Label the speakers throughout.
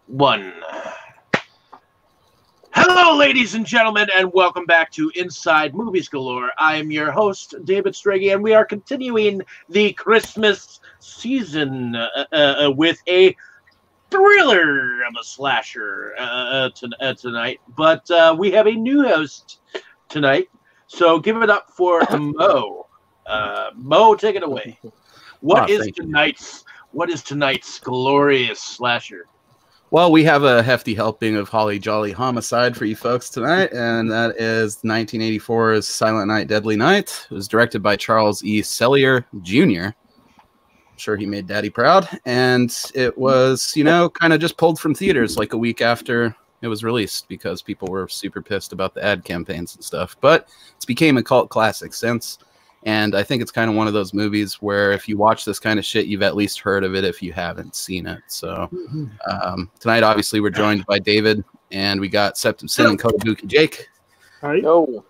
Speaker 1: One. Hello, ladies and gentlemen, and welcome back to Inside Movies Galore. I am your host, David Strege, and we are continuing the Christmas season with a thriller of a slasher tonight. But we have a new host tonight, so give it up for Mo. Mo, take it away. What is tonight's glorious slasher?
Speaker 2: Well, we have a hefty helping of Holly Jolly Homicide for you folks tonight, and that is 1984's Silent Night, Deadly Night. It was directed by Charles E. Sellier Jr. I'm sure he made Daddy proud. And it was, kind of just pulled from theaters like a week after it was released because people were super pissed about the ad campaigns and stuff. But it's became a cult classic since. And I think it's kind of one of those movies where if you watch this kind of shit, you've at least heard of it if you haven't seen it. So tonight, obviously, we're joined by David, and we got Septum Sin and Kotobuki Jake.
Speaker 3: Hi. Yo.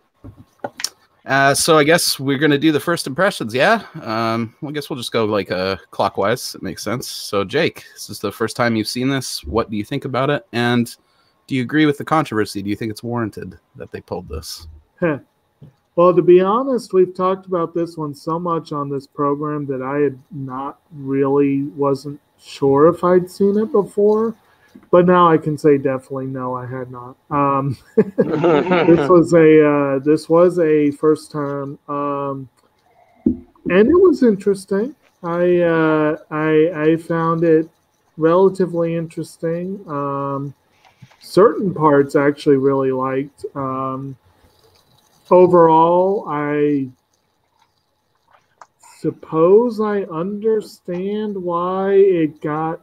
Speaker 2: So I guess we're going to do the first impressions, yeah? I guess we'll just go clockwise. It makes sense. So, Jake, this is the first time you've seen this. What do you think about it? And do you agree with the controversy? Do you think it's warranted that they pulled this?
Speaker 3: Well, to be honest, we've talked about this one so much on this program that I wasn't sure if I'd seen it before. But now I can say definitely no, I had not. This was a first time, and it was interesting. I found it relatively interesting. Certain parts I actually really liked. Overall, I suppose I understand why it got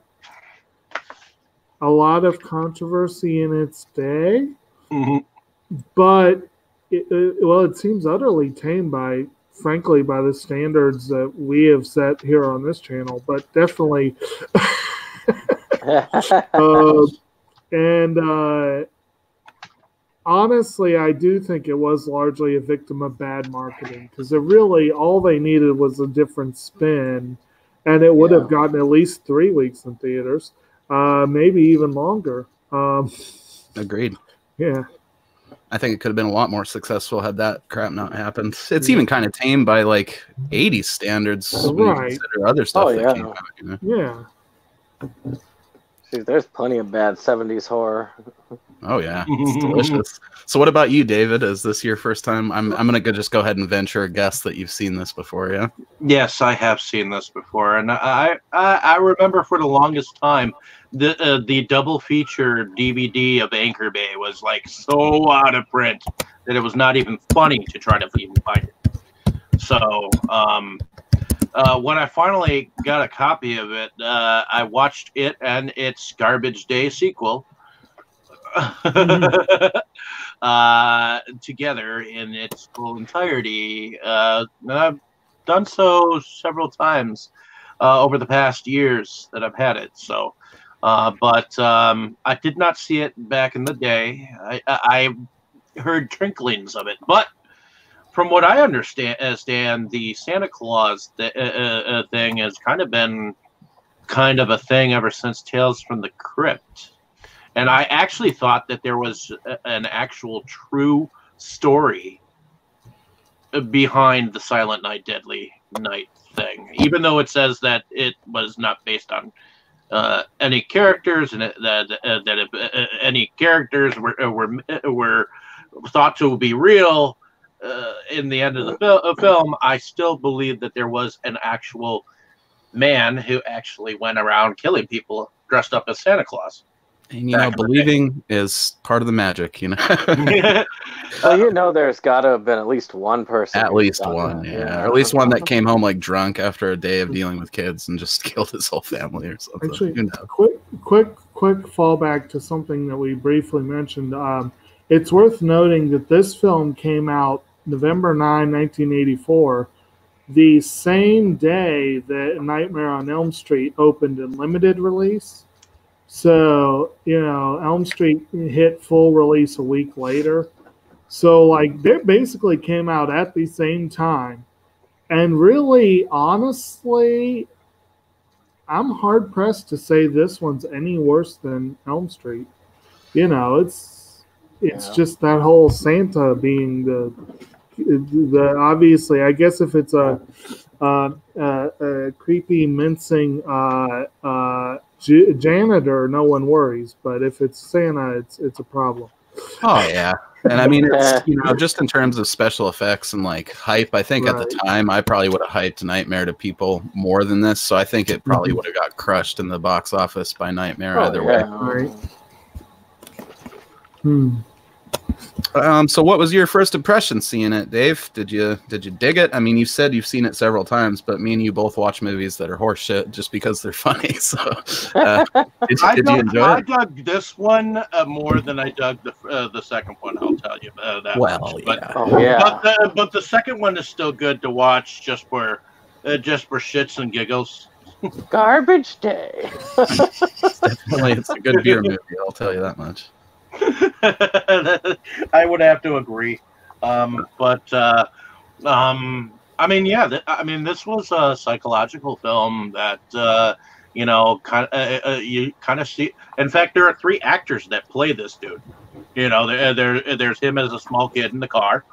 Speaker 3: a lot of controversy in its day, but it seems utterly tame frankly, by the standards that we have set here on this channel, but definitely. Honestly, I do think it was largely a victim of bad marketing because all they needed was a different spin, and it would have gotten at least 3 weeks in theaters, maybe even longer.
Speaker 2: Agreed.
Speaker 3: Yeah.
Speaker 2: I think it could have been a lot more successful had that crap not happened. It's even kind of tame by 80s standards when you consider other stuff that came out.
Speaker 3: Yeah.
Speaker 4: See, there's plenty of bad 70s horror.
Speaker 2: Oh, yeah. It's delicious. So what about you, David? Is this your first time? I'm going to just go ahead and venture a guess that you've seen this before, yeah?
Speaker 1: Yes, I have seen this before. And I remember for the longest time, the double feature DVD of Anchor Bay was so out of print that it was not even funny to try to even find it. So when I finally got a copy of it, I watched it and its Garbage Day sequel together in its full entirety. And I've done so several times over the past years that I've had it. So, but I did not see it back in the day. I heard tinklings of it, but from what I understand, the Santa Claus thing has kind of been a thing ever since Tales from the Crypt. And I actually thought that there was an actual true story behind the Silent Night, Deadly Night thing, even though it says that it was not based on any characters, and that any characters were thought to be real. In the end of the film, I still believe that there was an actual man who actually went around killing people dressed up as Santa Claus.
Speaker 2: And, believing is part of the magic,
Speaker 4: Well, there's got to have been at least one person.
Speaker 2: At least one, yeah. Or at least one that came home drunk after a day of dealing with kids and just killed his whole family or something.
Speaker 3: Actually, quick fallback to something that we briefly mentioned. It's worth noting that this film came out November 9, 1984, the same day that Nightmare on Elm Street opened in limited release. So, Elm Street hit full release a week later. So, they basically came out at the same time. And really, honestly, I'm hard pressed to say this one's any worse than Elm Street. You know, it's just that whole Santa being the obviously. I guess if it's a creepy mincing janitor, no one worries. But if it's Santa, it's a problem.
Speaker 2: Oh yeah, and I mean, it's just in terms of special effects and like hype. I think at the time I probably would have hyped Nightmare to people more than this, so I think it probably would have got crushed in the box office by Nightmare either way.
Speaker 3: Right.
Speaker 2: So what was your first impression seeing it, Dave? Did you dig it? I mean, you said you've seen it several times, but me and you both watch movies that are horseshit just because they're funny. So did you enjoy it?
Speaker 1: I dug this one more than I dug the second one. I'll tell you that.
Speaker 2: Well,
Speaker 1: much.
Speaker 2: yeah.
Speaker 1: But the second one is still good to watch just for shits and giggles.
Speaker 4: Garbage Day.
Speaker 2: Definitely, it's a good beer movie. I'll tell you that much.
Speaker 1: I would have to agree, I mean, yeah. This was a psychological film that you kind of see. In fact, there are 3 actors that play this dude. You know, there's him as a small kid in the car,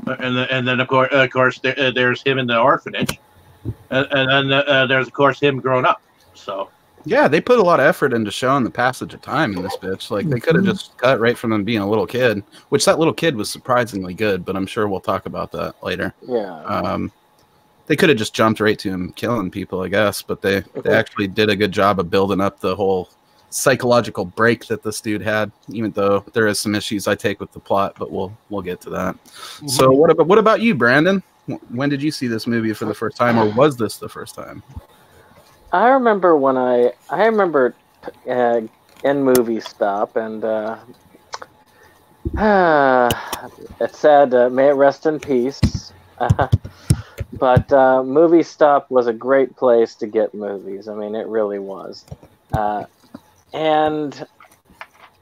Speaker 1: and then of course there's him in the orphanage, and then there's of course him growing up. So.
Speaker 2: Yeah, they put a lot of effort into showing the passage of time in this bitch. Like, they could have just cut right from him being a little kid, which that little kid was surprisingly good, but I'm sure we'll talk about that later.
Speaker 4: Yeah.
Speaker 2: They could have just jumped right to him killing people, I guess, but they actually did a good job of building up the whole psychological break that this dude had, even though there is some issues I take with the plot, but we'll get to that. Mm-hmm. So what about you, Brandon? When did you see this movie for the first time, or was this the first time?
Speaker 4: I remember when I remember in Movie Stop, and it's sad, may it rest in peace. But Movie Stop was a great place to get movies. I mean, it really was. And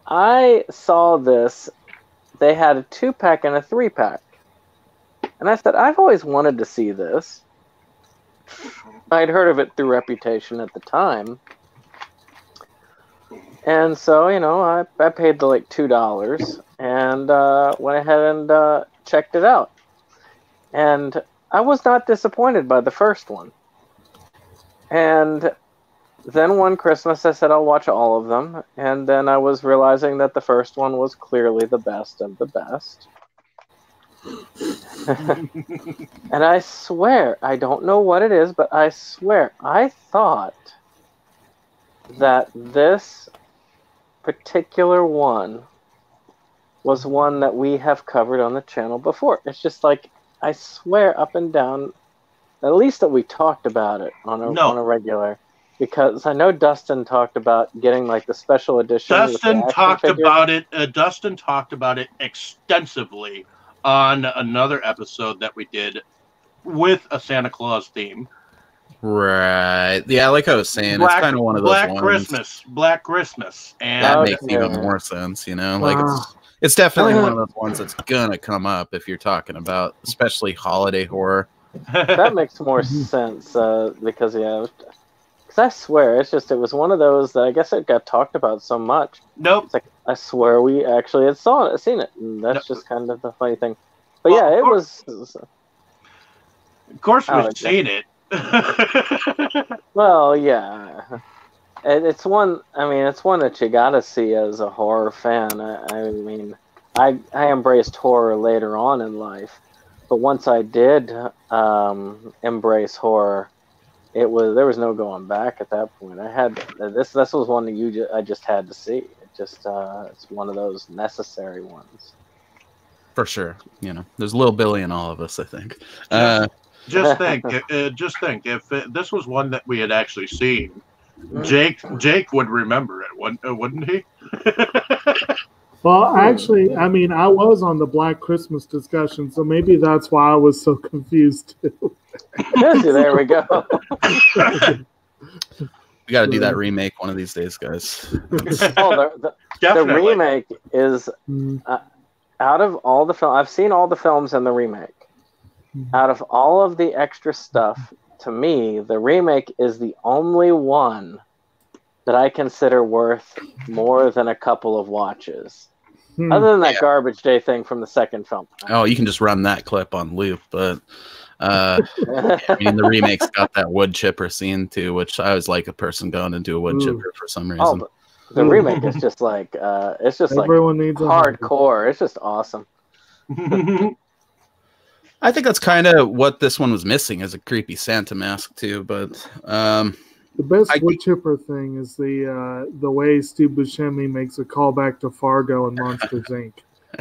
Speaker 4: I saw this. They had a 2-pack and a 3-pack. And I said, I've always wanted to see this. I'd heard of it through reputation at the time. And so, I paid the $2 and went ahead and checked it out. And I was not disappointed by the first one. And then one Christmas I said I'll watch all of them. And then I was realizing that the first one was clearly the best of the best. And I swear, I don't know what it is, but I swear, I thought that this particular one was one that we have covered on the channel before. It's just like, I swear up and down, at least that we talked about it on a regular. Because I know Dustin talked about getting the special edition.
Speaker 1: Dustin talked about it. Dustin talked about it extensively on another episode that we did with a Santa Claus theme.
Speaker 2: Right. Yeah, like I was saying, it's kind of one of those
Speaker 1: Black Christmas. And
Speaker 2: that makes even more sense, it's definitely one of those ones that's gonna come up if you're talking about especially holiday horror.
Speaker 4: That makes more sense because I swear it was one of those that I guess it got talked about so much.
Speaker 1: Nope.
Speaker 4: It's like, I swear we actually had seen it. And that's just kind of the funny thing. But yeah, it was.
Speaker 1: Of course we've seen it.
Speaker 4: Well, yeah. It's one that you gotta see as a horror fan. I embraced horror later on in life. But once I did embrace horror, there was no going back at that point. I had this was one that I just had to see. It's one of those necessary ones.
Speaker 2: For sure, there's Little Billy in all of us, I think.
Speaker 1: Just think if this was one that we had actually seen, Jake would remember it, wouldn't he?
Speaker 3: Well, actually, I was on the Black Christmas discussion, so maybe that's why I was so confused too.
Speaker 4: There we go.
Speaker 2: We got to do that remake one of these days, guys.
Speaker 4: The remake is out of all the films. I've seen all the films in the remake. Out of all of the extra stuff, to me, the remake is the only one that I consider worth more than a couple of watches. Other than that garbage day thing from the second film.
Speaker 2: Oh, you can just run that clip on loop, but I mean, the remake's got that wood chipper scene too, which I was like a person going to do a wood chipper for some reason.
Speaker 4: Oh, but the remake is just like
Speaker 3: Everyone needs
Speaker 4: hardcore. It's just awesome.
Speaker 2: I think that's kind of what this one was missing, is a creepy Santa mask too. But
Speaker 3: the best wood chipper thing is the way Steve Buscemi makes a callback to Fargo and Monsters Inc.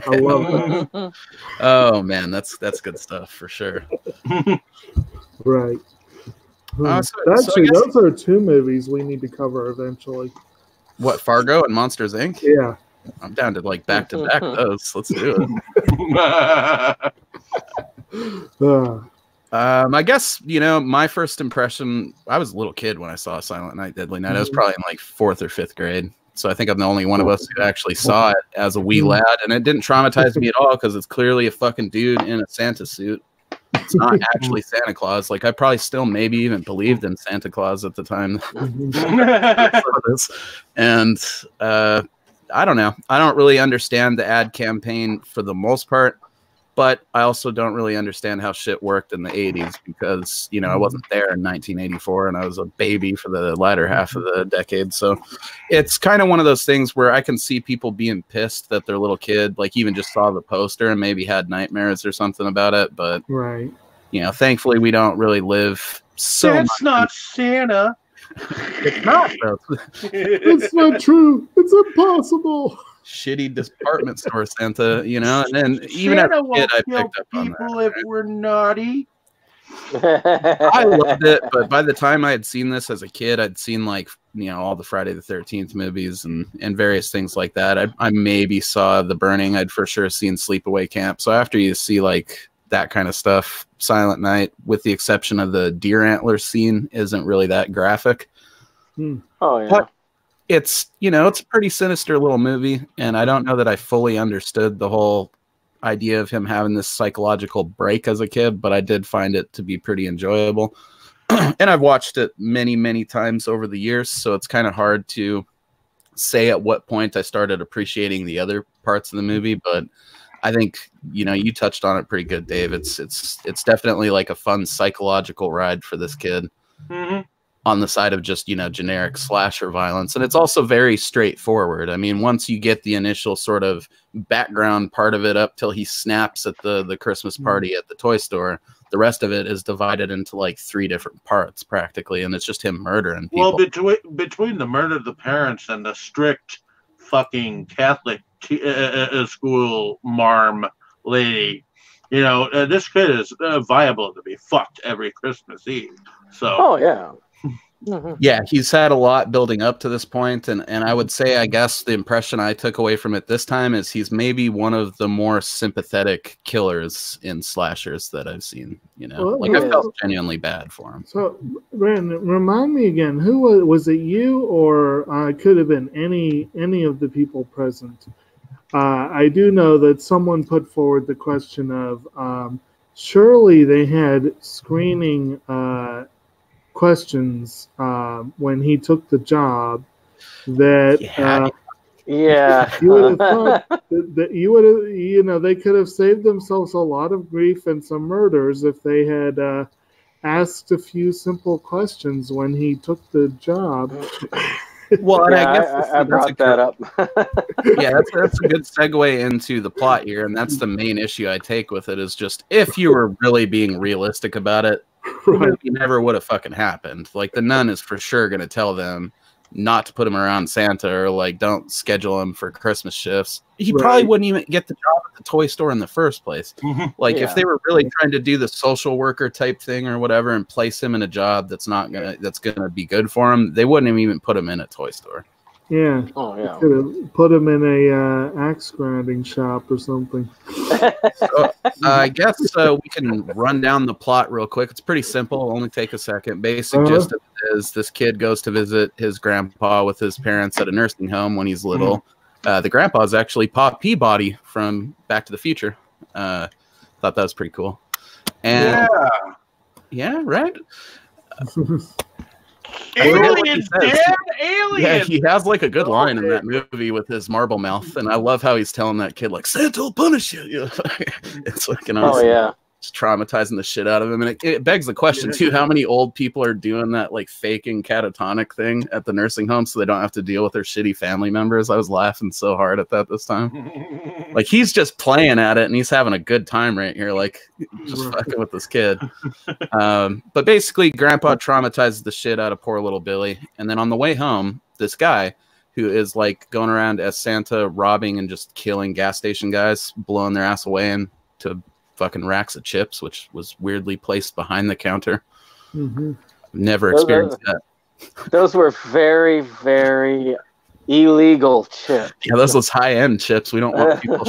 Speaker 3: I love that.
Speaker 2: Oh man, that's good stuff for sure.
Speaker 3: Right.
Speaker 2: Actually,
Speaker 3: those are two movies we need to cover eventually.
Speaker 2: What, Fargo and Monsters Inc.?
Speaker 3: Yeah.
Speaker 2: I'm down to like back to back those. Let's do it. I guess, my first impression, I was a little kid when I saw Silent Night, Deadly Night. I was probably in like 4th or 5th grade. So I think I'm the only one of us who actually saw it as a wee lad. And it didn't traumatize me at all because it's clearly a fucking dude in a Santa suit. It's not actually Santa Claus. Like, I probably still maybe even believed in Santa Claus at the time. And I don't know. I don't really understand the ad campaign for the most part. But I also don't really understand how shit worked in the 80s because, I wasn't there in 1984 and I was a baby for the latter half of the decade. So it's kind of one of those things where I can see people being pissed that their little kid, like, even just saw the poster and maybe had nightmares or something about it. But,
Speaker 3: right.
Speaker 2: Thankfully we don't really live so
Speaker 1: That's not Santa.
Speaker 2: It's not, though.
Speaker 3: It's not true. It's impossible.
Speaker 2: Shitty department store Santa, and then even as a kid, I picked up on that.
Speaker 1: If we're naughty.
Speaker 2: I loved it, but by the time I had seen this as a kid, I'd seen all the Friday the 13th movies and various things like that. I maybe saw The Burning. I'd for sure seen Sleepaway Camp. So after you see that kind of stuff, Silent Night, with the exception of the deer antler scene, isn't really that graphic.
Speaker 4: Oh yeah.
Speaker 2: But it's it's a pretty sinister little movie, and I don't know that I fully understood the whole idea of him having this psychological break as a kid, but I did find it to be pretty enjoyable. And I've watched it many, many times over the years, so it's kind of hard to say at what point I started appreciating the other parts of the movie, but I think you touched on it pretty good, Dave. It's definitely like a fun psychological ride for this kid. On the side of just, generic slasher violence. And it's also very straightforward. I mean, once you get the initial sort of background part of it up till he snaps at the Christmas party at the toy store, the rest of it is divided into like 3 different parts practically. And it's just him murdering people.
Speaker 1: Well, between the murder of the parents and the strict fucking Catholic school marm lady, this kid is viable to be fucked every Christmas Eve. So.
Speaker 4: Oh, yeah.
Speaker 2: Yeah, he's had a lot building up to this point, and I would say, I guess the impression I took away from it this time is he's maybe one of the more sympathetic killers in slashers that I've seen. I felt genuinely bad for him.
Speaker 3: So, Brandon, remind me again, who was it? You or could have been any of the people present? I do know that someone put forward the question of surely they had screening. Questions when he took the job that
Speaker 4: you
Speaker 3: would have thought that you would have they could have saved themselves a lot of grief and some murders if they had asked a few simple questions when he took the job.
Speaker 2: Well, and I guess
Speaker 4: I brought that up.
Speaker 2: Yeah, that's a good segue into the plot here, and that's the main issue I take with it is just if you were really being realistic about it, it never would have fucking happened. Like, the nun is for sure going to tell them not to put him around Santa or don't schedule him for Christmas shifts. He probably wouldn't even get the job at the toy store in the first place. If they were really trying to do the social worker type thing or whatever and place him in a job that's gonna be good for him, they wouldn't have even put him in a toy store.
Speaker 3: Yeah.
Speaker 4: Oh yeah.
Speaker 3: Could have put him in a axe grinding shop or something.
Speaker 2: So, I guess we can run down the plot real quick. It's pretty simple. It'll only take a second. Basic gist of it is this kid goes to visit his grandpa with his parents at a nursing home when he's little. The grandpa is actually Pa Peabody from Back to the Future. Thought that was pretty cool. And yeah, right.
Speaker 1: Aliens, damn aliens!
Speaker 2: Yeah, he has like a good line in that movie with his marble mouth, and I love how he's telling that kid like Santa will punish you. You know, it's like just traumatizing the shit out of him, and it begs the question too: how many old people are doing that like faking catatonic thing at the nursing home so they don't have to deal with their shitty family members? I was laughing so hard at that this time. Like he's just playing at it, and he's having a good time right here, like just fucking with this kid. But basically, Grandpa traumatizes the shit out of poor little Billy, and then on the way home, this guy who is like going around as Santa, robbing and just killing gas station guys, blowing their ass away into fucking racks of chips, which was weirdly placed behind the counter. Never experienced that.
Speaker 4: Those were very, very illegal chips.
Speaker 2: Yeah, those high-end chips. We don't want people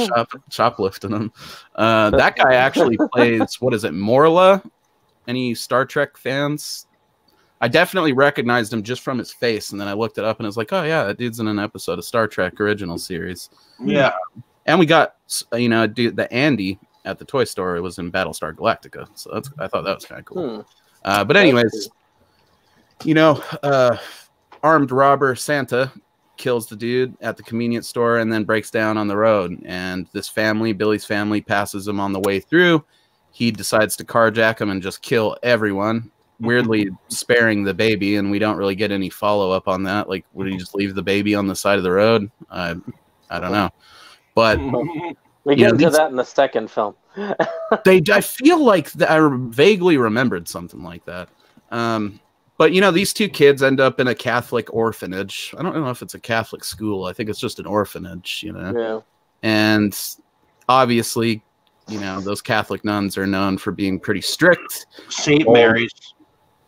Speaker 2: shoplifting them. That guy actually plays, what is it, Morla? Any Star Trek fans? I definitely recognized him just from his face, and then I looked it up, and I was like, oh, yeah, that dude's in an episode of Star Trek original series.
Speaker 1: Yeah.
Speaker 2: And we got, you know, the Andy at the toy store was in Battlestar Galactica, so I thought that was kind of cool. But anyways, you know, armed robber Santa kills the dude at the convenience store and then breaks down on the road. And this family, Billy's family, passes him on the way through. He decides to carjack him and just kill everyone, weirdly sparing the baby. And we don't really get any follow up on that. Like, would he just leave the baby on the side of the road? I don't know. But
Speaker 4: we get into that in the second film.
Speaker 2: I feel like I vaguely remembered something like that. But, you know, these two kids end up in a Catholic orphanage. I don't know if it's a Catholic school. I think it's just an orphanage, you know.
Speaker 4: Yeah.
Speaker 2: And obviously, you know, those Catholic nuns are known for being pretty strict.
Speaker 1: St. Mary's.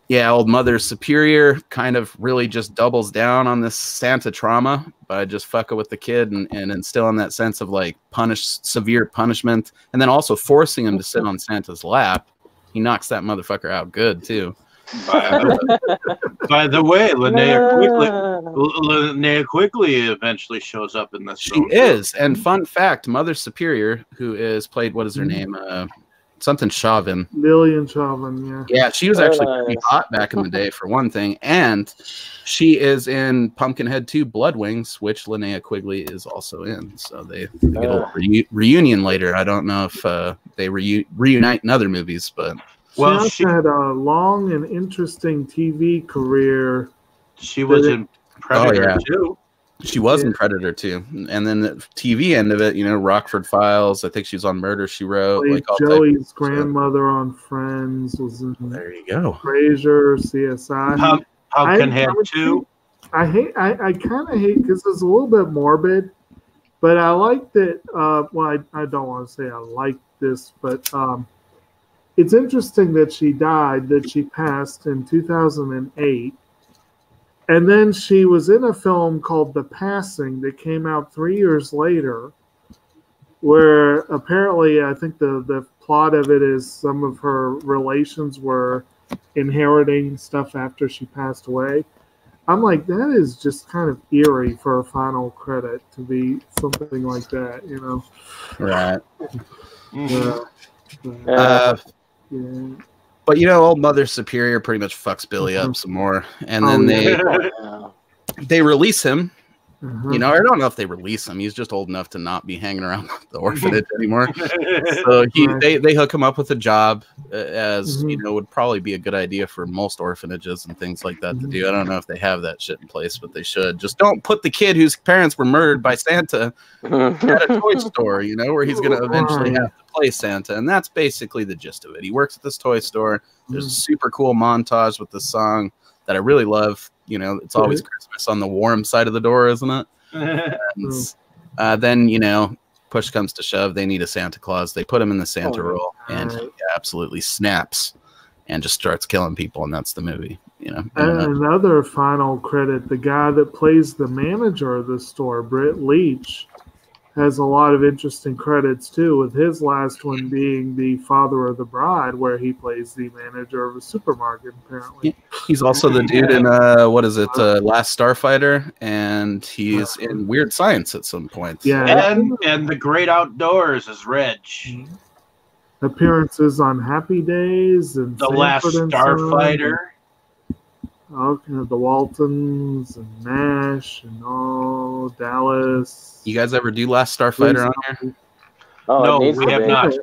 Speaker 2: Yeah, old Mother Superior kind of really just doubles down on this Santa trauma by just fucking with the kid and instilling that sense of like severe punishment, and then also forcing him to sit on Santa's lap. He knocks that motherfucker out good too.
Speaker 1: By the way, Linnea quickly eventually shows up in this.
Speaker 2: She is, and fun fact, Mother Superior, who is played, what is her name? Something Chauvin.
Speaker 3: Lillian Chauvin, yeah.
Speaker 2: Yeah, she was actually pretty hot back in the day, for one thing. And she is in Pumpkinhead 2 Blood Wings, which Linnea Quigley is also in. So they get a reunion later. I don't know if they reunite in other movies, but...
Speaker 3: Well, she had a long and interesting TV career.
Speaker 1: She was in Predator too.
Speaker 2: She was in Predator too, and then the TV end of it, you know, Rockford Files. I think she was on Murder, She Wrote.
Speaker 3: Like Joey's grandmother on Friends was in.
Speaker 2: There you go.
Speaker 3: Frasier, CSI.
Speaker 1: Pumpkinhead 2.
Speaker 3: I kind of hate because it's a little bit morbid, but I like that. Well, I don't want to say I like this, but it's interesting that she died, that she passed in 2008. And then she was in a film called The Passing that came out 3 years later, where apparently I think the plot of it is some of her relations were inheriting stuff after she passed away. I'm like, that is just kind of eerie for a final credit to be something like that, you know?
Speaker 2: Right.
Speaker 3: Yeah.
Speaker 2: But, you know, old Mother Superior pretty much fucks Billy up some more. And then they release him. You know, I don't know if they release him. He's just old enough to not be hanging around the orphanage anymore. So they hook him up with a job, as, you know, would probably be a good idea for most orphanages and things like that to do. I don't know if they have that shit in place, but they should. Just don't put the kid whose parents were murdered by Santa at a toy store, you know, where he's going to eventually have to play Santa. And that's basically the gist of it. He works at this toy store. There's a super cool montage with this song that I really love. You know, it's always Christmas on the warm side of the door, isn't it? And, then, you know, push comes to shove. They need a Santa Claus. They put him in the Santa role, and he absolutely snaps and just starts killing people, and that's the movie. You know.
Speaker 3: And another final credit: the guy that plays the manager of the store, Britt Leach, has a lot of interesting credits too, with his last one being The Father of the Bride, where he plays the manager of a supermarket, apparently.
Speaker 2: He's also the dude in what is it, Last Starfighter, and he's in Weird Science at some point.
Speaker 3: Yeah,
Speaker 1: and The Great Outdoors as Reg.
Speaker 3: Appearances on Happy Days and
Speaker 1: The Last Starfighter.
Speaker 3: Okay, the Waltons and Nash and all Dallas.
Speaker 2: You guys ever do Last Starfighter on here?
Speaker 4: Oh,
Speaker 1: No,
Speaker 4: it needs
Speaker 1: we
Speaker 4: to
Speaker 1: have
Speaker 4: be.
Speaker 1: not.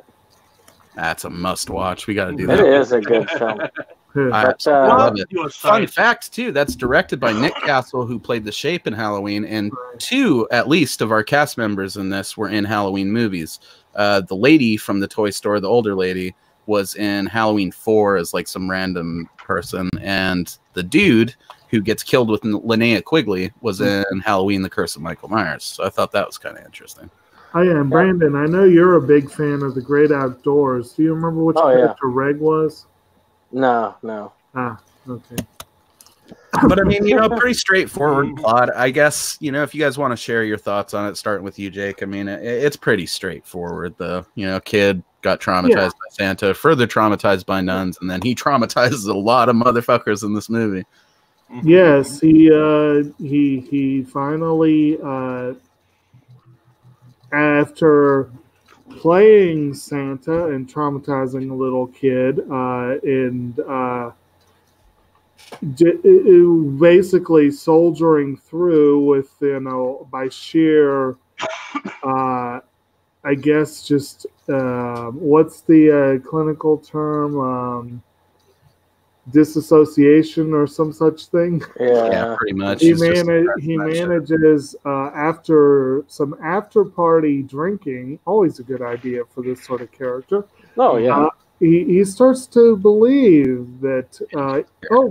Speaker 2: That's a must watch. We got to do
Speaker 4: It
Speaker 2: that.
Speaker 4: is a good film.
Speaker 2: I
Speaker 4: But,
Speaker 2: absolutely love it.
Speaker 1: Do a
Speaker 2: Fun
Speaker 1: science-
Speaker 2: fact too, that's directed by Nick Castle, who played the Shape in Halloween, and two at least of our cast members in this were in Halloween movies. The lady from the toy store, the older lady, was in Halloween 4 as like some random person, and the dude who gets killed with Linnea Quigley was in Halloween: The Curse of Michael Myers. So I thought that was kind of interesting.
Speaker 3: Oh yeah, and Brandon, I know you're a big fan of The Great Outdoors. Do you remember which character Reg was?
Speaker 4: No.
Speaker 3: Ah, okay.
Speaker 2: But I mean, pretty straightforward plot. I guess, if you guys want to share your thoughts on it, starting with you, Jake. I mean, it's pretty straightforward. The kid got traumatized by Santa, further traumatized by nuns, and then he traumatizes a lot of motherfuckers in this movie.
Speaker 3: Yes, he finally after playing Santa and traumatizing a little kid basically soldiering through with by sheer I guess just what's the clinical term, disassociation or some such thing.
Speaker 2: Yeah, pretty much.
Speaker 3: He manages after some after party drinking, always a good idea for this sort of character.
Speaker 4: Oh yeah.
Speaker 3: He starts to believe that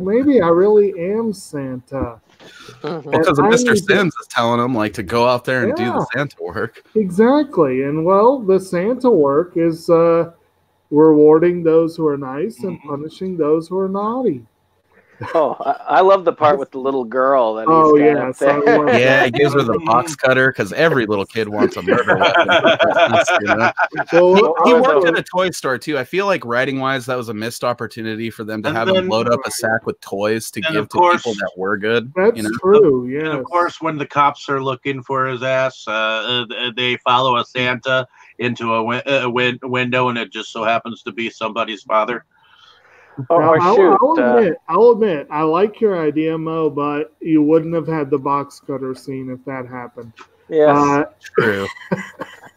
Speaker 3: maybe I really am Santa.
Speaker 2: Well, because Mr. Sins is telling him to go out there and do the Santa work.
Speaker 3: Exactly, and the Santa work is rewarding those who are nice and punishing those who are naughty.
Speaker 4: Oh, I love the part with the little girl that he's got up there.
Speaker 2: Yeah, he gives her the box cutter because every little kid wants a murder weapon. He worked at a toy store too. I feel like writing-wise, that was a missed opportunity for them to have him load up a sack with toys to give to people that were good.
Speaker 3: That's true. Yeah.
Speaker 1: And of course, when the cops are looking for his ass, they follow a Santa into a window, and it just so happens to be somebody's father.
Speaker 3: I'll admit, I like your idea, Mo, but you wouldn't have had the box cutter scene if that happened.
Speaker 4: Yes,
Speaker 2: true.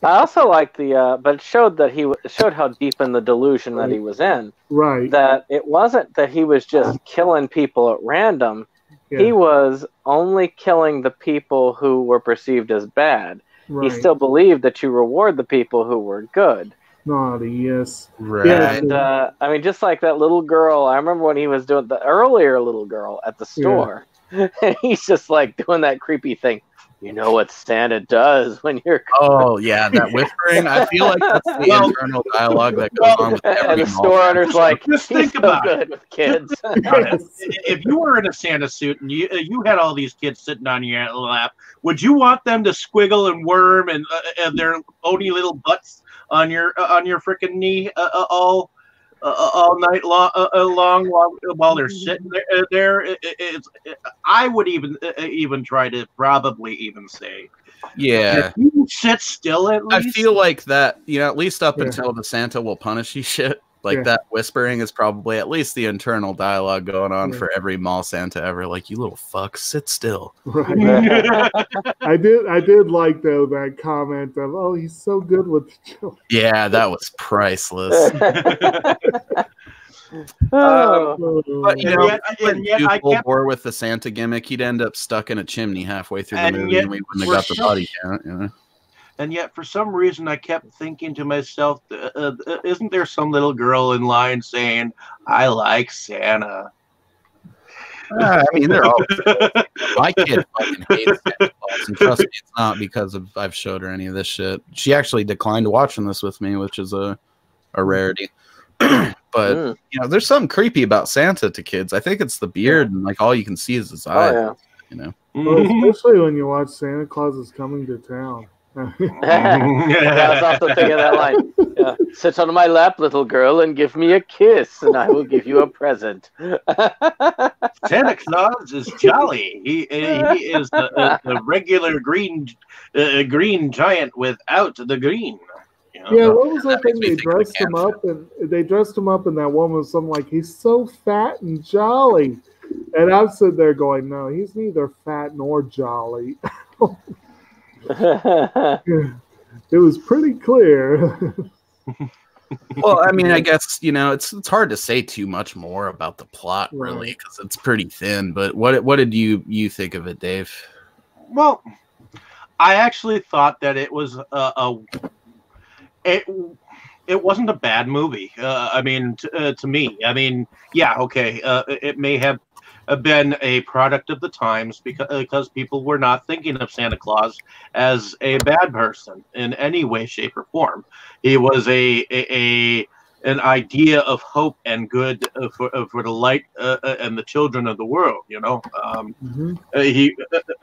Speaker 4: I also like but it showed that showed how deep in the delusion that he was in.
Speaker 3: Right.
Speaker 4: That it wasn't that he was just killing people at random. Yeah. He was only killing the people who were perceived as bad. Right. He still believed that you reward the people who were good.
Speaker 3: Naughty, yes.
Speaker 2: Right.
Speaker 3: Yeah,
Speaker 4: and I mean, just like that little girl, I remember when he was doing the earlier little girl at the store, and he's just doing that creepy thing. You know what Santa does when you're...
Speaker 2: Oh, yeah, that whispering. I feel like that's the internal dialogue that goes on with every
Speaker 4: and the store owner's like,
Speaker 1: just
Speaker 4: think about good with kids.
Speaker 1: If you were in a Santa suit and you had all these kids sitting on your lap, would you want them to squiggle and worm and their bony little butts on your freaking knee all night long while they're sitting there? I would even try to probably even say,
Speaker 2: yeah,
Speaker 1: you sit still at least.
Speaker 2: I feel like that, at least up until the Santa will punish you shit. That whispering is probably at least the internal dialogue going on for every mall Santa ever. You little fuck, sit still.
Speaker 3: Right. I did like though that comment of, oh, he's so good with the children.
Speaker 2: Yeah, that was priceless. But yet I bore with the Santa gimmick. He'd end up stuck in a chimney halfway through the movie, and we wouldn't have got the body count.
Speaker 1: And yet, for some reason, I kept thinking to myself, isn't there some little girl in line saying, I like Santa?
Speaker 2: I mean, they're all... My kid fucking hates Santa Claus, and trust me, it's not because I've showed her any of this shit. She actually declined watching this with me, which is a rarity. But, there's something creepy about Santa to kids. I think it's the beard, and all you can see is his eyes.
Speaker 3: Well, especially when you watch Santa Claus is Coming to Town.
Speaker 4: I was also thinking that line. Sit on my lap, little girl, and give me a kiss, and I will give you a present.
Speaker 1: Santa Claus is jolly. He is the regular green giant without the green.
Speaker 3: Yeah, what was that thing? They dressed him up, and that woman was something like, he's so fat and jolly. And I'm sitting there going, no, he's neither fat nor jolly. It was pretty clear.
Speaker 2: Well, I mean, I guess, you know, it's hard to say too much more about the plot, really, because it's pretty thin. But what did you think of it, Dave?
Speaker 1: Well, I actually thought that it was it wasn't a bad movie. I mean, to me, I mean, yeah, okay, it may have been a product of the times because people were not thinking of Santa Claus as a bad person in any way, shape, or form. He was an idea of hope and good for the light and the children of the world. You know, I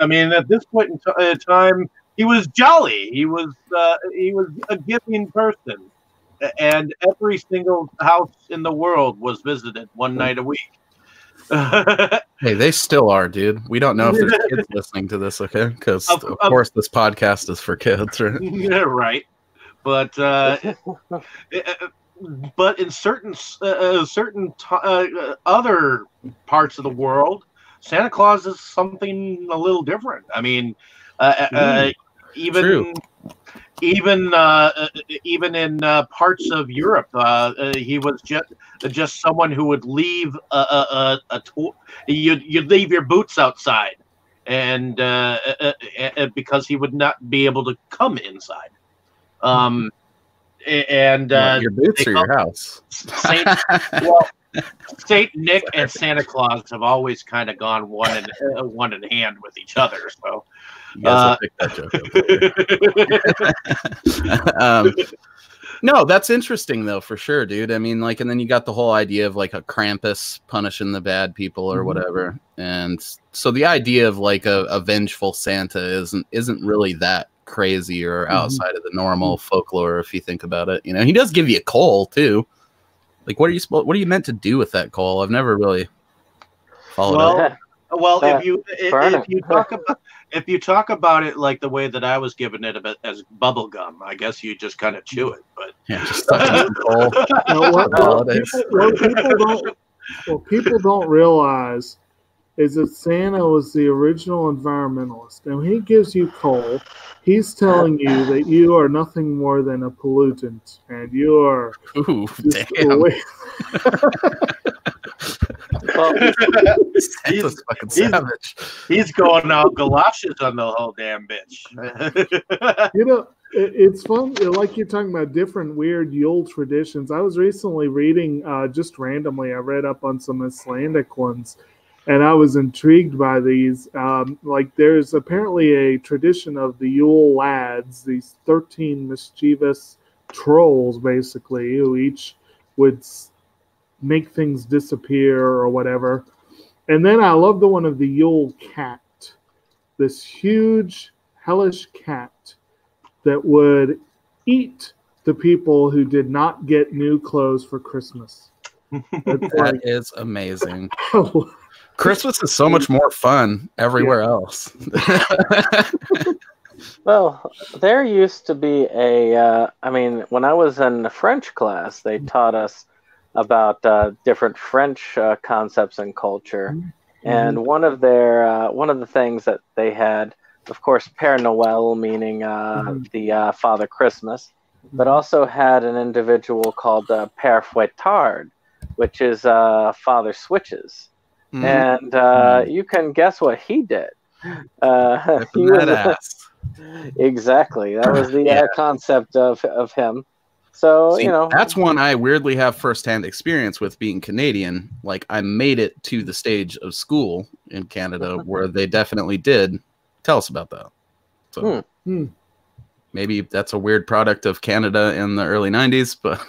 Speaker 1: mean, at this point in time, he was jolly. He was a giving person, and every single house in the world was visited one night a week.
Speaker 2: Hey, they still are, dude. We don't know if there's kids listening to this, okay? Because of course this podcast is for kids, right?
Speaker 1: Yeah, right. But in certain other parts of the world, Santa Claus is something a little different. I mean, even in parts of Europe, he was just someone who would leave you'd leave your boots outside, and because he would not be able to come inside.
Speaker 2: Your boots or your house?
Speaker 1: Saint Nick and Santa Claus have always kind of gone one in hand with each other. So,
Speaker 2: you guys pick that joke. No, that's interesting though, for sure, dude. I mean, like, and then you got the whole idea of like a Krampus punishing the bad people or whatever, and so the idea of like a vengeful Santa isn't really that crazy or outside of the normal folklore if you think about it. You know, he does give you a coal too. Like, what are you meant to do with that coal? I've never really followed it.
Speaker 1: Well, if you talk about it like the way that I was giving it as bubble gum, I guess you just kind of chew it. But
Speaker 2: yeah, just coal.
Speaker 3: What people don't realize is that Santa was the original environmentalist, and when he gives you coal, he's telling you that you are nothing more than a pollutant, and you are.
Speaker 2: Ooh, damn.
Speaker 1: Well, he's fucking savage. He's going out galoshes on the whole damn bitch.
Speaker 3: You know, it's fun. Like you're talking about different weird Yule traditions. I was recently reading, just randomly, I read up on some Icelandic ones, and I was intrigued by these. Like, there's apparently a tradition of the Yule lads, these 13 mischievous trolls, basically, who each would make things disappear or whatever. And then I love the one of the Yule cat, this huge, hellish cat that would eat the people who did not get new clothes for Christmas.
Speaker 2: That is amazing. Christmas is so much more fun everywhere else.
Speaker 4: Well, there used to be I mean, when I was in the French class, they taught us about different French concepts and culture. And one of the things that they had, of course, Père Noël, meaning the Father Christmas, but also had an individual called Père Fouettard, which is Father Switches. And you can guess what he did. He was exactly. That was the concept of him. So, you know,
Speaker 2: that's one I weirdly have firsthand experience with, being Canadian. Like, I made it to the stage of school in Canada where they definitely did tell us about that. So maybe that's a weird product of Canada in the early 90s, but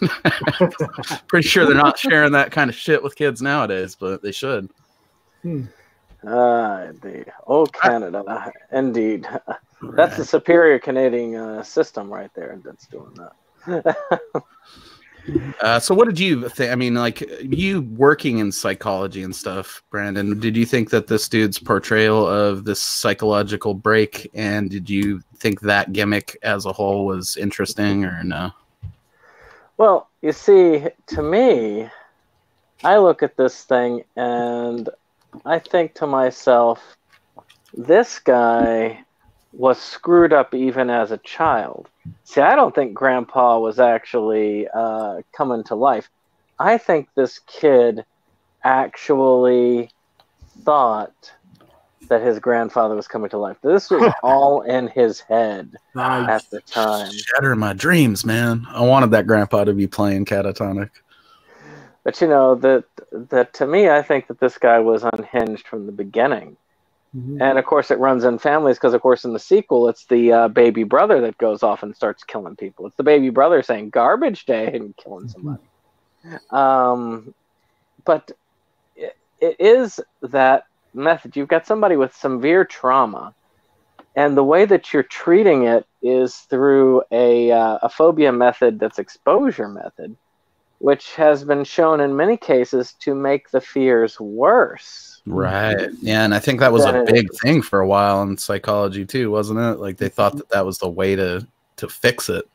Speaker 2: pretty sure they're not sharing that kind of shit with kids nowadays, but they should.
Speaker 4: Indeed. Oh, Canada. Indeed. That's the superior Canadian system right there that's doing that.
Speaker 2: So what did you think? I mean, like, you working in psychology and stuff, Brandon, did you think that this dude's portrayal of this psychological break, and did you think that gimmick as a whole was interesting or no?
Speaker 4: Well, you see, to me, I look at this thing and I think to myself, this guy was screwed up even as a child. See, I don't think Grandpa was actually coming to life. I think this kid actually thought that his grandfather was coming to life. This was all in his head at the time.
Speaker 2: Shatter my dreams, man. I wanted that grandpa to be playing Catatonic.
Speaker 4: But you know, that to me, I think that this guy was unhinged from the beginning.
Speaker 3: Mhm.
Speaker 4: And of course, it runs in families because, of course, in the sequel, it's the baby brother that goes off and starts killing people. It's the baby brother saying "garbage day" and killing somebody. But it is that method. You've got somebody with severe trauma, and the way that you're treating it is through a phobia method that's exposure method, which has been shown in many cases to make the fears worse.
Speaker 2: Right. Yeah, and I think that was a big thing for a while in psychology too, wasn't it? Like they thought that was the way to fix it.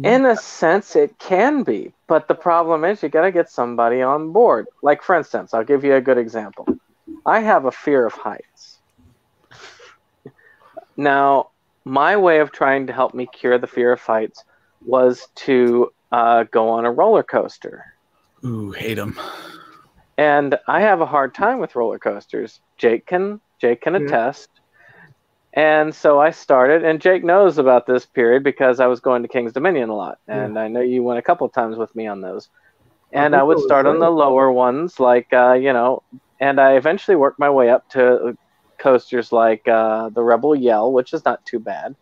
Speaker 4: In a sense, it can be, but the problem is you got to get somebody on board. Like, for instance, I'll give you a good example. I have a fear of heights. Now, my way of trying to help me cure the fear of heights was to go on a roller coaster.
Speaker 2: Ooh, hate them.
Speaker 4: And I have a hard time with roller coasters. Jake can attest. And so I started, and Jake knows about this period because I was going to King's Dominion a lot. And I know you went a couple of times with me on those. And I would start on the lower ones, like, and I eventually worked my way up to coasters like the Rebel Yell, which is not too bad.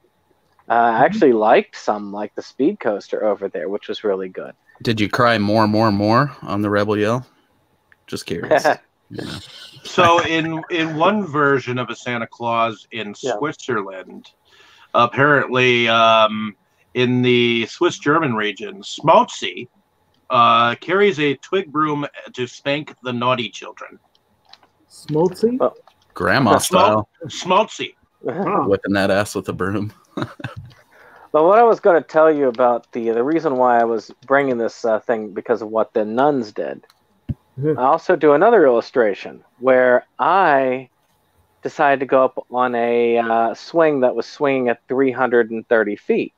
Speaker 4: I actually liked some, like the Speed Coaster over there, which was really good.
Speaker 2: Did you cry more on the Rebel Yell? Just curious. Yeah.
Speaker 1: So in one version of a Santa Claus in Switzerland, apparently in the Swiss German region, Schmaltzy carries a twig broom to spank the naughty children.
Speaker 3: Schmaltzy?
Speaker 4: Oh.
Speaker 2: Grandma style.
Speaker 1: Schmaltzy.
Speaker 2: Whipping that ass with a broom.
Speaker 4: But what I was going to tell you about the reason why I was bringing this thing because of what the nuns did. I also do another illustration where I decided to go up on a swing that was swinging at 330 feet.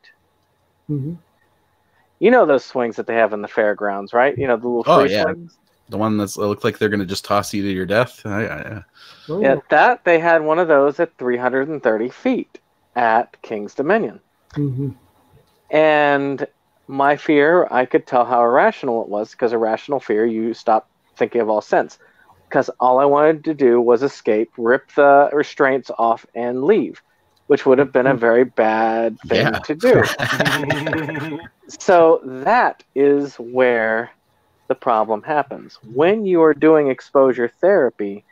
Speaker 3: Mm-hmm.
Speaker 4: You know those swings that they have in the fairgrounds, right? You know, the little free swings?
Speaker 2: The one that look like they're going to just toss you to your death? Yeah.
Speaker 4: That they had one of those at 330 feet at King's Dominion.
Speaker 3: Mm-hmm.
Speaker 4: And my fear, I could tell how irrational it was, because irrational fear, you stop thinking of all sense. Because all I wanted to do was escape, rip the restraints off, and leave, which would have been a very bad thing to do. So that is where the problem happens. When you are doing exposure therapy,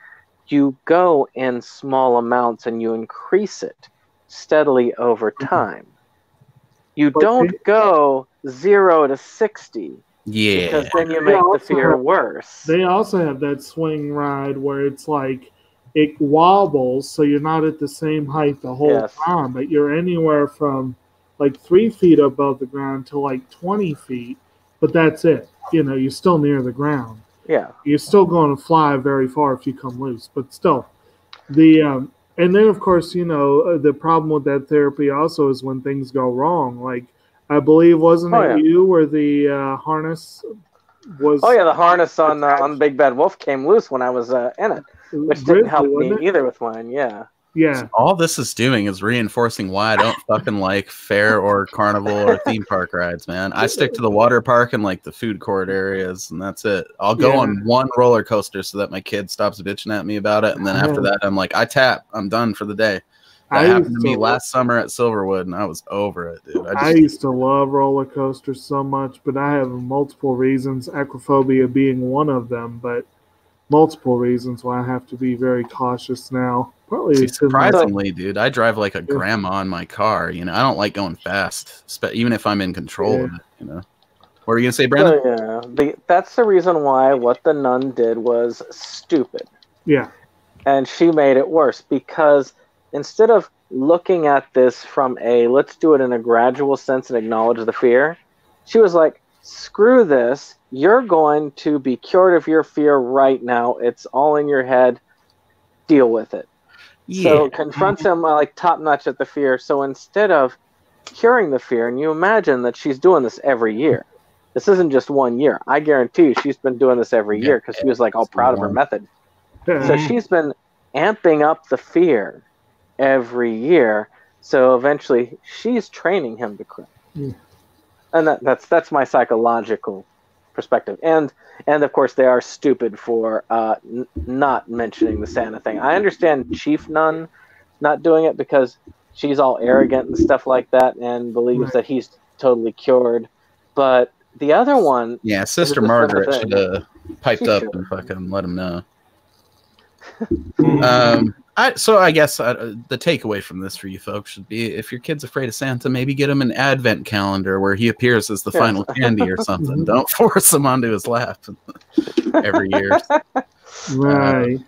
Speaker 4: you go in small amounts and you increase it steadily over time. You don't go 0 to 60.
Speaker 2: Yeah.
Speaker 4: Because then you make the fear worse.
Speaker 3: They also have that swing ride where it's like it wobbles, so you're not at the same height the whole time, but you're anywhere from like 3 feet above the ground to like 20 feet, but that's it. You know, you're still near the ground.
Speaker 4: Yeah.
Speaker 3: You're still going to fly very far if you come loose, but still. And then, of course, you know, the problem with that therapy also is when things go wrong. Like, I believe, wasn't it you where the harness was...
Speaker 4: Oh, yeah, the harness on Big Bad Wolf came loose when I was in it, which didn't help me either with mine, Yeah.
Speaker 2: So all this is doing is reinforcing why I don't fucking like fair or carnival or theme park rides, man. I stick to the water park and like the food court areas, and that's it. I'll go on one roller coaster so that my kid stops bitching at me about it, and then after that, I'm like, I tap. I'm done for the day. That happened to me last summer at Silverwood, and I was over it, dude.
Speaker 3: I used to love roller coasters so much, but I have multiple reasons, acrophobia being one of them, but multiple reasons why I have to be very cautious now. Probably
Speaker 2: surprisingly, dude, I drive like a grandma in my car. You know, I don't like going fast, even if I'm in control of it. You know, what are you gonna say, Brandon?
Speaker 4: That's the reason why what the nun did was stupid.
Speaker 3: Yeah,
Speaker 4: and she made it worse because instead of looking at this from let's do it in a gradual sense and acknowledge the fear, she was like, screw this. You're going to be cured of your fear right now. It's all in your head. Deal with it.
Speaker 2: Yeah.
Speaker 4: So confronts him like top notch at the fear. So instead of curing the fear, and you imagine that she's doing this every year. This isn't just 1 year. I guarantee you she's been doing this every year because she was like all proud of her method. So she's been amping up the fear every year. So eventually she's training him to cry. And that's my psychological perspective. And of course they are stupid for not mentioning the Santa thing. I understand Chief Nun not doing it because she's all arrogant and stuff like that and believes that he's totally cured. But the other one...
Speaker 2: Yeah, Sister Margaret should have piped up and fucking let him know. So I guess the takeaway from this for you folks should be, if your kid's afraid of Santa, maybe get him an advent calendar where he appears as the final candy or something. Don't force him onto his lap every year.
Speaker 3: Right.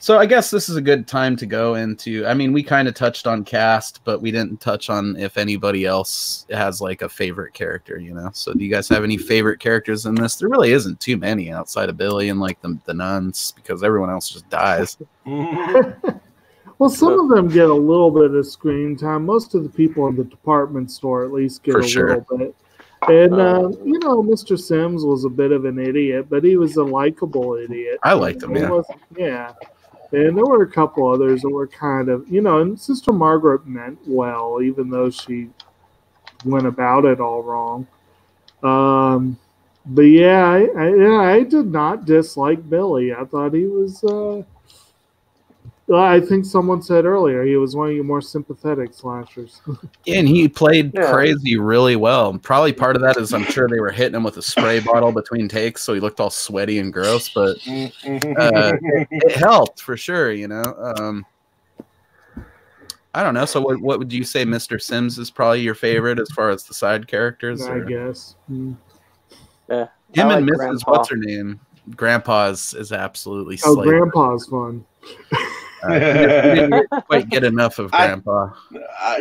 Speaker 2: So I guess this is a good time to go into, I mean, we kind of touched on cast, but we didn't touch on if anybody else has like a favorite character, you know? So do you guys have any favorite characters in this? There really isn't too many outside of Billy and like the nuns, because everyone else just dies.
Speaker 3: Well, some of them get a little bit of screen time. Most of the people in the department store at least get little bit. And, you know, Mr. Sims was a bit of an idiot, but he was a likable idiot.
Speaker 2: I liked him,
Speaker 3: yeah. And there were a couple others that were kind of, you know, and Sister Margaret meant well, even though she went about it all wrong. But yeah, I did not dislike Billy. I thought he was, I think someone said earlier, he was one of your more sympathetic slashers.
Speaker 2: And he played crazy really well. Probably part of that is I'm sure they were hitting him with a spray bottle between takes, so he looked all sweaty and gross, but it helped for sure, you know. I don't know. So what would you say Mr. Sims is probably your favorite as far as the side characters?
Speaker 3: I guess.
Speaker 4: Yeah.
Speaker 2: Him and Mrs. What's her name? Grandpa's is absolutely
Speaker 3: Grandpa's fun.
Speaker 2: You didn't quite get enough of Grandpa.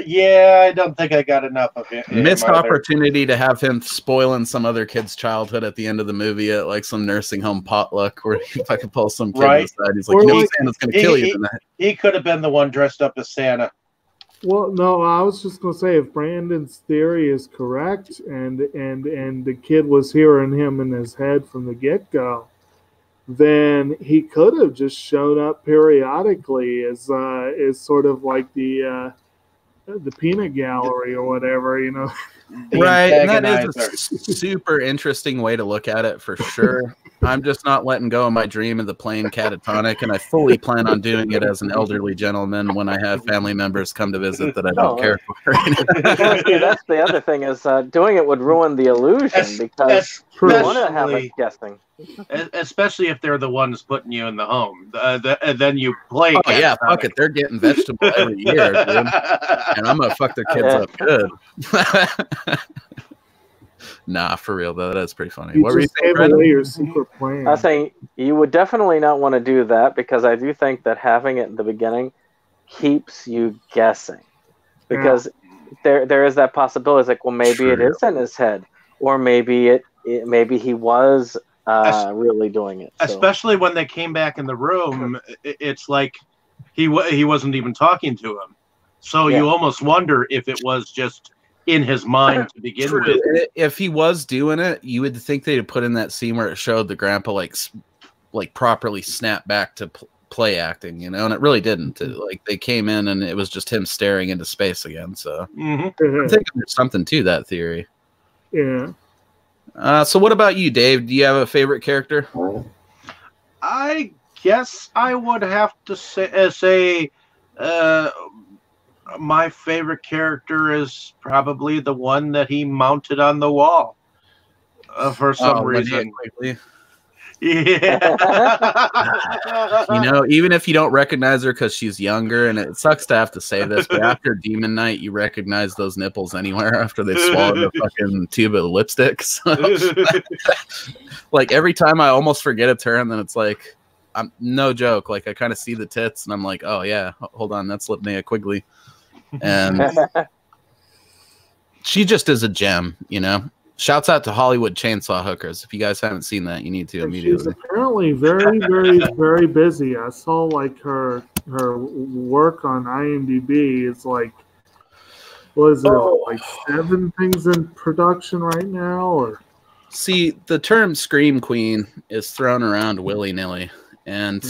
Speaker 1: Yeah, I don't think I got enough of it.
Speaker 2: Missed opportunity to have him spoiling some other kid's childhood at the end of the movie at like some nursing home potluck where he fucking pulls some kid aside. He's like, you know, Santa's going to kill you tonight.
Speaker 1: He could have been the one dressed up as Santa.
Speaker 3: Well, no, I was just going to say, if Brandon's theory is correct and the kid was hearing him in his head from the get-go, then he could have just shown up periodically as sort of like the peanut gallery or whatever, you know.
Speaker 2: Right, and that is a super interesting way to look at it for sure. I'm just not letting go of my dream of the plane catatonic, and I fully plan on doing it as an elderly gentleman when I have family members come to visit that I don't care for.
Speaker 4: That's the other thing is doing it would ruin the illusion because you want to have it guessing.
Speaker 1: Especially if they're the ones putting you in the home. Then you play.
Speaker 2: Oh, yeah, fuck it. They're getting vegetable every year, dude. And I'm going to fuck their kids up good. Nah, for real, though. That's pretty funny. What were you saying, Brandon?
Speaker 3: Your secret plan.
Speaker 4: I was saying you would definitely not want to do that because I do think that having it in the beginning keeps you guessing. Because there is that possibility. It's like, well, maybe it is in his head. Or maybe maybe he was really doing it. So.
Speaker 1: Especially when they came back in the room, it's like he wasn't even talking to him. So you almost wonder if it was just in his mind to begin with.
Speaker 2: If he was doing it, you would think they'd put in that scene where it showed the grandpa like properly snap back to play acting, you know, and it really didn't. Like they came in and it was just him staring into space again. So I think there's something to that theory.
Speaker 3: Yeah.
Speaker 2: So what about you, Dave? Do you have a favorite character?
Speaker 1: I guess I would have to say my favorite character is probably the one that he mounted on the wall for some reason. Yeah.
Speaker 2: You know, even if you don't recognize her because she's younger, and it sucks to have to say this, but after Demon Night, you recognize those nipples anywhere after they swallowed the fucking tube of lipstick. So, like every time I almost forget it's her, and then it's like, I'm no joke. Like I kind of see the tits, and I'm like, oh yeah, hold on, that's Linnea Quigley, and she just is a gem, you know. Shouts out to Hollywood Chainsaw Hookers. If you guys haven't seen that, you need to immediately.
Speaker 3: She's apparently very, very, very busy. I saw like her work on IMDb. It's like, what is it, like 7 things in production right now? Or
Speaker 2: see, the term "scream queen" is thrown around willy-nilly, and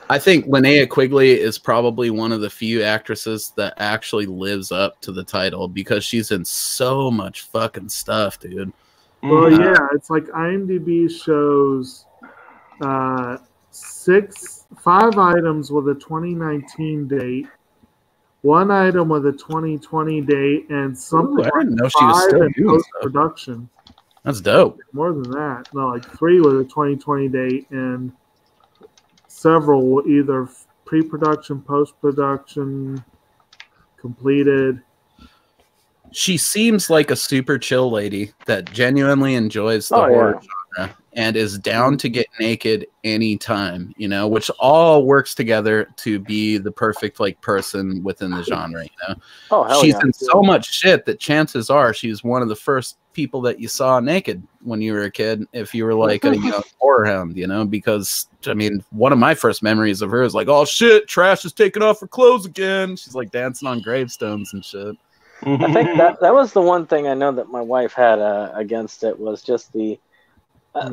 Speaker 2: I think Linnea Quigley is probably one of the few actresses that actually lives up to the title because she's in so much fucking stuff, dude.
Speaker 3: Well, yeah, it's like IMDb shows 5 items with a 2019 date, 1 item with a 2020 date, and something
Speaker 2: I didn't know
Speaker 3: like
Speaker 2: she was
Speaker 3: 5
Speaker 2: still
Speaker 3: in
Speaker 2: doing
Speaker 3: post-production.
Speaker 2: That's dope.
Speaker 3: More than that. No, like 3 with a 2020 date and several either pre-production, post-production, completed.
Speaker 2: She seems like a super chill lady that genuinely enjoys the horror genre and is down to get naked anytime, you know, which all works together to be the perfect like person within the genre, you know.
Speaker 4: Oh, hell
Speaker 2: she's
Speaker 4: yeah.
Speaker 2: in so much shit that chances are she's one of the first people that you saw naked when you were a kid, if you were like a young horror hound, you know, because I mean, one of my first memories of her is like, oh shit, Trash is taking off her clothes again. She's like dancing on gravestones and shit.
Speaker 4: I think that was the one thing I know that my wife had against it was just the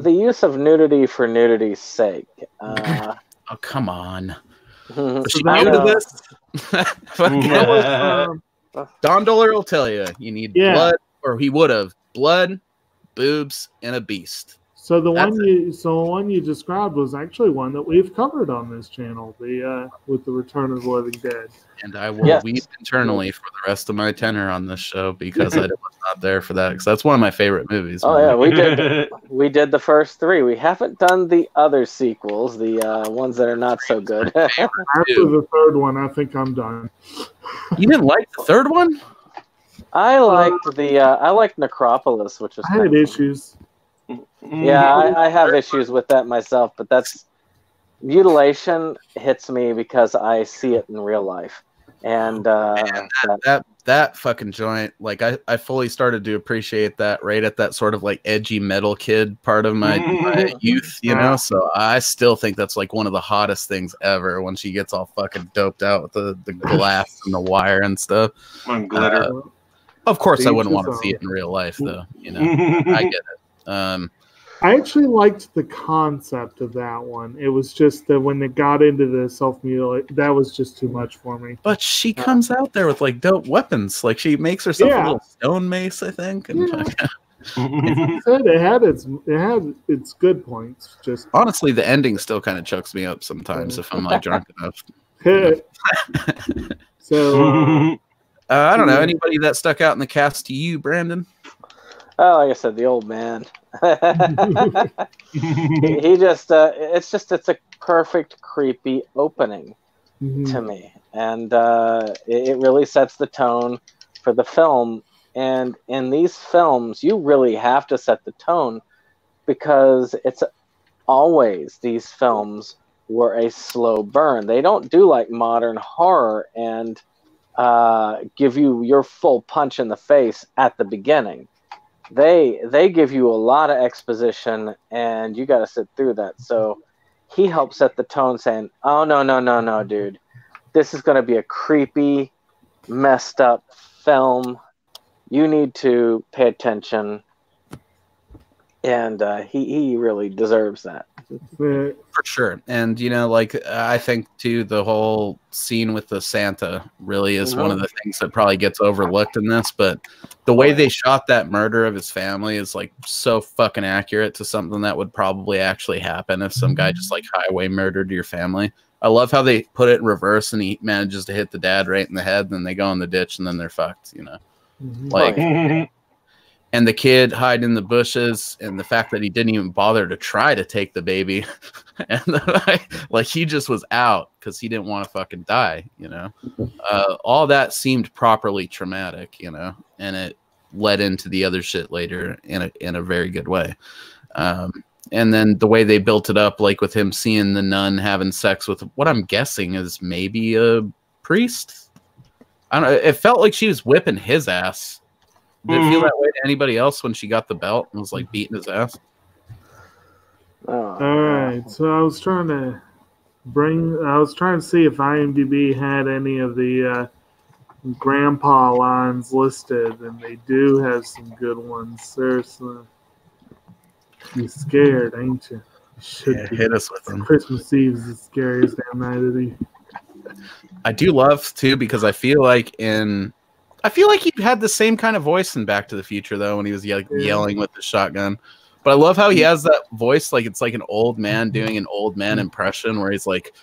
Speaker 4: use of nudity for nudity's sake.
Speaker 2: Oh, come on.
Speaker 4: Was
Speaker 2: she new to this? Don Doler will tell you, you need blood, or he would have blood, boobs, and a beast.
Speaker 3: So the one you described was actually one that we've covered on this channel, with the Return of the Living Dead.
Speaker 2: And I will weep internally for the rest of my tenure on this show because I was not there for that. Because that's one of my favorite movies.
Speaker 4: Oh yeah, we did the first 3. We haven't done the other sequels, the ones that are not so good.
Speaker 3: After the 3rd one, I think I'm done.
Speaker 2: You didn't like the 3rd one?
Speaker 4: I liked Necropolis, which was.
Speaker 3: I had issues.
Speaker 4: Yeah, I have issues with that myself, but that's mutilation hits me because I see it in real life, and
Speaker 2: that fucking joint, like I fully started to appreciate that right at that sort of like edgy metal kid part of my youth, you know. So I still think that's like one of the hottest things ever when she gets all fucking doped out with the glass and the wire and stuff.
Speaker 1: On glitter.
Speaker 2: Of course, I wouldn't want to see it in real life, though. You know, I get it.
Speaker 3: I actually liked the concept of that one. It was just that when it got into the self-mutilate, that was just too much for me.
Speaker 2: But she comes out there with like dope weapons. Like she makes herself a little stone mace, I think. And
Speaker 3: it had its good points. Just
Speaker 2: honestly, the ending still kind of chokes me up sometimes if I'm like drunk enough.
Speaker 3: So
Speaker 2: I don't know, anybody that stuck out in the cast to you, Brandon?
Speaker 4: Oh, like I said, the old man. he just it's a perfect creepy opening to me, and it really sets the tone for the film. And in these films, you really have to set the tone because it's always these films were a slow burn. They don't do like modern horror and give you your full punch in the face at the beginning. They give you a lot of exposition, and you got to sit through that. So he helped set the tone, saying, "Oh no, dude, this is going to be a creepy, messed up film. You need to pay attention." And he really deserves that.
Speaker 2: For sure. And you know, like I think too, the whole scene with the Santa really is one of the things that probably gets overlooked in this, but the way they shot that murder of his family is like so fucking accurate to something that would probably actually happen if some guy just like highway murdered your family. I love how they put it in reverse and he manages to hit the dad right in the head, and then they go in the ditch and then they're fucked, you know. Like and the kid hiding in the bushes, and the fact that he didn't even bother to try to take the baby, and like he just was out because he didn't want to fucking die, you know. All that seemed properly traumatic, you know, and it led into the other shit later in a very good way. And then the way they built it up, like with him seeing the nun having sex with what I'm guessing is maybe a priest. I don't know. It felt like she was whipping his ass. Did it feel that way to anybody else when she got the belt and was like beating his ass?
Speaker 3: All right, so I was trying to see if IMDb had any of the grandpa lines listed, and they do have some good ones. Seriously, you're scared, ain't you?
Speaker 2: Yeah, hit us with them.
Speaker 3: Christmas Eve is the scariest damn night of the year.
Speaker 2: I do love too because I feel like he had the same kind of voice in Back to the Future though when he was yelling with the shotgun. But I love how he has that voice like it's like an old man doing an old man impression where he's like,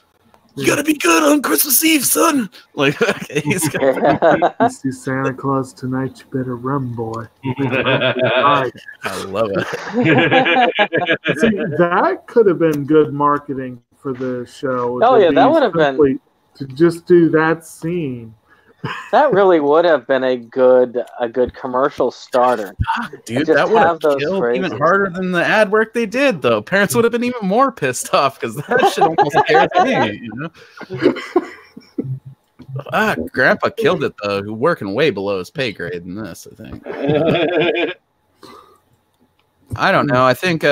Speaker 2: "You gotta be good on Christmas Eve, son." Like he's
Speaker 3: you see Santa Claus tonight, you better run, boy.
Speaker 2: I love it.
Speaker 3: See, that could have been good marketing for the show.
Speaker 4: Oh yeah, that would have been
Speaker 3: to just do that scene.
Speaker 4: That really would have been a good commercial starter.
Speaker 2: Dude, that would have killed even harder than the ad work they did, though. Parents would have been even more pissed off because that shit almost scares me, you know? Grandpa killed it, though, working way below his pay grade in this, I think. I don't know. I think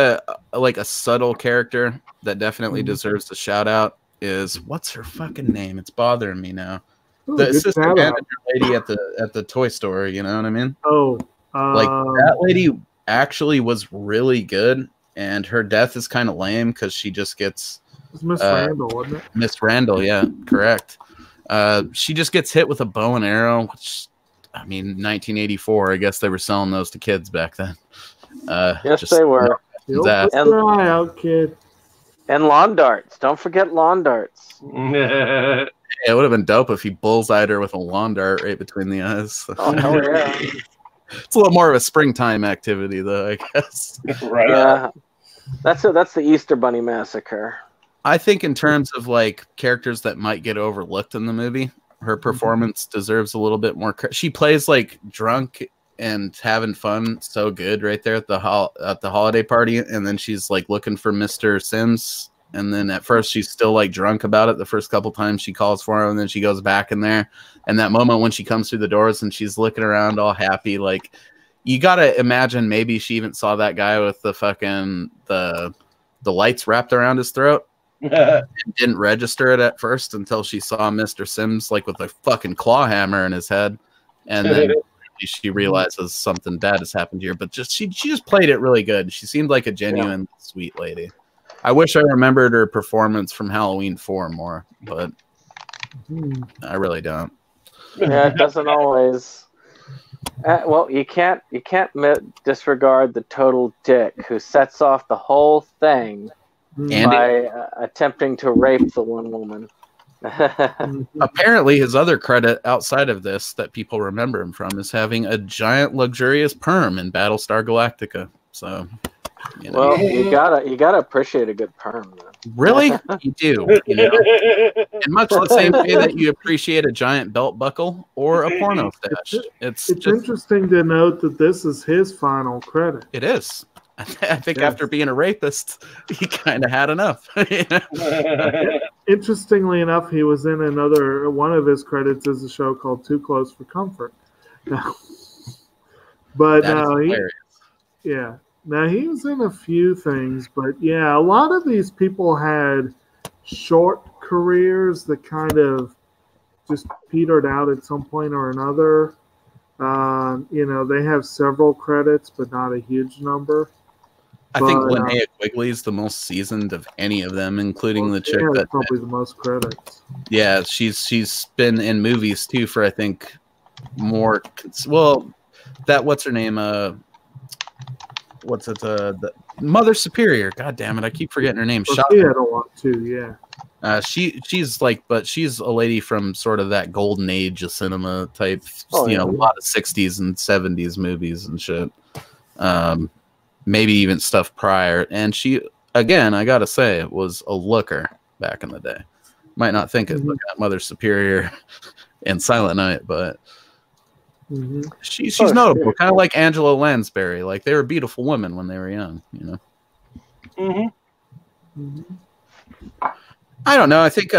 Speaker 2: like a subtle character that definitely deserves a shout out is, what's her fucking name? It's bothering me now. The assistant manager lady at the toy store, you know what I mean?
Speaker 3: Oh,
Speaker 2: like that lady actually was really good, and her death is kind of lame because she just gets
Speaker 3: Miss Randall, wasn't it?
Speaker 2: Miss Randall, yeah, correct. She just gets hit with a bow and arrow, which I mean, 1984. I guess they were selling those to kids back then.
Speaker 4: Yes, they were.
Speaker 3: Out, kid.
Speaker 4: And lawn darts. Don't forget lawn darts.
Speaker 2: Yeah, it would have been dope if he bullseyed her with a lawn dart right between the eyes.
Speaker 4: Oh, hell yeah.
Speaker 2: It's a little more of a springtime activity, though, I guess.
Speaker 1: Right.
Speaker 4: Yeah. That's the Easter Bunny Massacre.
Speaker 2: I think in terms of, like, characters that might get overlooked in the movie, her performance deserves a little bit more. She plays, like, drunk and having fun so good right there at the holiday party, and then she's, like, looking for Mr. Sims. And then at first she's still like drunk about it the first couple times she calls for him, and then she goes back in there. And that moment when she comes through the doors and she's looking around all happy, like you gotta imagine maybe she even saw that guy with the fucking the lights wrapped around his throat. And didn't register it at first until she saw Mr. Sims like with a fucking claw hammer in his head, and then she realizes something bad has happened here. But she just played it really good. She seemed like a genuine sweet lady. I wish I remembered her performance from Halloween 4 more, but I really don't.
Speaker 4: Yeah, it doesn't always. Well, you can't disregard the total dick who sets off the whole thing by attempting to rape the one woman.
Speaker 2: Apparently, his other credit outside of this that people remember him from is having a giant luxurious perm in Battlestar Galactica. So. You know.
Speaker 4: Well, you gotta appreciate a good perm, man.
Speaker 2: Really, you do. You know, and much the same way that you appreciate a giant belt buckle or a porno stash. It's just
Speaker 3: interesting to note that this is his final credit.
Speaker 2: It is. I think after being a rapist, he kind of had enough. You know?
Speaker 3: Interestingly enough, he was in one of his credits is a show called Too Close for Comfort. But Now, he was in a few things, but yeah, a lot of these people had short careers that kind of just petered out at some point or another. You know, they have several credits, but not a huge number.
Speaker 2: I think Linnea Quigley's the most seasoned of any of them, including the chick that
Speaker 3: probably the most credits.
Speaker 2: Yeah, she's been in movies too for I think more. Well, that what's her name? What's it? The Mother Superior. God damn it! I keep forgetting her name.
Speaker 3: Well, she had a lot too. Yeah.
Speaker 2: She's like, but she's a lady from sort of that golden age of cinema type. You know, a lot of 60s and 70s movies and shit. Maybe even stuff prior. And she, again, I gotta say, it was a looker back in the day. Might not think of looking at Mother Superior and Silent Night, but. She's notable, kind of like Angela Lansbury. Like they were beautiful women when they were young, you know. I don't know. I think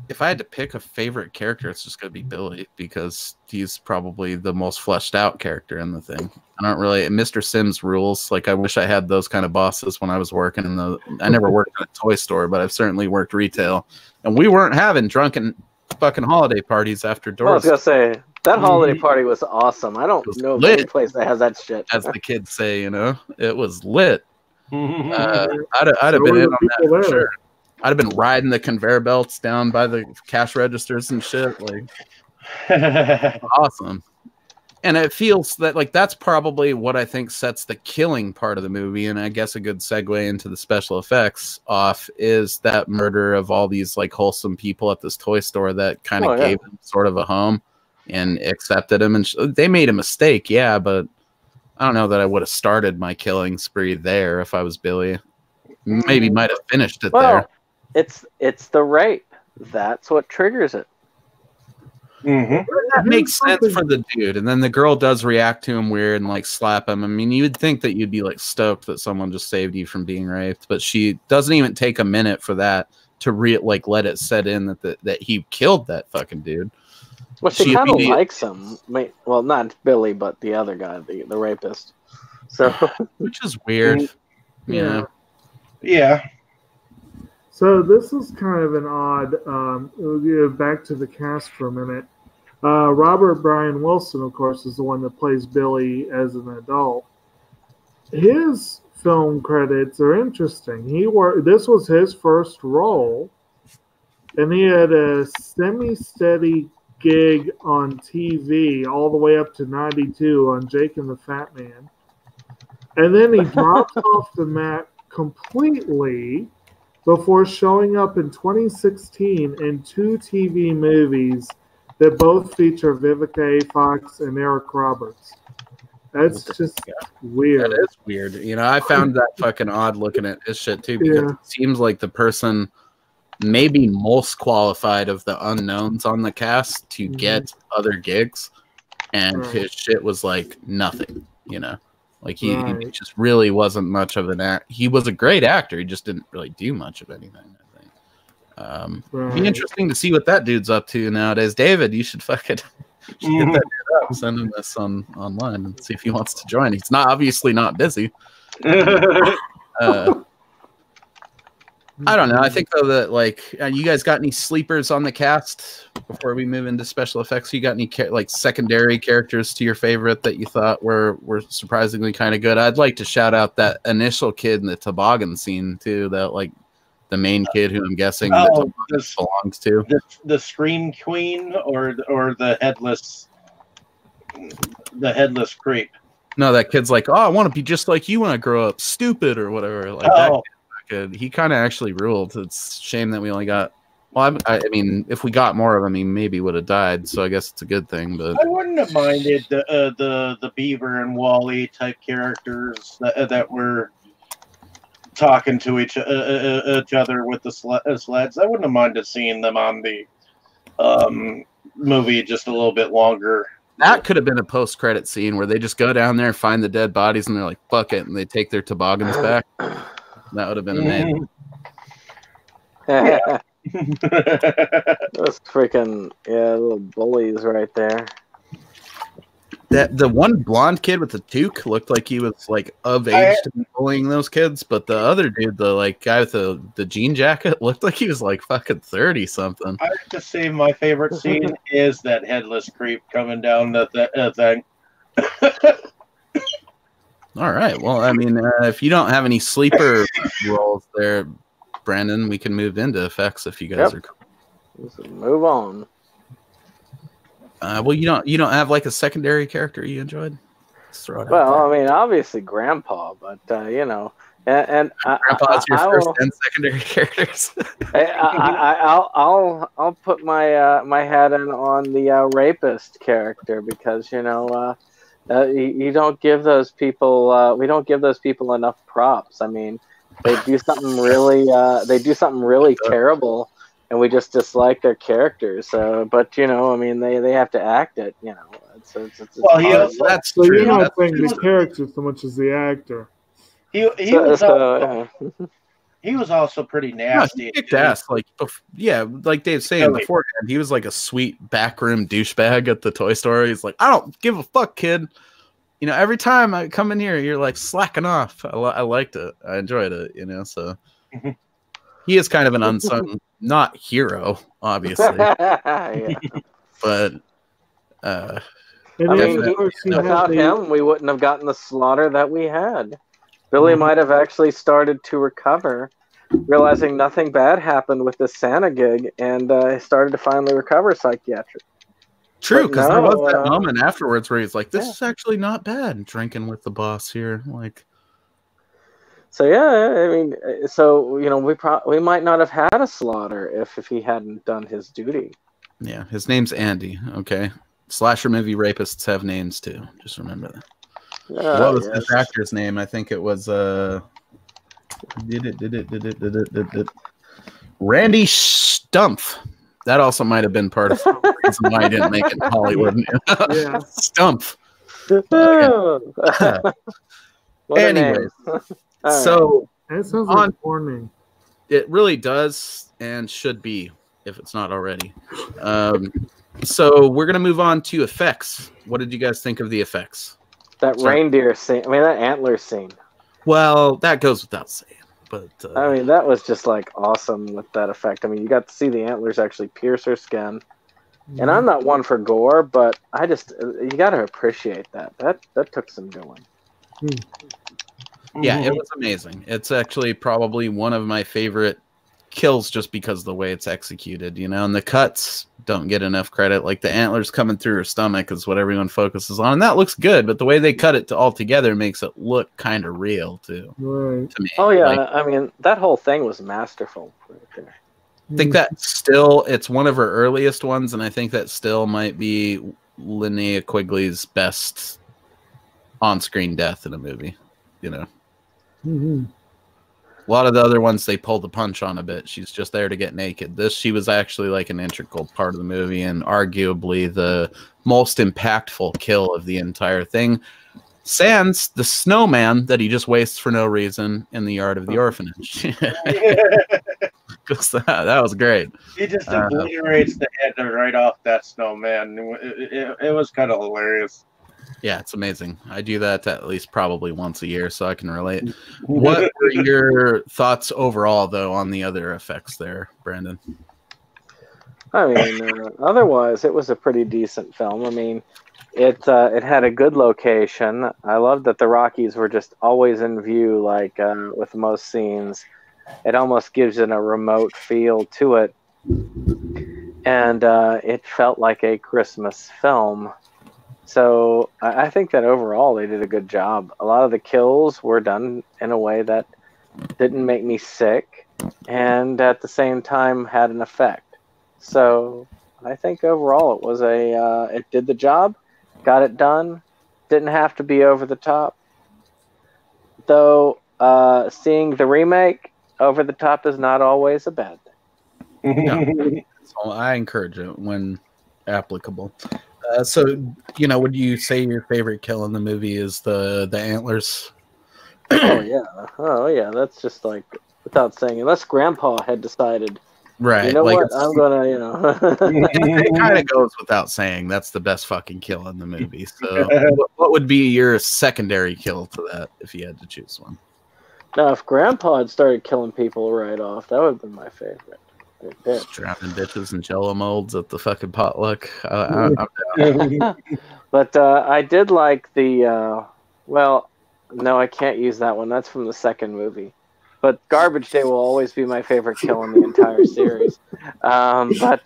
Speaker 2: if I had to pick a favorite character, it's just gonna be Billy because he's probably the most fleshed out character in the thing. I don't really Mr. Sims rules. Like I wish I had those kind of bosses when I was working in the. I never worked in a toy store, but I've certainly worked retail, and we weren't having drunken fucking holiday parties after doors.
Speaker 4: I was gonna say that holiday party was awesome. I don't know of any place that has that shit.
Speaker 2: As the kids say, you know, it was lit. I'd have been in on that for sure. I'd have been riding the conveyor belts down by the cash registers and shit. Like, awesome. And it feels that like that's probably what I think sets the killing part of the movie. And I guess a good segue into the special effects off is that murder of all these like wholesome people at this toy store that kind of gave him sort of a home and accepted him. And they made a mistake, yeah, but I don't know that I would have started my killing spree there if I was Billy. Maybe might have finished it there.
Speaker 4: It's the rape. That's what triggers it.
Speaker 2: That makes sense for the dude, and then the girl does react to him weird and like slap him. I mean, you would think that you'd be like stoked that someone just saved you from being raped, but she doesn't even take a minute for that to like let it set in that he killed that fucking dude.
Speaker 4: Well, she kind of likes him. Well, not Billy, but the other guy, the rapist. So,
Speaker 2: which is weird.
Speaker 3: Yeah.
Speaker 1: Yeah.
Speaker 3: So this is kind of an odd. We'll get back to the cast for a minute. Robert Brian Wilson, of course, is the one that plays Billy as an adult. His film credits are interesting. This was his first role, and he had a semi-steady gig on TV all the way up to '92 on Jake and the Fat Man, and then he drops off the mat completely before showing up in 2016 in 2 TV movies that both feature Vivica A. Fox and Eric Roberts. That's just weird.
Speaker 2: That is weird. You know, I found that fucking odd looking at his shit too, because it seems like the person maybe most qualified of the unknowns on the cast to get other gigs, and his shit was like nothing, you know? Like he just really wasn't much of an act. He was a great actor. He just didn't really do much of anything, I think. It'd be interesting to see what that dude's up to nowadays. David, you should fucking get that dude up. Send him this online and see if he wants to join. He's obviously not busy. I don't know. I think though that like you guys got any sleepers on the cast before we move into special effects? You got any like secondary characters to your favorite that you thought were surprisingly kind of good? I'd like to shout out that initial kid in the toboggan scene too. That like the main kid who I'm guessing this belongs to
Speaker 1: the Scream Queen or the headless creep.
Speaker 2: No, that kid's like, oh, I want to be just like you when I grow up, stupid or whatever. Like that. Good. He kind of actually ruled. It's a shame that we only got. Well, I mean, if we got more of him, he maybe would have died. So I guess it's a good thing. But
Speaker 1: I wouldn't have minded the Beaver and Wally type characters that were talking to each other with the sleds. I wouldn't have minded seeing them on the movie just a little bit longer.
Speaker 2: That could have been a post-credit scene where they just go down there, find the dead bodies, and they're like, "Fuck it," and they take their toboggans back. That would have been amazing.
Speaker 4: Those freaking little bullies right there.
Speaker 2: That the one blonde kid with the toque looked like he was like of age to be bullying those kids, but the other dude, the like guy with the jean jacket, looked like he was like fucking 30 something.
Speaker 1: I have to say, my favorite scene is that headless creep coming down the thing.
Speaker 2: All right. Well, I mean, if you don't have any sleeper roles there, Brandon, we can move into effects if you guys are cool.
Speaker 4: Let's move on.
Speaker 2: Well, you don't have like a secondary character you enjoyed? Let's throw it
Speaker 4: well,
Speaker 2: out there.
Speaker 4: I mean, obviously Grandpa, but you know, and
Speaker 2: Grandpa's your first and secondary characters.
Speaker 4: I'll put my hat in on the rapist character because you know. You don't give those people. We don't give those people enough props. I mean, they do something really. They do something really terrible, and we just dislike their characters. But you know, I mean, they have to act it. You know,
Speaker 1: well,
Speaker 2: that's
Speaker 3: so
Speaker 2: true.
Speaker 3: You're not saying the character so much as the actor.
Speaker 1: He was he was also pretty
Speaker 2: No,
Speaker 1: nasty.
Speaker 2: he kicked ass. Like, yeah, like Dave's saying
Speaker 1: Really?
Speaker 2: beforehand, he was like a sweet backroom douchebag at the toy store. He's like, I don't give a fuck, kid. You know, every time I come in here, you're like slacking off. I liked it. I enjoyed it. You know, so he is kind of an unsung, not hero, obviously,
Speaker 4: Yeah.
Speaker 2: but
Speaker 4: I mean, without him, we wouldn't have gotten the slaughter that we had. Billy might have actually started to recover, realizing nothing bad happened with the Santa gig, and started to finally recover psychiatric.
Speaker 2: true, because there was that moment afterwards where he's like, "This is actually not bad." Drinking with the boss here, like.
Speaker 4: So yeah, I mean, so you know, we might not have had a slaughter if he hadn't done his duty.
Speaker 2: Yeah, his name's Andy. Okay, slasher movie rapists have names too. Just remember that. What was this actor's name? I think it was Randy Stumpf. That also might have been part of the reason why he didn't make it in Hollywood.
Speaker 3: Yeah.
Speaker 2: Stumpf.
Speaker 4: Anyways,
Speaker 2: so
Speaker 3: that sounds like a porn name.
Speaker 2: It really does and should be if it's not already. So we're gonna move on to effects. What did you guys think of the effects?
Speaker 4: That reindeer scene. I mean, that antler scene.
Speaker 2: Well, that goes without saying. But
Speaker 4: I mean, that was just like awesome with that effect. I mean, you got to see the antlers actually pierce her skin. And I'm not one for gore, but you got to appreciate that. That took some doing.
Speaker 2: Yeah, it was amazing. It's actually probably one of my favorite kills just because of the way it's executed, you know, and the cuts don't get enough credit. Like the antlers coming through her stomach is what everyone focuses on, and that looks good, but the way they cut it all together makes it look kind of real too.
Speaker 3: Right.
Speaker 2: To me.
Speaker 4: Oh yeah, like, I mean, that whole thing was masterful.
Speaker 2: I think that still, it's one of her earliest ones, and I think that still might be Linnea Quigley's best on-screen death in a movie, you know. A lot of the other ones, they pull the punch on a bit. She's just there to get naked. This, she was actually like an integral part of the movie and arguably the most impactful kill of the entire thing. Sans the snowman that he just wastes for no reason in the yard of the orphanage. That was great.
Speaker 1: He just obliterates the head right off that snowman. It was kind of hilarious.
Speaker 2: Yeah, it's amazing. I do that at least probably once a year, so I can relate. What were your thoughts overall, though, on the other effects there, Brandon?
Speaker 4: I mean, otherwise, it was a pretty decent film. I mean, it had a good location. I loved that the Rockies were just always in view, like with most scenes. It almost gives it a remote feel to it. And it felt like a Christmas film. So I think that overall they did a good job. A lot of the kills were done in a way that didn't make me sick and at the same time had an effect. So I think overall it was it did the job, got it done, didn't have to be over the top. Though seeing the remake, over the top is not always a bad thing.
Speaker 2: No. So I encourage it when applicable. So, you know, would you say your favorite kill in the movie is the antlers?
Speaker 4: Oh yeah, that's just like without saying, unless Grandpa had decided,
Speaker 2: right?
Speaker 4: You know like what? I'm gonna, you know.
Speaker 2: It kind of goes without saying. That's the best fucking kill in the movie. So, what would be your secondary kill to that if you had to choose one?
Speaker 4: Now, if Grandpa had started killing people right off, that would have been my favorite.
Speaker 2: Just drowning bitches and jello molds at the fucking potluck. I'm down.
Speaker 4: But I did like the well, no, I can't use that one. That's from the second movie. But Garbage Day will always be my favorite kill in the entire series. But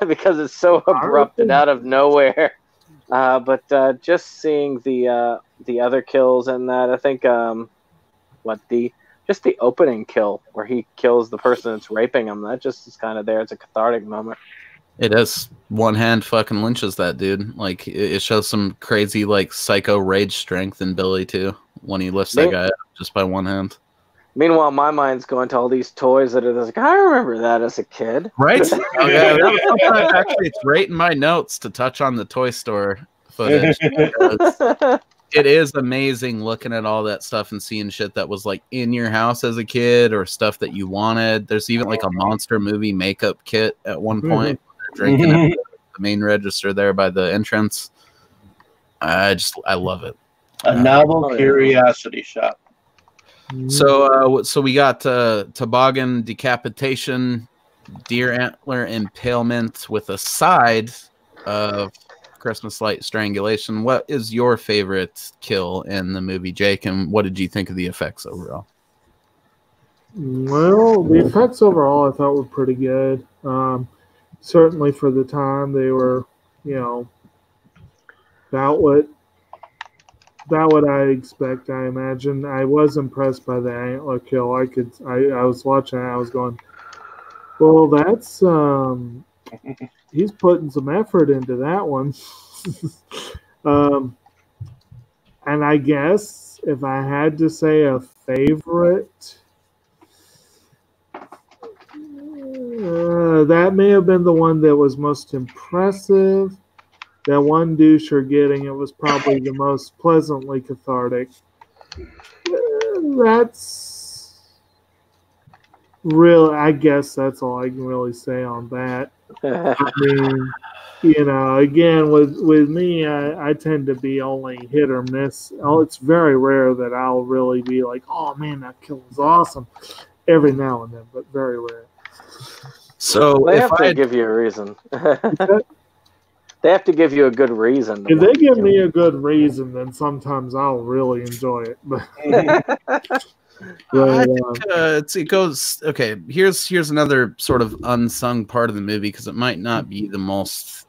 Speaker 4: because it's so abrupt and out of nowhere. But just seeing the other kills in that, I think just the opening kill where he kills the person that's raping him, that just is kind of there. It's a cathartic moment.
Speaker 2: It is. One hand fucking lynches that dude. Like, it shows some crazy, like, psycho rage strength in Billy, too, when he lifts that guy up just by one hand.
Speaker 4: Meanwhile, my mind's going to all these toys that are like, I remember that as a kid.
Speaker 2: Right? Oh, yeah. Actually, it's right in my notes to touch on the toy store footage. it is amazing looking at all that stuff and seeing shit that was like in your house as a kid or stuff that you wanted. There's even like a monster movie makeup kit at one point. They're drinking at the main register there by the entrance. I love it.
Speaker 1: A novel curiosity shop.
Speaker 2: So we got toboggan decapitation, deer antler impalement with a side of Christmas light strangulation. What is your favorite kill in the movie, Jake? And what did you think of the effects overall?
Speaker 3: Well, the effects overall I thought were pretty good. Certainly for the time, they were, about what I expect. I imagine. I was impressed by the antler kill. I was watching it, I was going, well, that's he's putting some effort into that one. And I guess if I had to say a favorite, that may have been the one that was most impressive. That one douche you're getting, it was probably the most pleasantly cathartic. That's real. I guess that's all I can really say on that. I mean, again, with me, I tend to be only hit or miss. Oh, it's very rare that I'll really be like, oh man, that kill was awesome. Every now and then, but very rare.
Speaker 2: So
Speaker 4: they have to give you a reason. They have to give you a good reason.
Speaker 3: If they give me a good reason, then sometimes I'll really enjoy it.
Speaker 2: I think, it goes okay. Here's another sort of unsung part of the movie because it might not be the most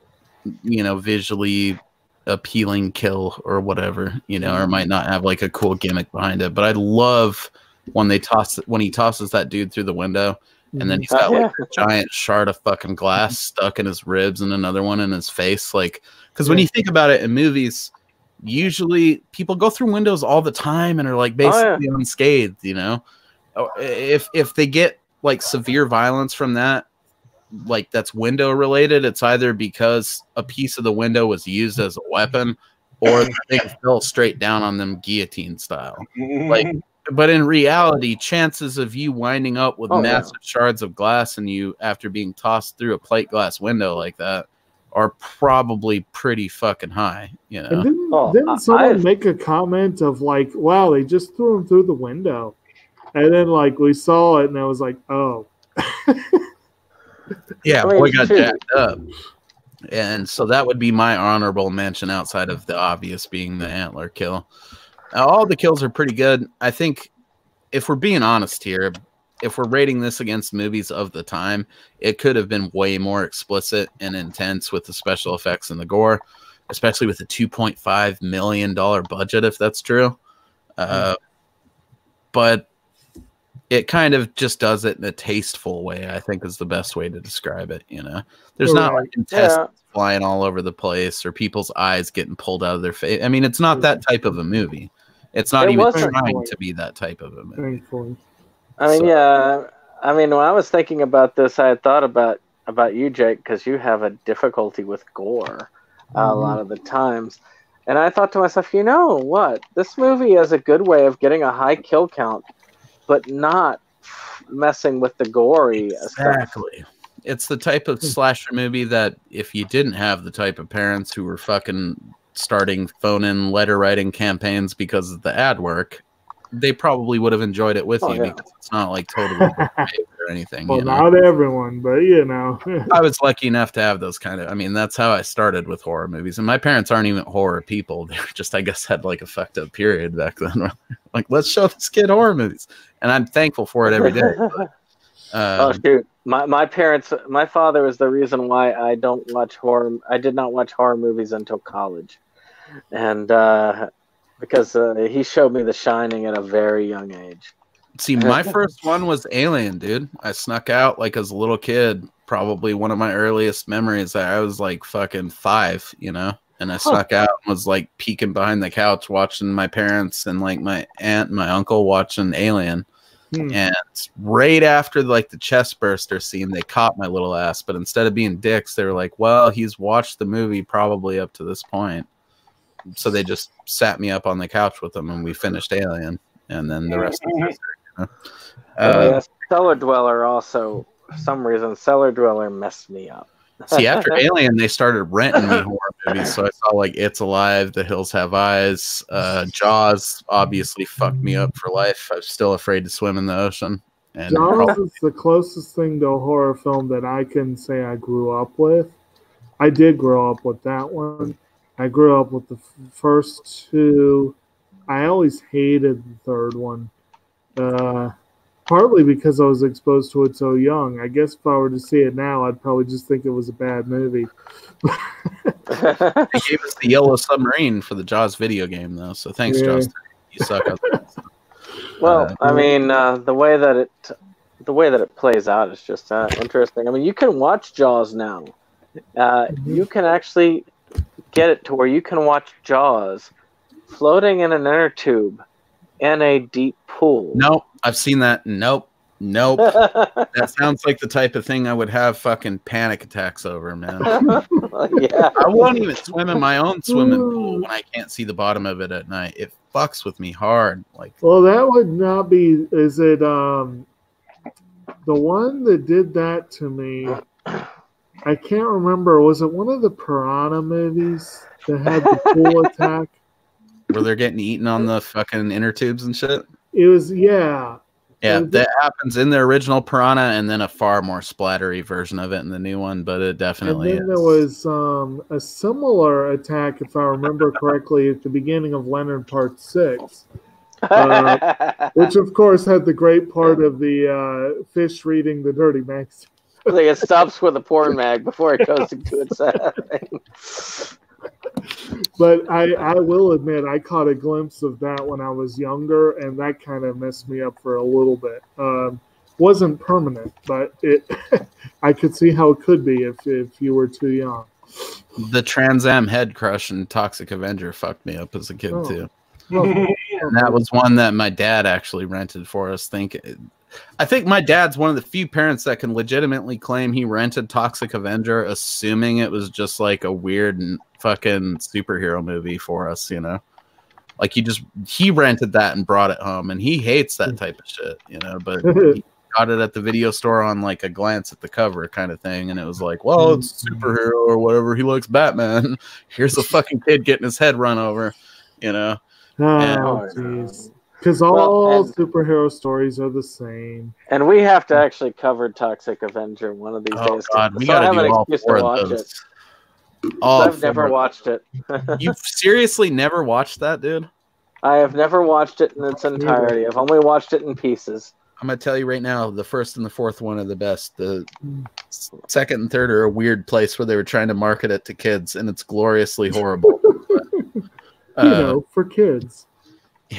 Speaker 2: visually appealing kill or whatever, or it might not have like a cool gimmick behind it. But I love when he tosses that dude through the window. And then he's got like a giant shard of fucking glass stuck in his ribs and another one in his face. Like, because when you think about it in movies, usually people go through windows all the time and are like basically unscathed, If they get like severe violence from that, like that's window related, it's either because a piece of the window was used as a weapon or they fell straight down on them guillotine style. But in reality, chances of you winding up with massive shards of glass and you after being tossed through a plate glass window like that are probably pretty fucking high.
Speaker 3: And didn't someone make a comment of like, wow, they just threw him through the window? And then like we saw it and I was like, oh.
Speaker 2: Yeah, boy got jacked up. And so that would be my honorable mention outside of the obvious being the antler kill. All the kills are pretty good. I think if we're being honest here, if we're rating this against movies of the time, it could have been way more explicit and intense with the special effects and the gore, especially with a $2.5 million budget, if that's true. But it kind of just does it in a tasteful way, I think is the best way to describe it. There's not like intestines flying all over the place or people's eyes getting pulled out of their face. I mean, it's not that type of a movie. It's not even trying to be that type of a movie.
Speaker 4: When I was thinking about this, I had thought about you, Jake, because you have a difficulty with gore a lot of the times. And I thought to myself, you know what? This movie has a good way of getting a high kill count, but not messing with the gory stuff.
Speaker 2: It's the type of slasher movie that if you didn't have the type of parents who were fucking starting phone-in letter writing campaigns because of the ad work, they probably would have enjoyed it with you because it's not like totally or anything.
Speaker 3: Well, not everyone, but
Speaker 2: I was lucky enough to have those kind of. I mean, that's how I started with horror movies, and my parents aren't even horror people. They were just, I guess, had like a fucked up period back then. Like, let's show this kid horror movies, and I'm thankful for it every day. But,
Speaker 4: oh shoot! My parents, my father is the reason why I don't watch horror. I did not watch horror movies until college, and because he showed me The Shining at a very young age.
Speaker 2: See, my first one was Alien, dude. I snuck out like as a little kid. Probably one of my earliest memories. I was like fucking 5, and I snuck out and was like peeking behind the couch watching my parents and like my aunt and my uncle watching Alien. And right after like the chest burster scene, they caught my little ass. But instead of being dicks, they were like, well, he's watched the movie probably up to this point. so they just sat me up on the couch with them, and we finished Alien, and then the rest of it.
Speaker 4: Yes, Cellar Dweller also, for some reason, Cellar Dweller messed me up.
Speaker 2: See, after Alien, they started renting me horror movies, so I saw like It's Alive, The Hills Have Eyes, Jaws. Obviously, fucked me up for life. I'm still afraid to swim in the ocean. And
Speaker 3: Jaws is the closest thing to a horror film that I can say I grew up with. I did grow up with that one. I grew up with the first two. I always hated the third one. Partly because I was exposed to it so young. I guess if I were to see it now, I'd probably just think it was a bad movie.
Speaker 2: They gave us the Yellow Submarine for the Jaws video game, though. So thanks, Jaws. You suck.
Speaker 4: Well, I mean, the way that it plays out is just interesting. I mean, you can watch Jaws now. You can actually get it to where you can watch Jaws floating in an inner tube in a deep pool.
Speaker 2: Nope, I've seen that. Nope. That sounds like the type of thing I would have fucking panic attacks over, man.
Speaker 4: Yeah.
Speaker 2: I won't even swim in my own swimming pool when I can't see the bottom of it at night. It fucks with me hard. Like,
Speaker 3: well, that would not be. Is it the one that did that to me? I can't remember. Was it one of the Piranha movies that had the pool attack?
Speaker 2: where they're getting eaten on the fucking inner tubes and shit?
Speaker 3: It was, yeah.
Speaker 2: Yeah, that happens in the original Piranha, and then a far more splattery version of it in the new one, but it definitely
Speaker 3: and then
Speaker 2: is.
Speaker 3: there was a similar attack, if I remember correctly, at the beginning of Leonard Part 6. Which, of course, had the great part of the fish reading the dirty magazine.
Speaker 4: Like it stops with a porn mag before it goes into its thing.
Speaker 3: But I will admit, I caught a glimpse of that when I was younger, and that kind of messed me up for a little bit. Wasn't permanent, but it I could see how it could be if you were too young.
Speaker 2: The Trans Am head crush and Toxic Avenger fucked me up as a kid, too.
Speaker 3: Well,
Speaker 2: And that was one that my dad actually rented for us. I think my dad's one of the few parents that can legitimately claim he rented Toxic Avenger, assuming it was just like a weird fucking superhero movie for us, you know? Like he rented that and brought it home, and he hates that type of shit, you know? But he got it at the video store on like a glance at the cover kind of thing, and it was like, well, it's superhero or whatever. He likes Batman. Here's a fucking kid getting his head run over, you know?
Speaker 3: oh, jeez. Because all superhero stories are the same.
Speaker 4: And we have to actually cover Toxic Avenger one of these days.
Speaker 2: God, we
Speaker 4: so I
Speaker 2: gotta
Speaker 4: have
Speaker 2: do
Speaker 4: an
Speaker 2: all
Speaker 4: excuse
Speaker 2: four
Speaker 4: to
Speaker 2: of
Speaker 4: watch
Speaker 2: those.
Speaker 4: it. I've never watched it.
Speaker 2: You've seriously never watched that, dude?
Speaker 4: I have never watched it in its entirety. I've only watched it in pieces.
Speaker 2: I'm gonna tell you right now, the first and the fourth one are the best. The second and third are a weird place where they were trying to market it to kids, and it's gloriously horrible.
Speaker 3: For kids.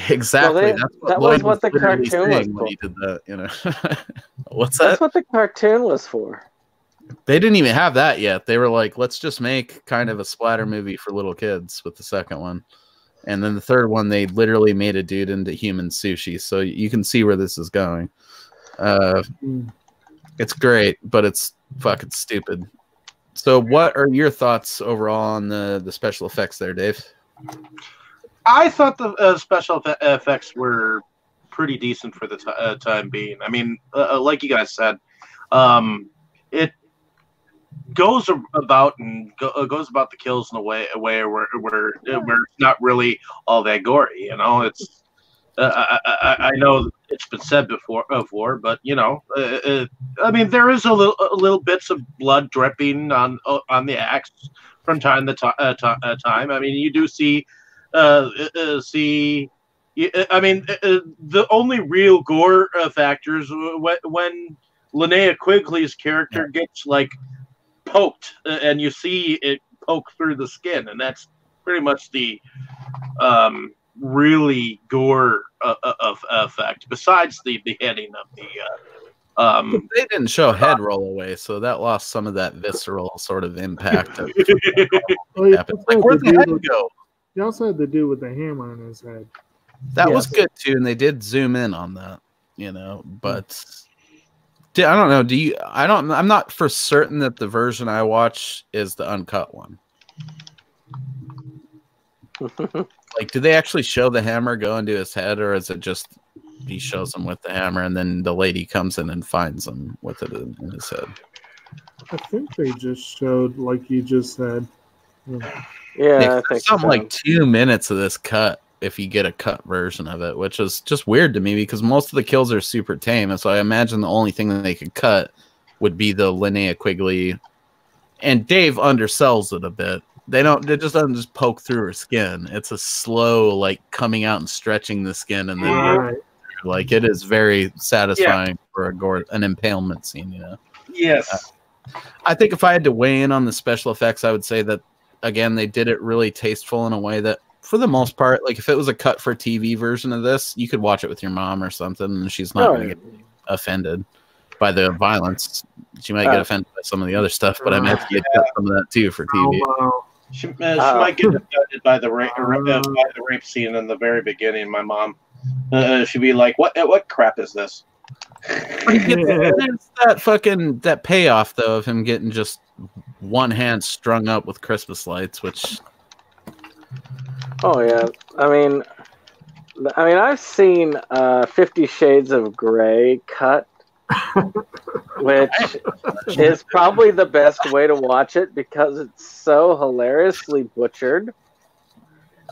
Speaker 2: Exactly.
Speaker 4: Well, that was what the cartoon was for.
Speaker 2: When he did that, you know. What's
Speaker 4: That's
Speaker 2: that?
Speaker 4: what the cartoon was for.
Speaker 2: They didn't even have that yet. They were like, let's just make kind of a splatter movie for little kids with the second one. And then the third one, they literally made a dude into human sushi. So you can see where this is going. It's great, but it's fucking stupid. So what are your thoughts overall on the special effects there, Dave?
Speaker 1: I thought the special effects were pretty decent for the time being. I mean, like you guys said, it goes about the kills in a way where it's not really all that gory. You know, it's I know it's been said before, but you know, I mean, there is a little bits of blood dripping on the axe from time to time. I mean, you do see. I mean, the only real gore factors when Linnea Quigley's character gets like poked, and you see it poke through the skin, and that's pretty much the really gore effect. Besides the beheading of the.
Speaker 2: They didn't show head roll away, so that lost some of that visceral sort of impact. Like, where'd the head go?
Speaker 3: He also had to do with the hammer on his head.
Speaker 2: That was good too, and they did zoom in on that, you know. But I don't know. I'm not for certain that the version I watch is the uncut one. Like, do they actually show the hammer go into his head, or is it just he shows him with the hammer and then the lady comes in and finds him with it in his head?
Speaker 3: I think they just showed, like you just said.
Speaker 4: Yeah, I think
Speaker 2: something
Speaker 4: so.
Speaker 2: like 2 minutes of this cut if you get a cut version of it, which is just weird to me because most of the kills are super tame, and so I imagine the only thing that they could cut would be the Linnea Quigley. And Dave undersells it a bit. They just doesn't just poke through her skin. It's a slow, like, coming out and stretching the skin, and then
Speaker 3: Right.
Speaker 2: like, it is very satisfying for an impalement scene, you know.
Speaker 1: Yes.
Speaker 2: I think if I had to weigh in on the special effects, I would say that, again, they did it really tasteful in a way that, for the most part, like, if it was a cut for TV version of this, you could watch it with your mom or something, and she's not going to get offended by the violence. She might get offended by some of the other stuff, but I imagine you'd cut some of that too for TV.
Speaker 1: She might get offended by the rape scene in the very beginning. My mom, she'd be like, "What crap is this?"
Speaker 2: There's that payoff though of him getting just one hand strung up with Christmas lights, which.
Speaker 4: Oh yeah, I mean, I've seen 50 Shades of Grey cut, which is probably the best way to watch it because it's so hilariously butchered.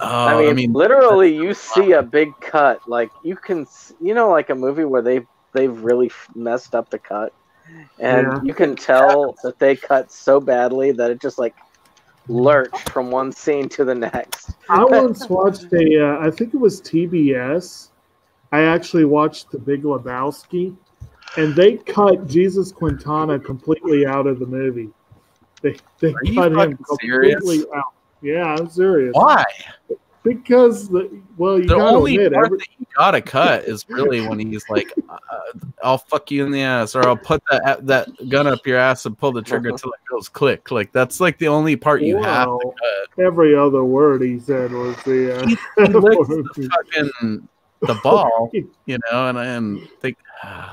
Speaker 4: I mean, literally, you see a big cut. Like, you can, like a movie where they've really messed up the cut, and you can tell that they cut so badly that it just like lurched from one scene to the next.
Speaker 3: I once watched I think it was TBS. I actually watched The Big Lebowski, and they cut Jesus Quintana completely out of the movie. They cut him completely out. Yeah, I'm serious.
Speaker 2: Why?
Speaker 3: Because you
Speaker 2: the only part that you gotta cut is really when he's like, "I'll fuck you in the ass," or "I'll put that gun up your ass and pull the trigger till it goes click." Like, that's like the only part you have to cut.
Speaker 3: Every other word he said was the
Speaker 2: he licks the ball, you know, and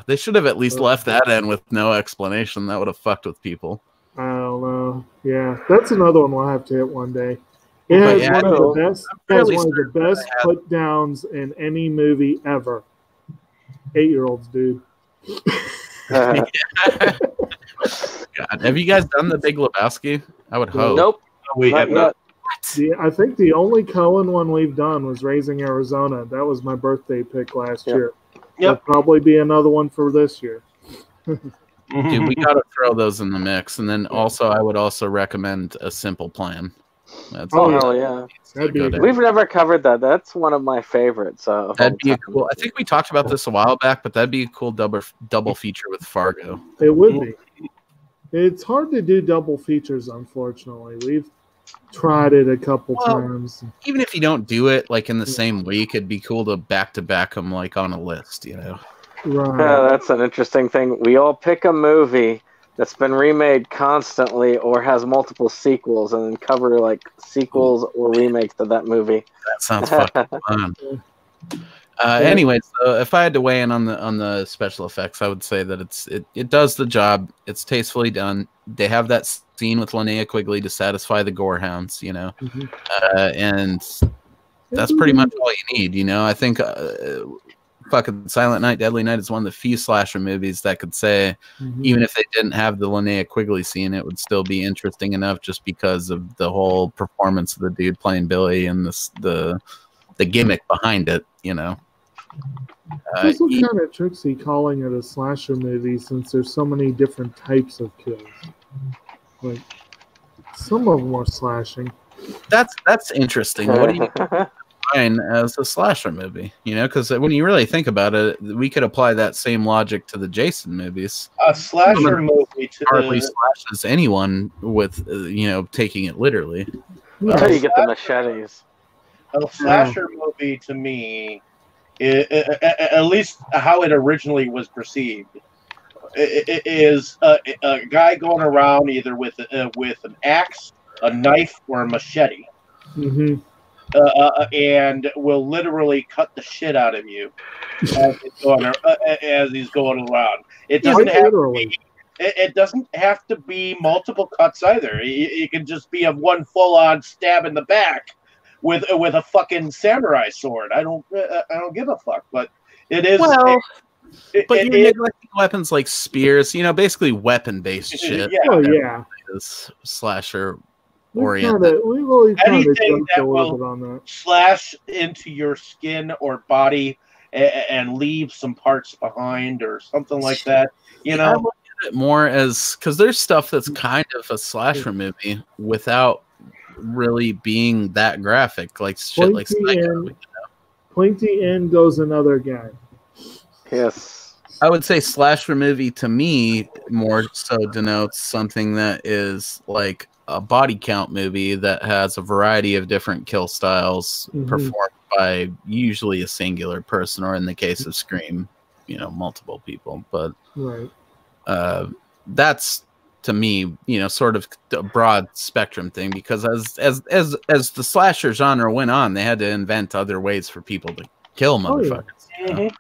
Speaker 2: they should have at least left that in with no explanation. That would have fucked with people.
Speaker 3: I don't know. Yeah, that's another one we'll have to hit one day. It has one of the best put downs in any movie ever. 8-year-olds, dude.
Speaker 2: God, have you guys done The Big Lebowski? I would hope.
Speaker 4: Nope,
Speaker 1: we have not.
Speaker 3: I think the only Coen one we've done was Raising Arizona. That was my birthday pick last year. That'll probably be another one for this year.
Speaker 2: Dude, we gotta throw those in the mix, and then also I would also recommend A Simple Plan.
Speaker 4: Hell yeah! We've never covered that. That's one of my favorites.
Speaker 2: That'd be cool. I think we talked about this a while back, but that'd be a cool double feature with Fargo.
Speaker 3: It would be. It's hard to do double features, unfortunately. We've tried it a couple times.
Speaker 2: Even if you don't do it like in the same week, it'd be cool to back them like on a list, you know.
Speaker 3: Right.
Speaker 4: Yeah, that's an interesting thing. We all pick a movie that's been remade constantly or has multiple sequels, and then cover like sequels or remakes of that movie.
Speaker 2: That sounds fucking fun. Anyways, if I had to weigh in on the special effects, I would say that it does the job. It's tastefully done. They have that scene with Linnea Quigley to satisfy the gorehounds, you know, and that's pretty much all you need, you know. I think fucking Silent Night, Deadly Night is one of the few slasher movies that could say, even if they didn't have the Linnea Quigley scene, it would still be interesting enough just because of the whole performance of the dude playing Billy and the gimmick behind it, you know.
Speaker 3: It's also kind of tricksy calling it a slasher movie since there's so many different types of kills. Like, some of them are slashing.
Speaker 2: That's interesting. What do you define as a slasher movie? You know, because when you really think about it, we could apply that same logic to the Jason movies.
Speaker 1: A slasher movie
Speaker 2: hardly slashes anyone with taking it literally.
Speaker 4: Until you get the machetes.
Speaker 1: A slasher movie to me, at least how it originally was perceived, is a guy going around either with an axe, a knife, or a machete, and will literally cut the shit out of you as he's going around. It doesn't have to be, it doesn't have to be multiple cuts either. It can just be a one full-on stab in the back. with a fucking samurai sword. I don't give a fuck. But it is.
Speaker 2: Well, but you're
Speaker 1: it,
Speaker 2: neglecting weapons like spears. You know, basically weapon-based shit.
Speaker 1: yeah.
Speaker 3: Oh yeah.
Speaker 2: Is slasher
Speaker 3: We've
Speaker 2: oriented.
Speaker 3: really kind of
Speaker 1: Anything
Speaker 3: joked
Speaker 1: that
Speaker 3: a little
Speaker 1: will
Speaker 3: bit on that.
Speaker 1: slash into your skin or body and leave some parts behind or something like that. You
Speaker 2: I
Speaker 1: know,
Speaker 2: look at it more as because there's stuff that's kind of a slasher movie without really being that graphic, like shit like Psycho.
Speaker 3: Pointy end goes another guy.
Speaker 4: Yes.
Speaker 2: I would say slasher movie to me more so denotes something that is like a body count movie that has a variety of different kill styles performed by usually a singular person, or in the case of Scream, you know, multiple people. But
Speaker 3: Right.
Speaker 2: That's to me, you know, sort of a broad spectrum thing, because as the slasher genre went on, they had to invent other ways for people to kill motherfuckers.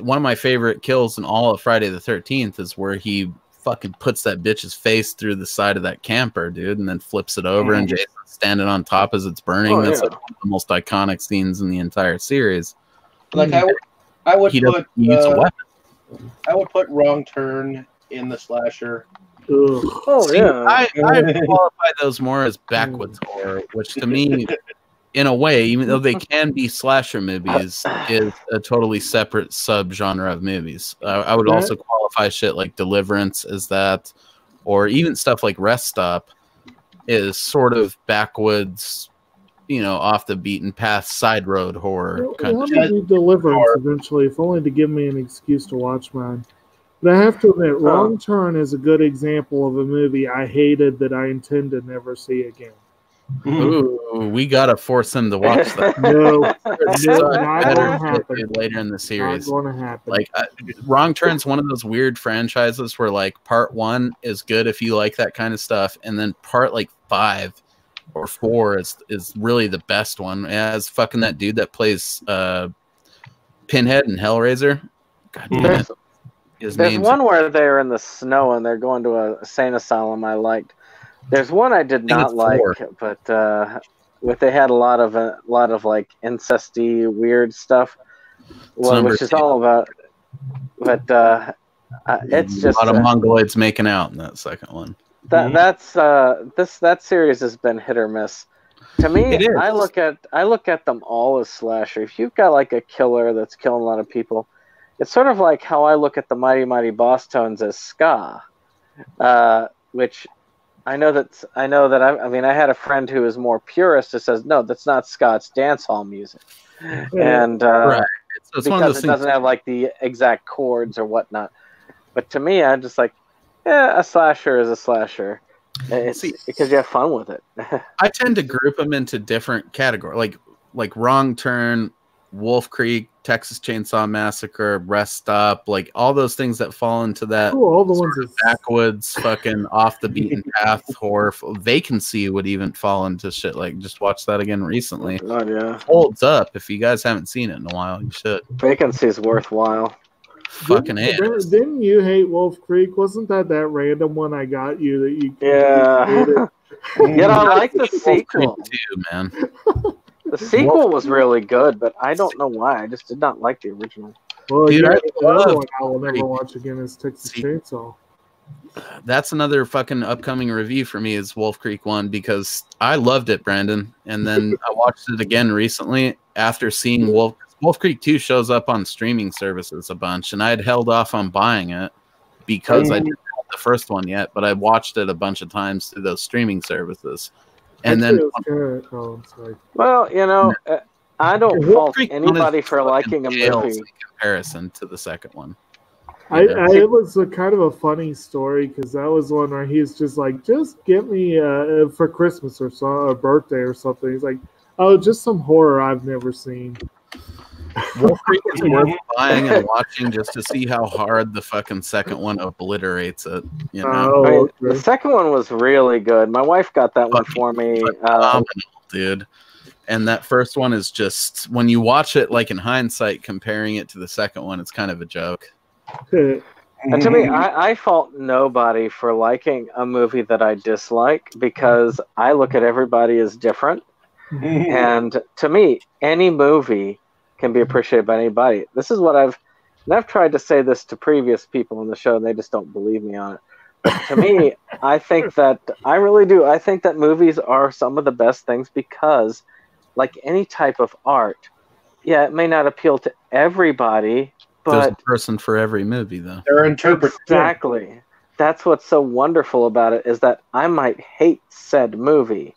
Speaker 2: One of my favorite kills in all of Friday the 13th is where he fucking puts that bitch's face through the side of that camper, dude, and then flips it over, and Jason's standing on top as it's burning. That's like one of the most iconic scenes in the entire series.
Speaker 1: Like I would put
Speaker 2: use a weapon.
Speaker 1: I would put Wrong Turn in the slasher.
Speaker 2: See, I qualify those more as backwoods horror, which to me, in a way, even though they can be slasher movies, is a totally separate subgenre of movies. I would also qualify shit like Deliverance as that, or even stuff like Rest Stop is sort of backwoods, you know, off the beaten path, side road horror kind of shit.
Speaker 3: Deliverance eventually, if only to give me an excuse to watch mine. But I have to admit, Wrong Turn is a good example of a movie I hated that I intend to never see again.
Speaker 2: Ooh, we gotta force him to watch that.
Speaker 3: No, not gonna happen.
Speaker 2: Later in the series.
Speaker 3: Not gonna happen.
Speaker 2: Like, Wrong Turn's one of those weird franchises where, like, part 1 is good if you like that kind of stuff, and then part like 5 or 4 is really the best one. It has fucking that dude that plays Pinhead and Hellraiser. God damn it.
Speaker 4: There's one where they're in the snow and they're going to a insane asylum I liked. There's one I did not like, but they had a lot of like incesty weird stuff, which is all about. But it's just
Speaker 2: a lot of mongoloids making out in that second one.
Speaker 4: That series has been hit or miss. To me, I look at them all as slasher. If you've got like a killer that's killing a lot of people, it's sort of like how I look at the Mighty Mighty Boss Tones as ska, which I know that I had a friend who is more purist who says no, that's not ska, it's dance hall music, and
Speaker 2: right. So it's
Speaker 4: because
Speaker 2: one of those
Speaker 4: it doesn't have like the exact chords or whatnot. But to me, I'm just like, yeah, a slasher is a slasher. Because you have fun with it.
Speaker 2: I tend to group them into different categories, like Wrong Turn, Wolf Creek, Texas Chainsaw Massacre, Rest Stop, like all those things that fall into that
Speaker 3: all the ones that
Speaker 2: backwoods, fucking off the beaten path horror. Vacancy would even fall into shit. Like, just watched that again recently.
Speaker 4: Oh yeah,
Speaker 2: holds up. If you guys haven't seen it in a while, you should.
Speaker 4: Vacancy is worthwhile.
Speaker 2: Fucking
Speaker 3: didn't you hate Wolf Creek? Wasn't that random one I got you that you?
Speaker 4: Yeah. Yet I like the sequel
Speaker 2: too, man.
Speaker 4: The sequel was really good, but I don't know why. I just did not like the original.
Speaker 3: Well, dude, I will never watch again is Texas Chainsaw.
Speaker 2: That's another fucking upcoming review for me is Wolf Creek 1 because I loved it, Brandon. And then I watched it again recently after seeing Wolf Creek 2 shows up on streaming services a bunch, and I had held off on buying it because I didn't have the first one yet, but I watched it a bunch of times through those streaming services. And then,
Speaker 3: well,
Speaker 4: you know, I don't fault anybody for liking a movie
Speaker 2: in comparison to the second one.
Speaker 3: It was a kind of a funny story because that was one where he's just like, just get me for Christmas or a birthday or something. He's like, oh, just some horror I've never seen.
Speaker 2: Wolf Creek is worth buying and watching just to see how hard the fucking second one obliterates it. You know?
Speaker 4: The second one was really good. My wife got that one for me.
Speaker 2: Dude. And that first one is just, when you watch it, like in hindsight, comparing it to the second one, it's kind of a joke.
Speaker 4: And to me, I fault nobody for liking a movie that I dislike because I look at everybody as different. And to me, any movie can be appreciated by anybody. This is what I've tried to say this to previous people on the show, and they just don't believe me on it. But to me, I think that I really do. I think that movies are some of the best things because, like any type of art, yeah, it may not appeal to everybody,
Speaker 2: There's
Speaker 4: but
Speaker 2: a person for every movie, though.
Speaker 1: They're interpreting.
Speaker 4: exactly. That's what's so wonderful about it is that I might hate said movie,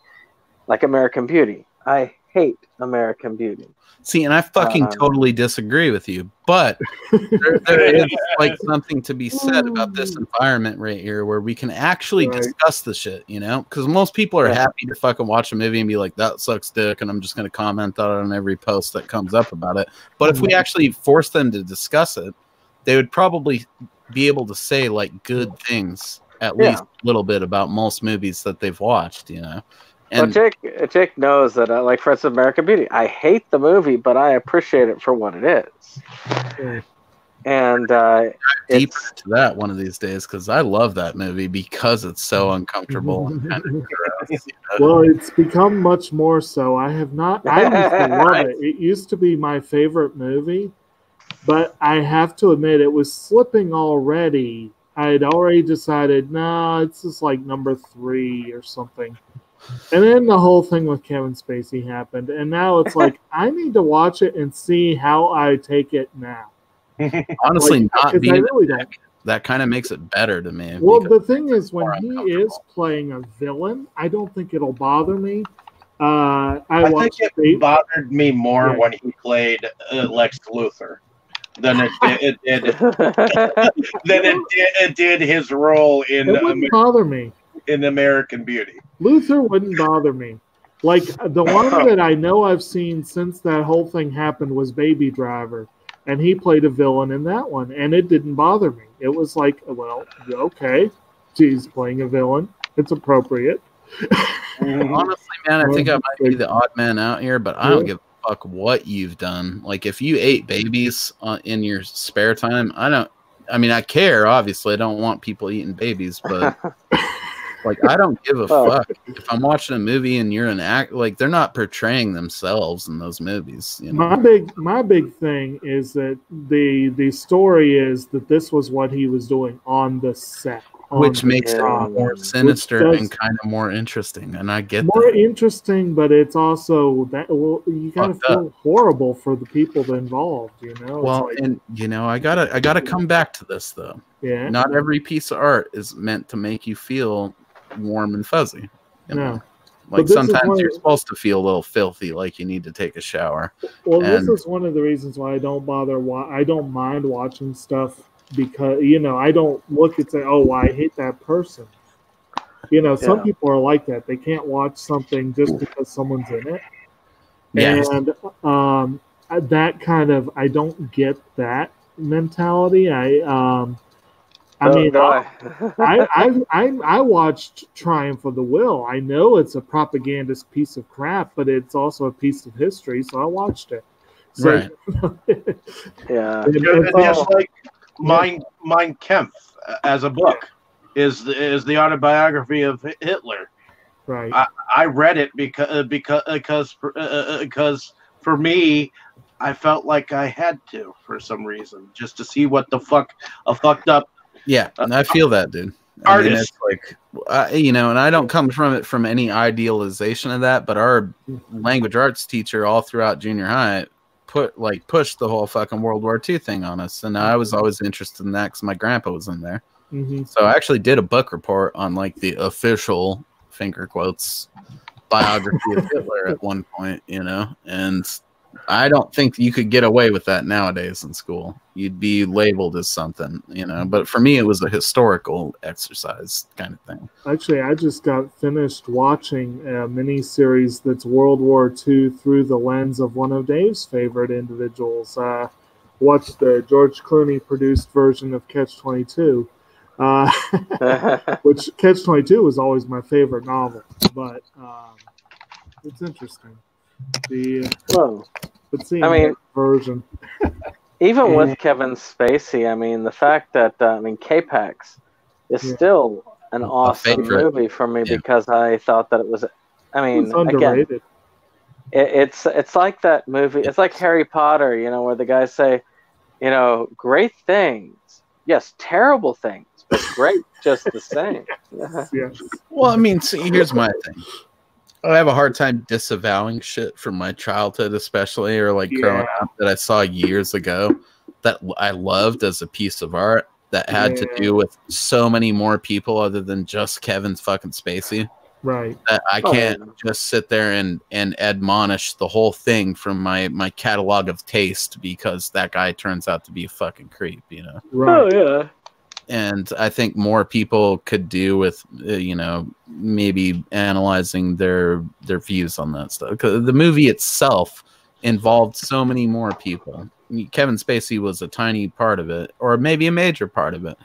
Speaker 4: like American Beauty. I hate American Beauty.
Speaker 2: See, and I fucking totally disagree with you, but there is like something to be said about this environment right here where we can actually discuss the shit, you know? Because most people are happy to fucking watch a movie and be like, that sucks dick, and I'm just going to comment on every post that comes up about it. But if we actually force them to discuss it, they would probably be able to say like good things, at least a little bit about most movies that they've watched, you know?
Speaker 4: And well, Jake knows that, like, for instance, American Beauty, I hate the movie, but I appreciate it for what it is. And
Speaker 2: deeper to that one of these days because I love that movie because it's so uncomfortable and kind of gross, you know?
Speaker 3: Well, it's become much more so. I used to love it. It used to be my favorite movie, but I have to admit it was slipping already. I had already decided, no, it's just like number 3 or something. And then the whole thing with Kevin Spacey happened, and now it's like I need to watch it and see how I take it now.
Speaker 2: Honestly,
Speaker 3: like,
Speaker 2: not being
Speaker 3: really
Speaker 2: that kind of makes it better to me.
Speaker 3: Well, the thing is, when he is playing a villain, I don't think it'll bother me. I
Speaker 1: think it bothered me more when he played Lex Luthor than it did his role in.
Speaker 3: It wouldn't bother me.
Speaker 1: In American Beauty.
Speaker 3: Luther wouldn't bother me. Like, the one that I know I've seen since that whole thing happened was Baby Driver, and he played a villain in that one, and it didn't bother me. It was like, well, okay, he's playing a villain. It's appropriate.
Speaker 2: Honestly, man, I think I might be the odd man out here, but I don't give a fuck what you've done. Like, if you ate babies in your spare time, I care, obviously. I don't want people eating babies, but... Like, I don't give a fuck. If I'm watching a movie and you're an act, like, they're not portraying themselves in those movies. You know?
Speaker 3: My big thing is that the story is that this was what he was doing on the set.
Speaker 2: Which makes it more sinister and kind of more interesting. And I get
Speaker 3: more interesting, but it's also that you kind of feel horrible for the people involved, you know?
Speaker 2: Well, and you know, I gotta come back to this though.
Speaker 3: Yeah.
Speaker 2: Not every piece of art is meant to make you feel warm and fuzzy. You know? Like sometimes you're supposed to feel a little filthy, like you need to take a shower.
Speaker 3: Well, this is one of the reasons why I don't I don't mind watching stuff because, you know, I don't look and say, oh, I hate that person. You know, some people are like that. They can't watch something just because someone's in it. Yes. And that kind of, I don't get that mentality. I watched Triumph of the Will. I know it's a propagandist piece of crap, but it's also a piece of history, so I watched it. So,
Speaker 2: right.
Speaker 1: Just like Mein Kampf as a book is the autobiography of Hitler.
Speaker 3: Right.
Speaker 1: I read it because for me, I felt like I had to for some reason just to see what the fuck a fucked up.
Speaker 2: Yeah, and I feel that, dude. I mean, it's like, you know, and I don't come from it from any idealization of that, but our language arts teacher all throughout junior high pushed the whole fucking World War II thing on us, and I was always interested in that because my grandpa was in there.
Speaker 3: Mm-hmm.
Speaker 2: So I actually did a book report on like the official finger quotes biography of Hitler at one point, you know, and I don't think you could get away with that nowadays in school. You'd be labeled as something, you know, but for me, it was a historical exercise kind of thing.
Speaker 3: Actually, I just got finished watching a mini-series that's World War II through the lens of one of Dave's favorite individuals. Watched the George Clooney produced version of Catch-22, which Catch-22 was always my favorite novel, but it's interesting.
Speaker 4: Version. Even with Kevin Spacey, I mean, the fact that K-Pax is still an awesome movie for me because I thought that it was. I mean,
Speaker 3: it's underrated.
Speaker 4: it's like that movie. It's like Harry Potter, you know, where the guys say, you know, great things. Yes, terrible things, but great just the same.
Speaker 3: Yes.
Speaker 2: Well, I mean, see, here's my thing. I have a hard time disavowing shit from my childhood, especially, or like growing up that I saw years ago that I loved as a piece of art that had to do with so many more people other than just Kevin's fucking Spacey.
Speaker 3: Right.
Speaker 2: That I can't just sit there and admonish the whole thing from my catalog of taste because that guy turns out to be a fucking creep, you know?
Speaker 3: Right.
Speaker 4: Oh, yeah.
Speaker 2: And I think more people could do with, you know, maybe analyzing their views on that stuff. Because the movie itself involved so many more people. I mean, Kevin Spacey was a tiny part of it, or maybe a major part of it.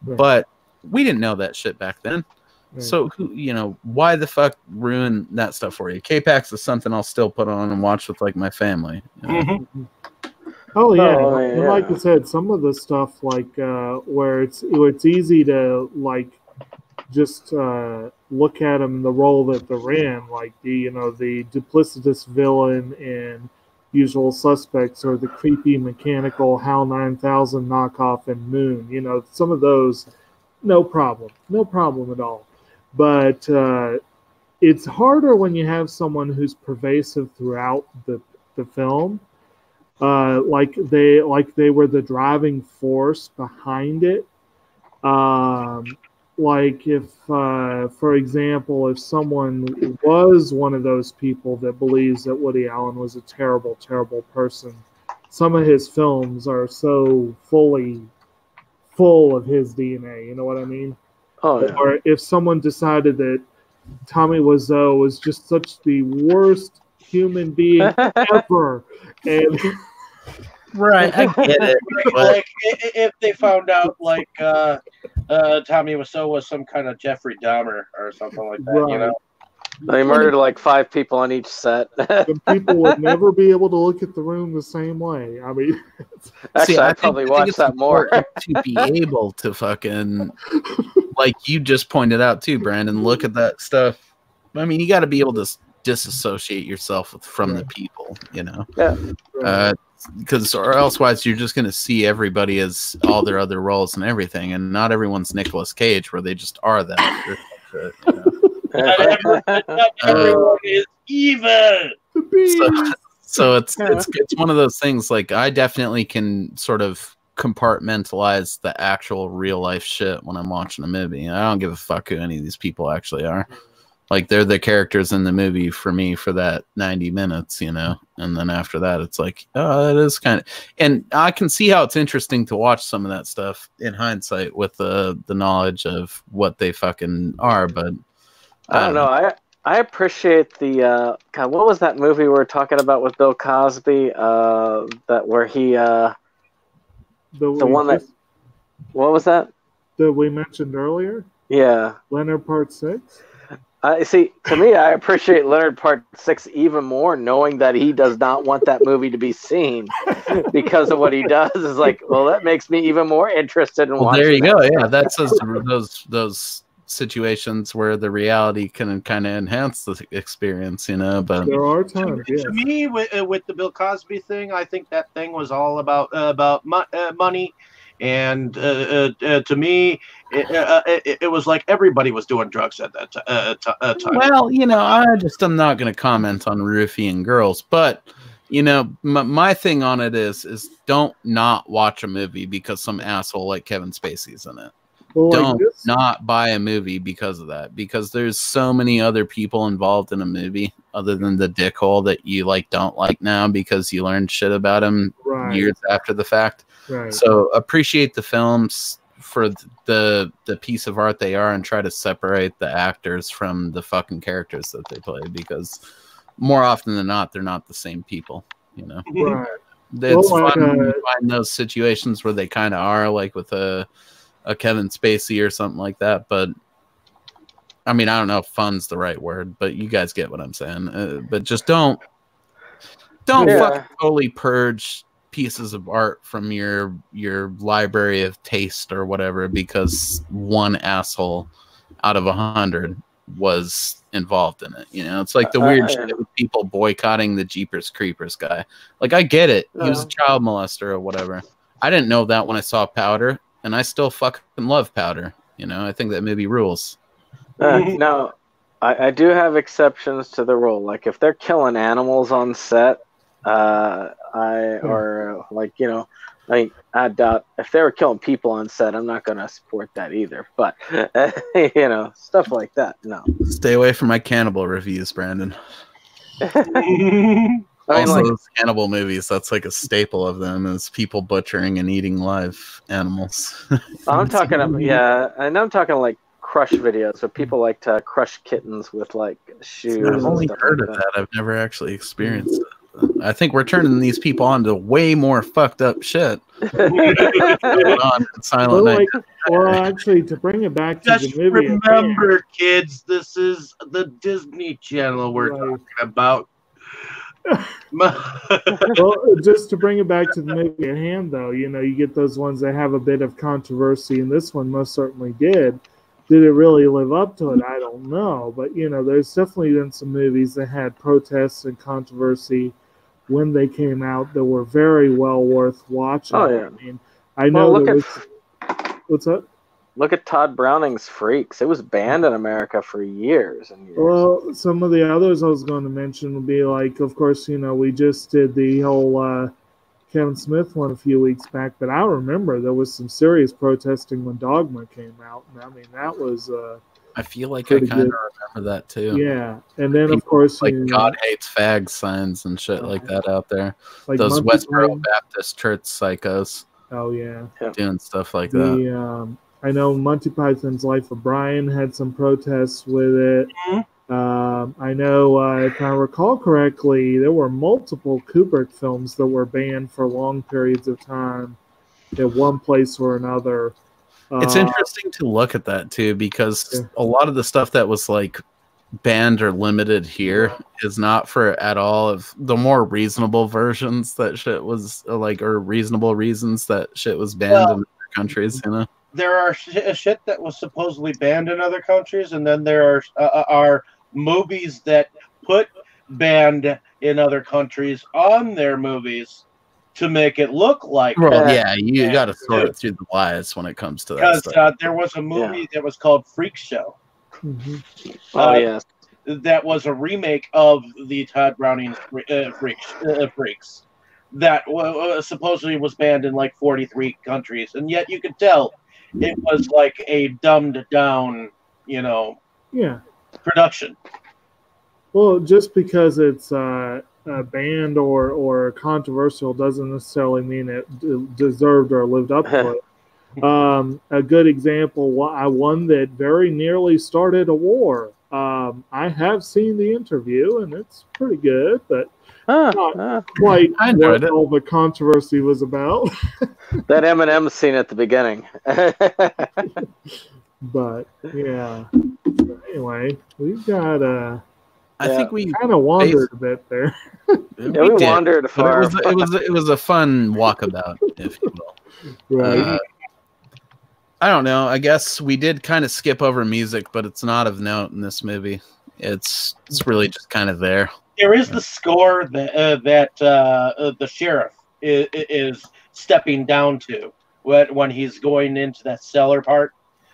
Speaker 3: Right.
Speaker 2: But we didn't know that shit back then.
Speaker 3: Right.
Speaker 2: So, you know, why the fuck ruin that stuff for you? K-Pax is something I'll still put on and watch with, like, my family. You know?
Speaker 1: Mm-hmm.
Speaker 3: Oh yeah.
Speaker 4: Oh,
Speaker 3: And
Speaker 4: yeah.
Speaker 3: like I said, some of the stuff like where it's easy to like just look at them the role that they're in, like the duplicitous villain in Usual Suspects or the creepy mechanical HAL 9000 knockoff in Moon. You know, some of those, no problem at all. But it's harder when you have someone who's pervasive throughout the film. Like they were the driving force behind it. Like if, for example, if someone was one of those people that believes that Woody Allen was a terrible, terrible person, some of his films are so full of his DNA. You know what I mean?
Speaker 4: Oh, yeah.
Speaker 3: Or if someone decided that Tommy Wiseau was just such the worst human being ever, and
Speaker 2: Right, I get it. But
Speaker 1: Like if they found out like Tommy Wiseau was some kind of Jeffrey Dahmer or something like that, you know?
Speaker 4: They murdered like 5 people on each set.
Speaker 3: the people would never be able to look at the room the same way. I mean,
Speaker 4: Actually,
Speaker 2: I
Speaker 4: I'd probably
Speaker 2: think
Speaker 4: watch
Speaker 2: it's
Speaker 4: that more.
Speaker 2: important to be able to fucking, like you just pointed out too, Brandon, look at that stuff. I mean, you got to be able to disassociate yourself from the people, you know?
Speaker 4: Yeah.
Speaker 2: Because or elsewise you're just going to see everybody as all their other roles and everything, and not everyone's Nicolas Cage where they just are that. You know?
Speaker 1: Not everyone is evil.
Speaker 2: So it's one of those things. Like I definitely can sort of compartmentalize the actual real life shit when I'm watching a movie. I don't give a fuck who any of these people actually are. Like they're the characters in the movie for me for that 90 minutes, you know, and then after that, it's like, oh, that is kind of, and I can see how it's interesting to watch some of that stuff in hindsight with the knowledge of what they fucking are. But
Speaker 4: I don't know. I appreciate the God. What was that movie we were talking about with Bill Cosby? That where he the one that what was that
Speaker 3: we mentioned earlier?
Speaker 4: Yeah,
Speaker 3: Leonard Part 6.
Speaker 4: See, to me, I appreciate Leonard Part 6 even more, knowing that he does not want that movie to be seen because of what he does. Is like, well, that makes me even more interested in watching.
Speaker 2: There you go. Yeah, that's those situations where the reality can kind of enhance the experience, you know. But
Speaker 3: there are times,
Speaker 1: to me, with the Bill Cosby thing, I think that thing was all about money. And to me, it was like everybody was doing drugs at that time.
Speaker 2: Well, you know, I'm not going to comment on roofing girls, but you know, my thing on it is don't not watch a movie because some asshole like Kevin Spacey's in it. Well, don't not buy a movie because of that, because there's so many other people involved in a movie other than the dickhole that you like don't like now because you learned shit about him years after the fact.
Speaker 3: Right.
Speaker 2: So appreciate the films for the piece of art they are and try to separate the actors from the fucking characters that they play, because more often than not, they're not the same people, you know?
Speaker 3: Right.
Speaker 2: It's fun to find those situations where they kind of are, like with a Kevin Spacey or something like that. But I mean, I don't know if fun's the right word, but you guys get what I'm saying. But just don't fucking totally purge pieces of art from your library of taste or whatever because one asshole out of 100 was involved in it. You know, it's like the weird shit with people boycotting the Jeepers Creepers guy. Like, I get it. He was a child molester or whatever. I didn't know that when I saw Powder, and I still fucking love Powder. You know, I think that maybe rules.
Speaker 4: No, I do have exceptions to the rule. Like, if they're killing animals on set, or like, you know, I doubt if they were killing people on set, I'm not going to support that either. But, you know, stuff like that, no.
Speaker 2: Stay away from my cannibal reviews, Brandon.
Speaker 4: I mean, like,
Speaker 2: those cannibal movies, that's like a staple of them, is people butchering and eating live animals.
Speaker 4: I'm talking about, yeah, and I'm talking like crush videos where people like to crush kittens with like shoes.
Speaker 2: I've only heard of that. I've never actually experienced it. I think we're turning these people on to way more fucked up shit. Going on in Silent Night.
Speaker 3: Well, actually, to bring it back to
Speaker 1: Just
Speaker 3: the movie,
Speaker 1: remember, kids, this is the Disney Channel we're talking about.
Speaker 3: Well, just to bring it back to the movie at hand, though, you know, you get those ones that have a bit of controversy, and this one most certainly did. Did it really live up to it? I don't know. But, you know, there's definitely been some movies that had protests and controversy when they came out that were very well worth watching.
Speaker 4: Oh, yeah.
Speaker 3: I mean, I know what's up?
Speaker 4: Look at Todd Browning's Freaks. It was banned in America for years and years.
Speaker 3: Well, some of the others I was going to mention would be like, of course, you know, we just did the whole Kevin Smith one a few weeks back, but I remember there was some serious protesting when Dogma came out. And I mean, that was
Speaker 2: I feel like I kind of remember that too.
Speaker 3: Yeah, and then
Speaker 2: people,
Speaker 3: of course,
Speaker 2: like God hates fags signs and shit like that out there. Like those Westboro Baptist Church psychos.
Speaker 3: Oh yeah,
Speaker 2: doing stuff like that.
Speaker 3: I know Monty Python's Life of Brian had some protests with it. I know, if I recall correctly, there were multiple Kubrick films that were banned for long periods of time at one place or another.
Speaker 2: It's interesting to look at that too, because a lot of the stuff that was like banned or limited here is not for at all of the more reasonable versions that shit was like, or reasonable reasons that shit was banned in other countries, you know.
Speaker 1: There are shit that was supposedly banned in other countries, and then there are movies that put banned in other countries on their movies to make it look like.
Speaker 2: Well, yeah, you got to sort it through the wires when it comes to that.
Speaker 1: Because there was a movie that was called Freak Show.
Speaker 4: Oh yes,
Speaker 1: that was a remake of the Todd Browning Freaks. That supposedly was banned in like 43 countries, and yet you could tell it was like a dumbed down, you know, production.
Speaker 3: Well, just because it's banned or controversial doesn't necessarily mean it deserved or lived up to it. A good example, one that very nearly started a war. I have seen the interview, and it's pretty good, but not quite what all the controversy was about.
Speaker 4: That Eminem scene at the beginning.
Speaker 3: But yeah. Anyway, we've got
Speaker 2: I think we
Speaker 3: kind of wandered a bit there.
Speaker 4: We wandered far.
Speaker 2: It was a fun walkabout, if you will.
Speaker 3: Right.
Speaker 2: I don't know. I guess we did kind of skip over music, but it's not of note in this movie. It's really just kind of there.
Speaker 1: There is the score that the sheriff is stepping down to when he's going into that cellar part.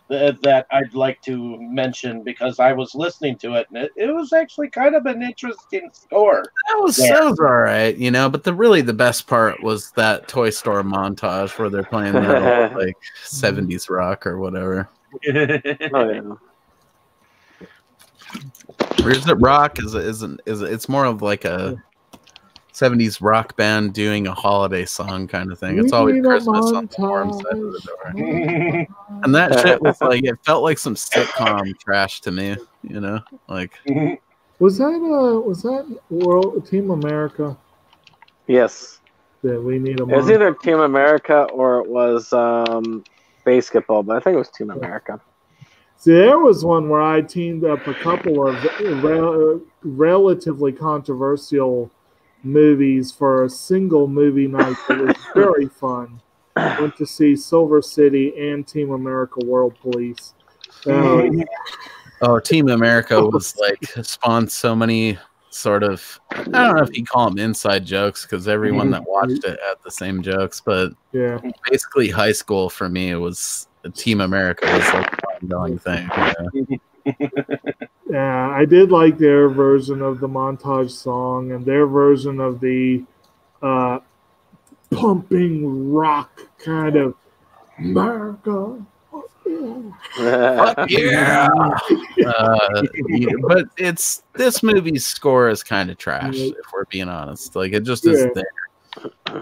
Speaker 1: That I'd like to mention because I was listening to it, and it was actually kind of an interesting score.
Speaker 2: That was all right, you know. But the best part was that Toy Store montage where they're playing that like 70s rock or whatever. Or is it rock? It's more of like a 70s rock band doing a holiday song kind of thing. It's always Christmas on the warm side of the door. And that shit was like, it felt like some sitcom trash to me, you know? Like,
Speaker 3: was that World Team America?
Speaker 4: Yes.
Speaker 3: That we need a
Speaker 4: It was either Team America or it was basketball, but I think it was Team America.
Speaker 3: See, there was one where I teamed up a couple of relatively controversial movies for a single movie night that was very fun. Went to see Silver City and Team America World Police.
Speaker 2: Oh, Team America was like spawned so many sort of, I don't know if you call them inside jokes because everyone that watched it had the same jokes, but
Speaker 3: Yeah.
Speaker 2: basically high school for me was Team America was like an ongoing thing.
Speaker 3: Yeah, I did like their version of the montage song and their version of the pumping rock kind of America.
Speaker 2: Fuck yeah! But this movie's score is kind of trash, if we're being honest. Like it just is there.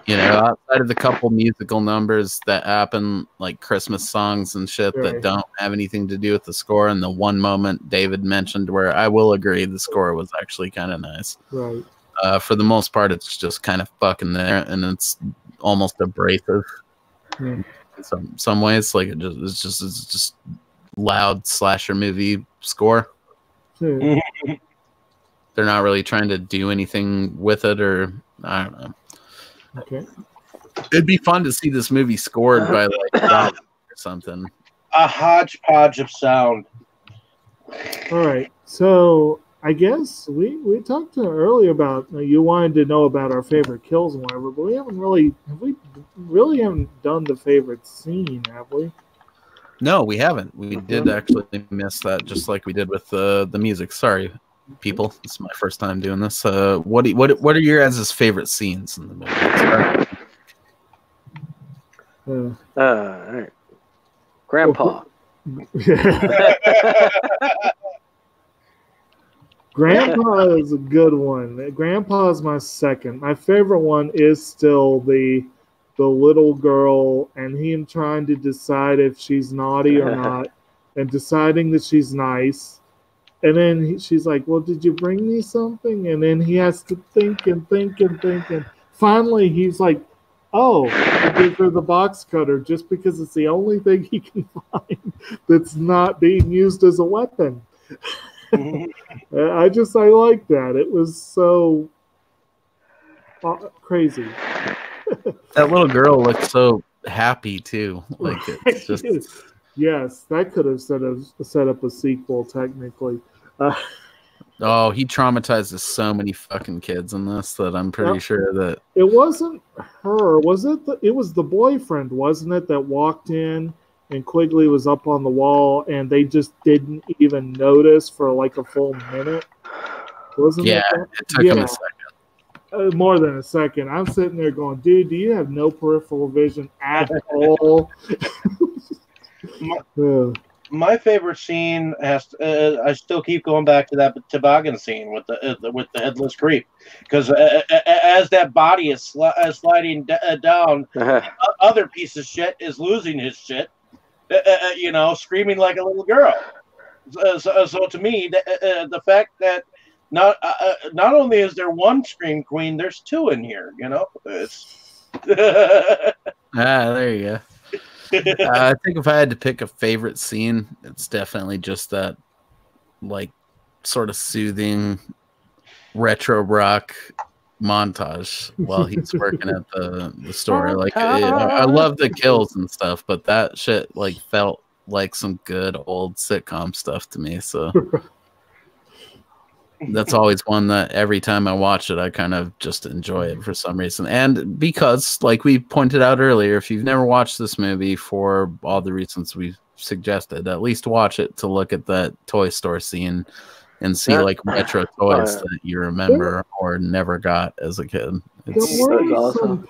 Speaker 2: Outside of the couple musical numbers that happen, like Christmas songs and shit that don't have anything to do with the score, and the one moment David mentioned where I will agree the score was actually kind of nice.
Speaker 3: Right.
Speaker 2: For the most part, it's just kind of fucking there, and it's almost abrasive in some ways. Like it's just loud slasher movie score. They're not really trying to do anything with it, or I don't know.
Speaker 3: Okay.
Speaker 2: It'd be fun to see this movie scored by like or something.
Speaker 1: A hodgepodge of sound.
Speaker 3: All right. So I guess we talked earlier about you wanted to know about our favorite kills and whatever, but we haven't really haven't done the favorite scene, have we?
Speaker 2: No, we haven't. We did actually miss that, just like we did with the music. Sorry, people. This is my first time doing this. What are your guys' favorite scenes in the movie?
Speaker 4: All right. Grandpa.
Speaker 3: Grandpa is a good one. Grandpa is my second. My favorite one is still the little girl and him trying to decide if she's naughty or not, and deciding that she's nice. And then she's like, "Well, did you bring me something?" And then he has to think and think and think, and finally he's like, "Oh, I give her the box cutter just because it's the only thing he can find that's not being used as a weapon." I like that. It was so crazy.
Speaker 2: That little girl looked so happy too. Like it's just
Speaker 3: yes, that could have set up a sequel technically.
Speaker 2: Oh, he traumatizes so many fucking kids in this that I'm pretty sure that
Speaker 3: it wasn't her. Was it? It was the boyfriend, wasn't it? That walked in and Quigley was up on the wall, and they just didn't even notice for like a full minute. Wasn't it?
Speaker 2: Yeah, it took him a second.
Speaker 3: More than a second. I'm sitting there going, "Dude, do you have no peripheral vision at all?"
Speaker 1: My favorite scene has I still keep going back to that toboggan scene with the headless creep, because as that body is sliding down, other piece of shit is losing his shit, screaming like a little girl. So to me, the fact that not only is there one scream queen, there's two in here. It's
Speaker 2: there you go. I think if I had to pick a favorite scene, it's definitely just that, like, sort of soothing retro rock montage while he's working at the store. Like, I love the kills and stuff, but that shit like felt like some good old sitcom stuff to me. So that's always one that every time I watch it, I kind of just enjoy it for some reason. And because, like we pointed out earlier, if you've never watched this movie for all the reasons we suggested, at least watch it to look at that toy store scene and see like retro toys that you remember or never got as a kid.
Speaker 3: There were some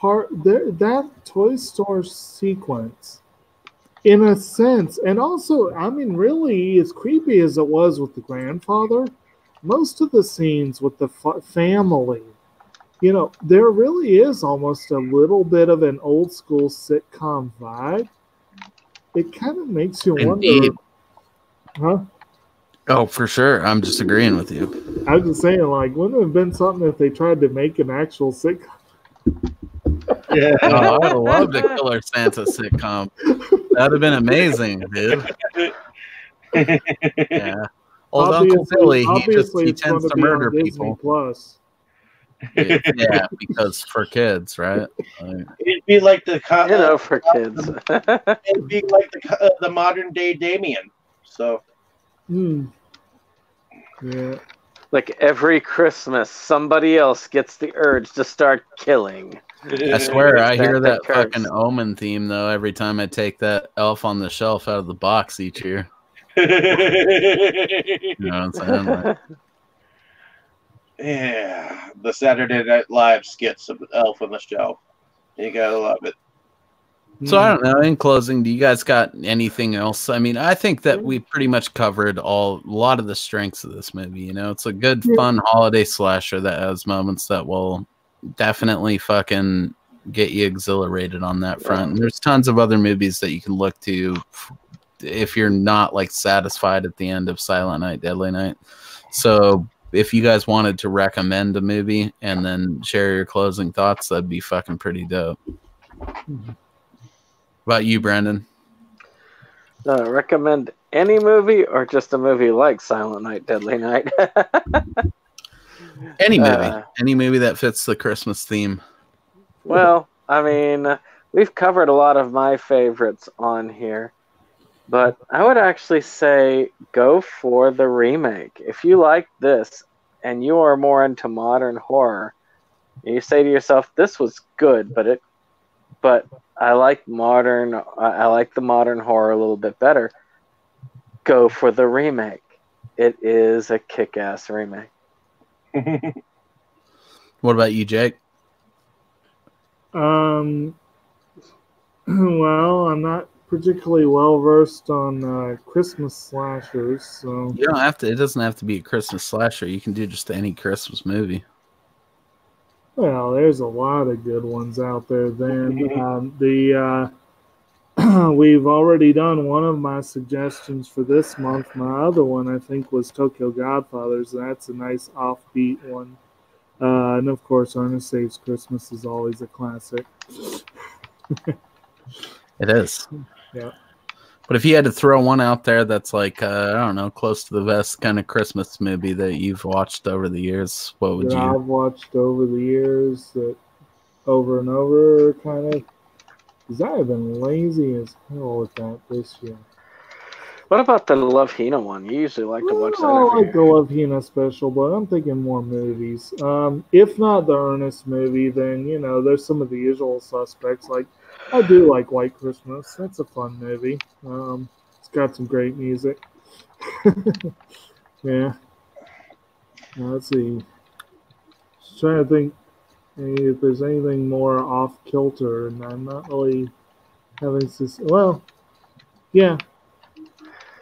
Speaker 3: that toy store sequence, in a sense, and also, I mean, really, as creepy as it was with the grandfather, most of the scenes with the family, there really is almost a little bit of an old school sitcom vibe. It kind of makes you wonder. Huh?
Speaker 2: Oh, for sure. I'm just agreeing with you.
Speaker 3: I was just saying, like, wouldn't it have been something if they tried to make an actual sitcom?
Speaker 2: Yeah, I would love the Killer Santa sitcom. That'd have been amazing, dude. Yeah. Old Uncle Billy, he tends to murder people.
Speaker 3: Plus.
Speaker 2: Yeah, because for kids, right?
Speaker 1: It'd be like the
Speaker 4: for kids.
Speaker 1: It'd be like the modern day Damien. So.
Speaker 3: Yeah.
Speaker 4: Like every Christmas, somebody else gets the urge to start killing.
Speaker 2: I swear, I hear
Speaker 4: Santa
Speaker 2: that
Speaker 4: curse.
Speaker 2: fucking Omen theme though every time I take that elf on the shelf out of the box each year. You know what I'm saying? Like,
Speaker 1: Yeah, the Saturday Night Live skits of Elf on the Shelf. You gotta love it.
Speaker 2: so I don't know. In closing, do you guys got anything else? I mean, I think that we pretty much covered a lot of the strengths of this movie. You know, it's a good, fun holiday slasher that has moments that will definitely fucking get you exhilarated on that front. And there's tons of other movies that you can look to if you're not like satisfied at the end of Silent Night, Deadly Night. So if you guys wanted to recommend a movie and then share your closing thoughts, that'd be fucking pretty dope. About you, Brandon?
Speaker 4: Recommend any movie or just a movie like Silent Night, Deadly Night?
Speaker 2: Any movie that fits the Christmas theme.
Speaker 4: Well, I mean, we've covered a lot of my favorites on here, but I would actually say go for the remake. If you like this and you are more into modern horror, and you say to yourself, "This was good, but I like the modern horror a little bit better," go for the remake. It is a kick-ass remake.
Speaker 2: What about you, Jake?
Speaker 3: Well, I'm not particularly well versed on Christmas slashers, so
Speaker 2: You don't have to. It doesn't have to be a Christmas slasher. You can do just any Christmas movie.
Speaker 3: well, there's a lot of good ones out there. Then we've already done one of my suggestions for this month. My other one, I think, was Tokyo Godfathers. That's a nice offbeat one. And of course, Ernest Saves Christmas is always a classic.
Speaker 2: It is.
Speaker 3: Yeah.
Speaker 2: But if you had to throw one out there that's like, I don't know, close to the vest kind of Christmas movie that you've watched over the years, what would you?
Speaker 3: I've watched over the years that over and over, kind of. Because I have been lazy as hell with that this year.
Speaker 4: What about the Love Hina one? You usually like to watch that.
Speaker 3: I like the Love Hina special, but I'm thinking more movies. If not the Ernest movie, then, there's some of the usual suspects. Like, I do like White Christmas. That's a fun movie. It's got some great music. Yeah. Now, let's see. Just trying to think if there's anything more off kilter, and I'm not really having this. Well, yeah.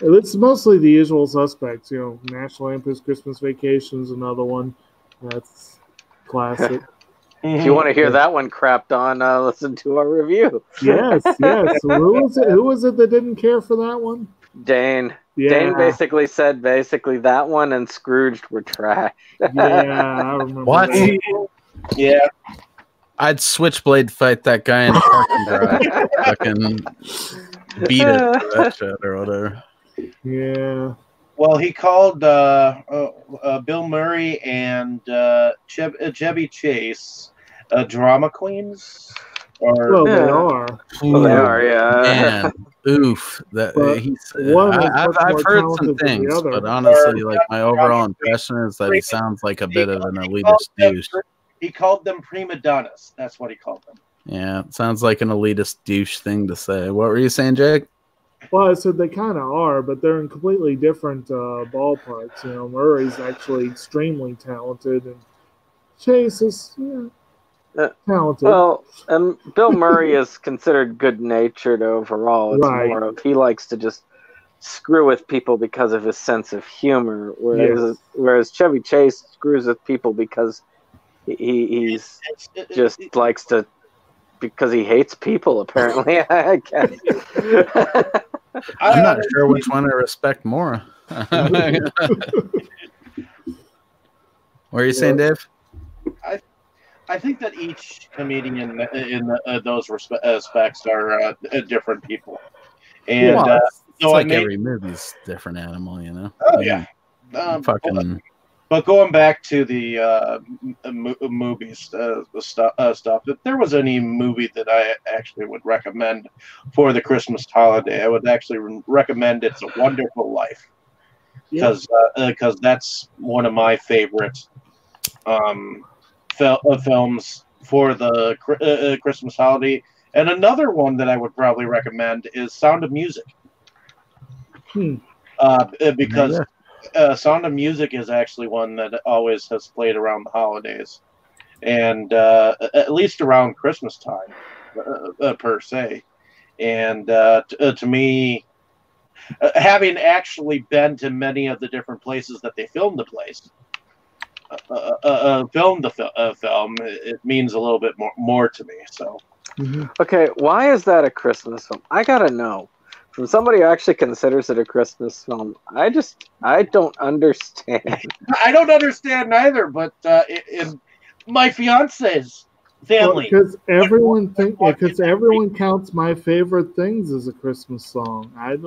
Speaker 3: It's mostly the usual suspects, National Lampoon's Christmas Vacation's another one. That's classic.
Speaker 4: If you want to hear that one crapped on, listen to our review.
Speaker 3: Yes. Who was it that didn't care for that one?
Speaker 4: Dane.
Speaker 3: Yeah.
Speaker 4: Dane basically said that one and Scrooged were trash.
Speaker 3: Yeah, I remember.
Speaker 2: What?
Speaker 3: That.
Speaker 1: Yeah.
Speaker 2: I'd switchblade fight that guy in the parking garage. Fucking beat it for that shit or whatever.
Speaker 3: Yeah.
Speaker 1: Well, he called Bill Murray and Chevy Chase drama queens.
Speaker 3: Well, they are.
Speaker 4: Well, they are, yeah.
Speaker 2: Man, oof. I've heard some things, but honestly, like my overall impression is that he sounds like a bit of an elitist douche.
Speaker 1: He called them prima donnas. That's what he called them.
Speaker 2: Yeah, it sounds like an elitist douche thing to say. What were you saying, Jake?
Speaker 3: Well, I said they kind of are, but they're in completely different ballparks. Murray's actually extremely talented, and Chase is talented.
Speaker 4: Well, and Bill Murray is considered good-natured overall. It's more of he likes to just screw with people because of his sense of humor, whereas Chevy Chase screws with people because he's just likes to, because he hates people, apparently. I guess.
Speaker 2: I'm not sure which one I respect more. What are you saying, Dave?
Speaker 1: I think that each comedian in those aspects are different people. And
Speaker 2: it's like every movie's a different animal,
Speaker 1: Oh, yeah. But going back to the movies stuff, if there was any movie that I actually would recommend for the Christmas holiday, I would actually recommend It's a Wonderful Life. because that's one of my favorite films for the Christmas holiday. And another one that I would probably recommend is Sound of Music. Because Sound of Music is actually one that always has played around the holidays, and at least around Christmas time, per se. And to me, having actually been to many of the different places that they filmed the film, it means a little bit more to me. So.
Speaker 4: Okay, why is that a Christmas film? I gotta know. From somebody who actually considers it a Christmas film, I don't understand.
Speaker 1: I don't understand neither, but in my fiance's family.
Speaker 3: Because everyone counts My Favorite Things as a Christmas song. I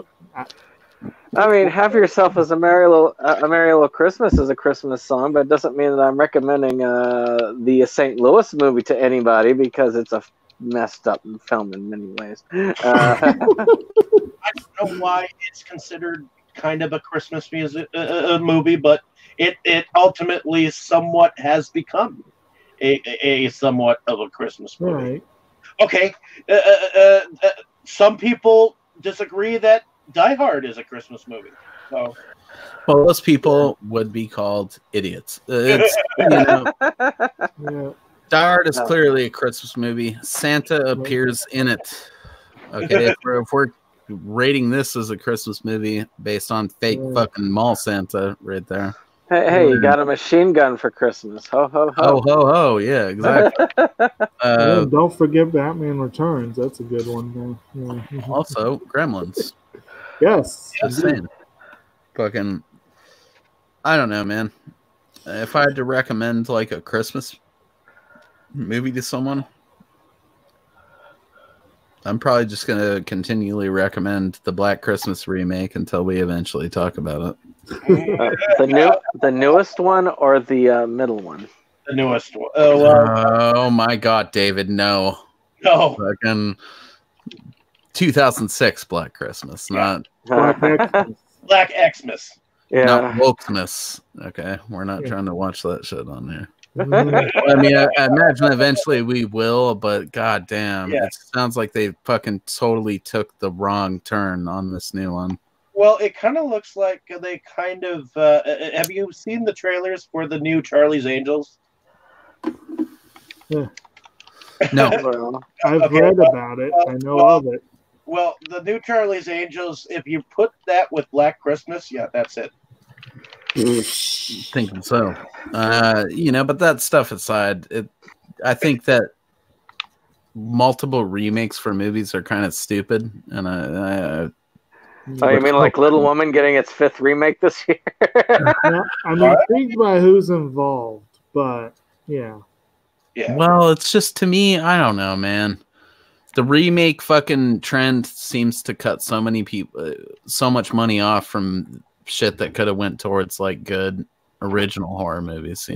Speaker 4: mean, Have Yourself as a Merry Little Christmas is a Christmas song, but it doesn't mean that I'm recommending the St. Louis movie to anybody because it's a messed up film in many ways.
Speaker 1: I don't know why it's considered kind of a Christmas music movie, but it ultimately somewhat has become a somewhat of a Christmas movie.
Speaker 3: Right.
Speaker 1: Okay, some people disagree that Die Hard is a Christmas movie. So,
Speaker 2: well, those people would be called idiots. It's,
Speaker 3: Yeah.
Speaker 2: Die Hard is clearly a Christmas movie. Santa appears in it. Okay, if we're rating this as a Christmas movie based on fake fucking mall Santa right there.
Speaker 4: Hey, you got a machine gun for Christmas. Ho, ho, ho.
Speaker 2: Ho, ho, ho. Yeah, exactly.
Speaker 3: Don't forget Batman Returns. That's a good one. Yeah.
Speaker 2: Also, Gremlins.
Speaker 3: Yes.
Speaker 2: Just saying. Fucking, I don't know, man. If I had to recommend like a Christmas movie to someone, I'm probably just going to continually recommend the Black Christmas remake until we eventually talk about
Speaker 4: it. The newest one or the middle one?
Speaker 1: The newest one.
Speaker 2: Oh my God, David, no. Fucking 2006 Black Christmas, not
Speaker 1: Black Xmas.
Speaker 4: Yeah.
Speaker 2: Not wokeness. Okay, we're not trying to watch that shit on here. I mean, I imagine eventually we will, but goddamn, it sounds like they fucking totally took the wrong turn on this new one.
Speaker 1: Well, it kind of looks like they kind of. Have you seen the trailers for the new Charlie's Angels?
Speaker 3: Yeah.
Speaker 2: No,
Speaker 3: I've read about it. I know of it.
Speaker 1: Well, the new Charlie's Angels. If you put that with Black Christmas, that's it.
Speaker 2: Thinking so. But that stuff aside, I think that multiple remakes for movies are kind of stupid, and
Speaker 4: you mean like Little Woman getting its 5th remake this year?
Speaker 3: I'm intrigued by who's involved, but yeah.
Speaker 2: Well, it's just, to me, I don't know, man. The remake fucking trend seems to cut so many people, so much money off from shit that could have went towards like good original horror movies,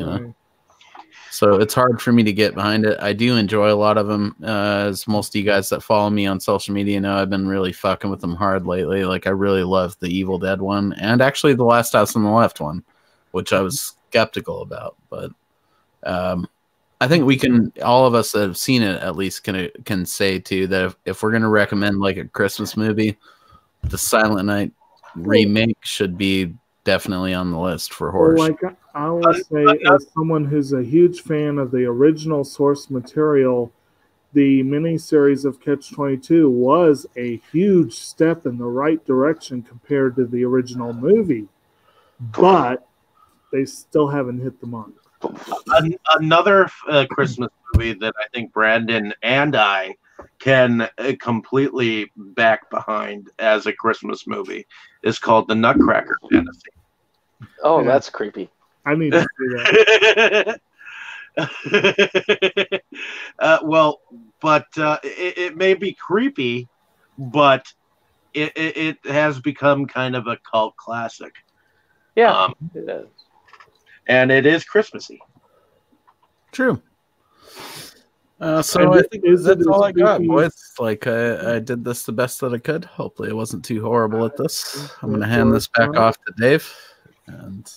Speaker 2: So it's hard for me to get behind it. I do enjoy a lot of them. As most of you guys that follow me on social media know, I've been really fucking with them hard lately. Like, I really love the Evil Dead one, and actually the Last House on the Left one, which I was skeptical about. But I think we can, all of us that have seen it at least can say too that if we're gonna recommend like a Christmas movie, the Silent Night remake should be definitely on the list for horror.
Speaker 3: Well, like I will say, as someone who's a huge fan of the original source material, the miniseries of Catch-22 was a huge step in the right direction compared to the original movie, but they still haven't hit the mark.
Speaker 1: Another Christmas movie that I think Brandon and I can completely back behind as a Christmas movie is called The Nutcracker Fantasy.
Speaker 4: Oh, that's creepy.
Speaker 3: I need to see
Speaker 1: that. It may be creepy, but it has become kind of a cult classic.
Speaker 4: Yeah, it is.
Speaker 1: And it is Christmassy.
Speaker 2: True. So I think that's all I got, boys. Like, I did this the best that I could. Hopefully I wasn't too horrible at this. I'm going to hand this back off to Dave. And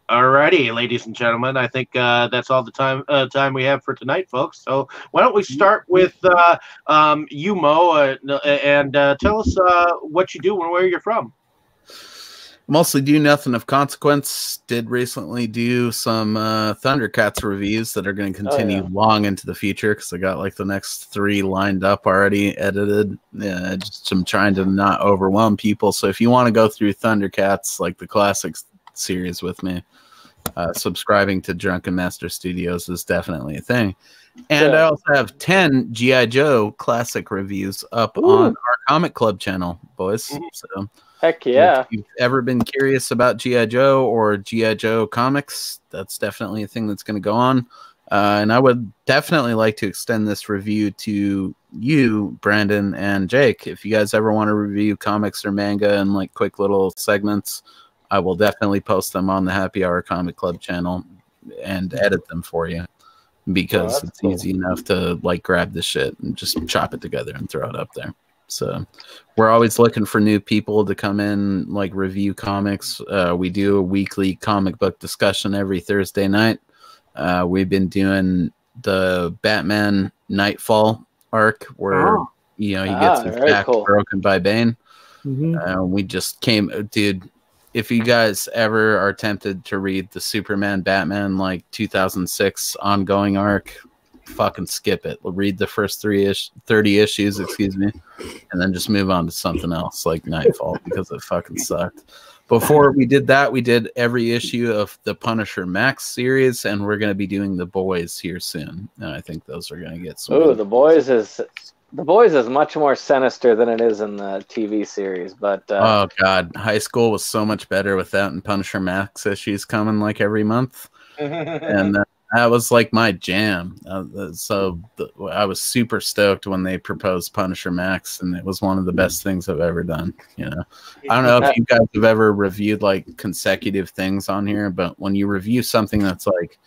Speaker 1: alrighty, ladies and gentlemen, I think that's all the time we have for tonight, folks. So why don't we start with you, Mo, and tell us what you do and where you're from.
Speaker 2: mostly do nothing of consequence. Did recently do some Thundercats reviews that are going to continue long into the future because I got like the next 3 lined up already edited. Just I'm trying to not overwhelm people. So if you want to go through Thundercats, like the classic series with me, subscribing to Drunken Master Studios is definitely a thing. And I also have 10 G.I. Joe classic reviews up on our comic club channel, boys. So
Speaker 4: heck yeah.
Speaker 2: if you've ever been curious about G.I. Joe or G.I. Joe comics, that's definitely a thing that's going to go on. And I would definitely like to extend this review to you, Brandon and Jake. If you guys ever want to review comics or manga and like quick little segments, I will definitely post them on the Happy Hour Comic Club channel and edit them for you because it's easy enough to like grab the shit and just chop it together and throw it up there. So we're always looking for new people to come in, like review comics. We do a weekly comic book discussion every Thursday night. We've been doing the Batman Nightfall arc where he gets his back broken by Bane. We just came, dude. If you guys ever are tempted to read the Superman Batman like 2006 ongoing arc, fucking skip it. We'll read the first 30 issues, and then just move on to something else like Nightfall because it fucking sucked. Before we did that, we did every issue of the Punisher Max series, and we're going to be doing The Boys here soon. And I think those are going to get some.
Speaker 4: Ooh, The Boys is much more sinister than it is in the TV series. But
Speaker 2: oh god, High School was so much better with that, and Punisher Max issues coming like every month, and that was like my jam. I was super stoked when they proposed Punisher Max, and it was one of the best things I've ever done. You know, I don't know if you guys have ever reviewed like consecutive things on here, but when you review something that's like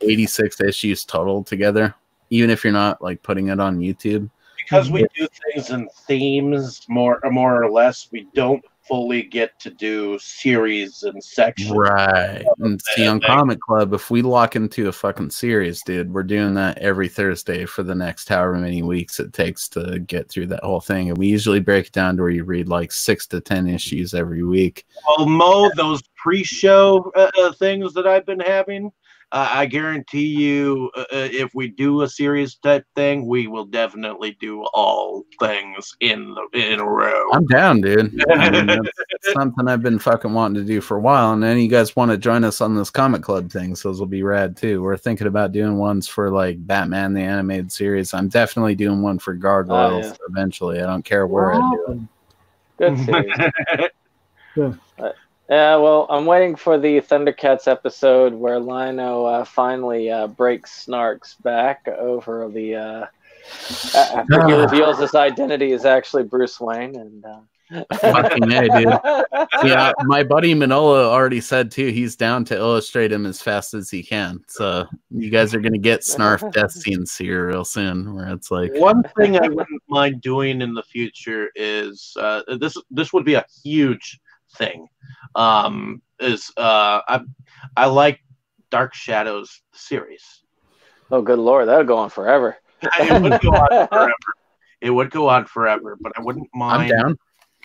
Speaker 2: 86 issues total together, even if you're not like putting it on YouTube,
Speaker 1: because we do things in themes more or less, we don't fully get to do series and sections.
Speaker 2: Right. And see, on Comic Club, if we lock into a fucking series, dude, we're doing that every Thursday for the next however many weeks it takes to get through that whole thing. And we usually break it down to where you read like 6 to 10 issues every week.
Speaker 1: Well, Mo, those pre-show things that I've been having, I guarantee you, if we do a series type thing, we will definitely do all things in a row.
Speaker 2: I'm down, dude. I mean, that's something I've been fucking wanting to do for a while. And then you guys want to join us on this Comic Club thing, so those will be rad too. We're thinking about doing ones for like Batman the Animated Series. I'm definitely doing one for Gargoyles eventually. I don't care where I do it.
Speaker 4: Good series. Well, I'm waiting for the Thundercats episode where Lino finally breaks Snark's back over the after he reveals his identity is actually Bruce Wayne. And
Speaker 2: fucking A, dude. Yeah, my buddy Manola already said too he's down to illustrate him as fast as he can. So you guys are gonna get Snarf death scenes here real soon, where it's like
Speaker 1: one thing I wouldn't mind doing in the future is this would be a huge thing. I like Dark Shadows series.
Speaker 4: Oh, good lord, that would go on forever.
Speaker 1: It would go on forever. It would go on forever, but I wouldn't mind.
Speaker 2: I'm down.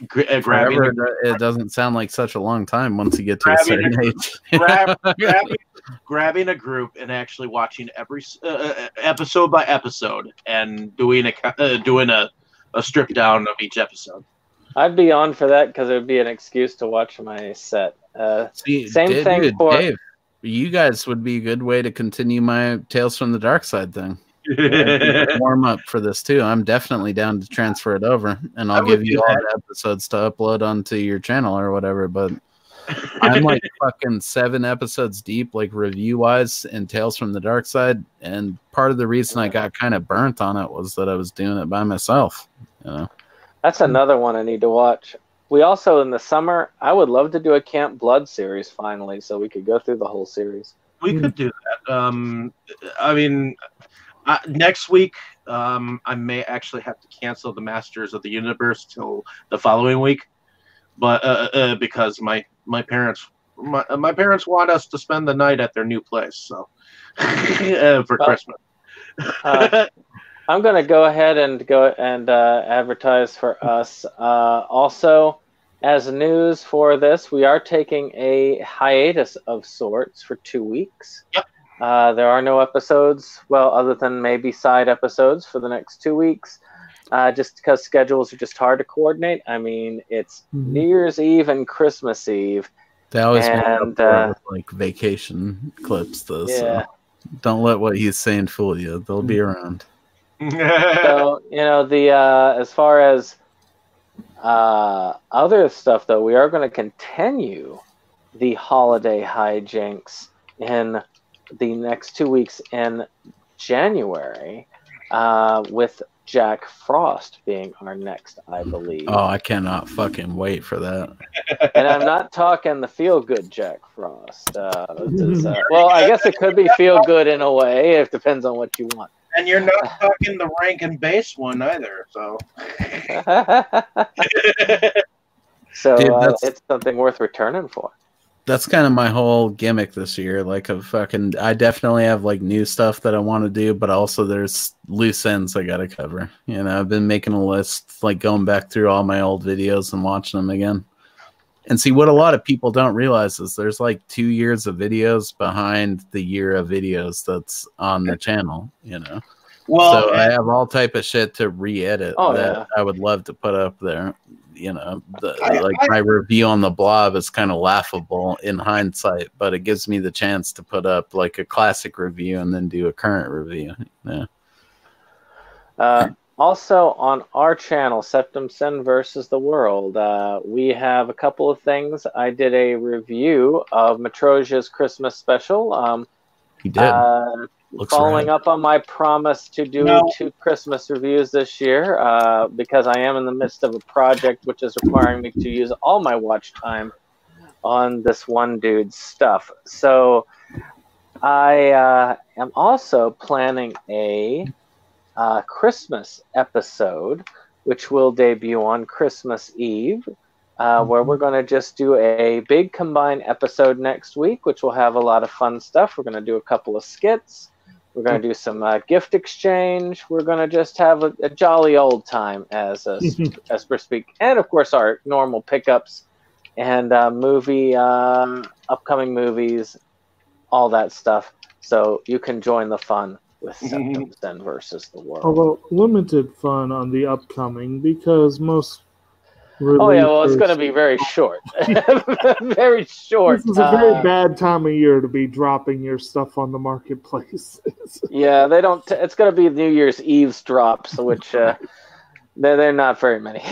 Speaker 1: Grabbing
Speaker 2: it doesn't sound like such a long time once you get to a certain age.
Speaker 1: Grabbing a group and actually watching every episode by episode and doing a strip down of each episode.
Speaker 4: I'd be on for that because it would be an excuse to watch my set. Same thing for
Speaker 2: Dave. You guys would be a good way to continue my Tales from the Dark Side thing. Warm up for this too. I'm definitely down to transfer it over, and I'll give you all the episodes to upload onto your channel or whatever. But I'm like fucking 7 episodes deep, like review wise, in Tales from the Dark Side. And part of the reason I got kind of burnt on it was that I was doing it by myself. You know.
Speaker 4: That's another one I need to watch. We also, in the summer, I would love to do a Camp Blood series finally, so we could go through the whole series.
Speaker 1: We could do that. I mean, next week, I may actually have to cancel the Masters of the Universe till the following week. but because my parents want us to spend the night at their new place, so for Christmas.
Speaker 4: I'm going to go ahead and advertise for us. Also, as news for this, we are taking a hiatus of sorts for 2 weeks.
Speaker 1: Yep.
Speaker 4: There are no episodes, well, other than maybe side episodes for the next 2 weeks, just because schedules are just hard to coordinate. I mean, it's New Year's Eve and Christmas Eve.
Speaker 2: They always make up with, like, vacation clips, though.
Speaker 4: Yeah.
Speaker 2: So don't let what he's saying fool you. They'll be around.
Speaker 4: So, as far as other stuff, though, we are going to continue the holiday hijinks in the next 2 weeks in January, with Jack Frost being our next, I believe.
Speaker 2: Oh, I cannot fucking wait for that.
Speaker 4: And I'm not talking the feel-good Jack Frost. Well, I guess it could be feel-good in a way. It depends on what you want.
Speaker 1: And you're not talking the rank and base one either, so.
Speaker 4: So dude, it's something worth returning for.
Speaker 2: That's kind of my whole gimmick this year. Like, I definitely have like new stuff that I want to do, but also there's loose ends I got to cover. You know, I've been making a list, like going back through all my old videos and watching them again. And see, what a lot of people don't realize is there's like 2 years of videos behind the year of videos that's on the channel, you know? Well, so I have all type of shit to re-edit that I would love to put up there. You know, my review on the Blob is kind of laughable in hindsight, but it gives me the chance to put up like a classic review and then do a current review. Yeah.
Speaker 4: Also on our channel, Septum Sin versus the World, we have a couple of things. I did a review of Matrosia's Christmas special.
Speaker 2: He did.
Speaker 4: Following up on my promise to do 2 Christmas reviews this year, because I am in the midst of a project which is requiring me to use all my watch time on this one dude's stuff. So I am also planning a Christmas episode, which will debut on Christmas Eve, where we're going to just do a big combined episode next week, which will have a lot of fun stuff. We're going to do a couple of skits. We're going to do some gift exchange. We're going to just have a jolly old time as per speak. And, of course, our normal pickups and upcoming movies, all that stuff. So you can join the fun with Septum Sin versus the World.
Speaker 3: Although limited fun on the upcoming, because most
Speaker 4: it's going to be very short. Very short.
Speaker 3: This is a very bad time of year to be dropping your stuff on the marketplace.
Speaker 4: Yeah, they don't. It's going to be New Year's Eve's drops, which they're not very many.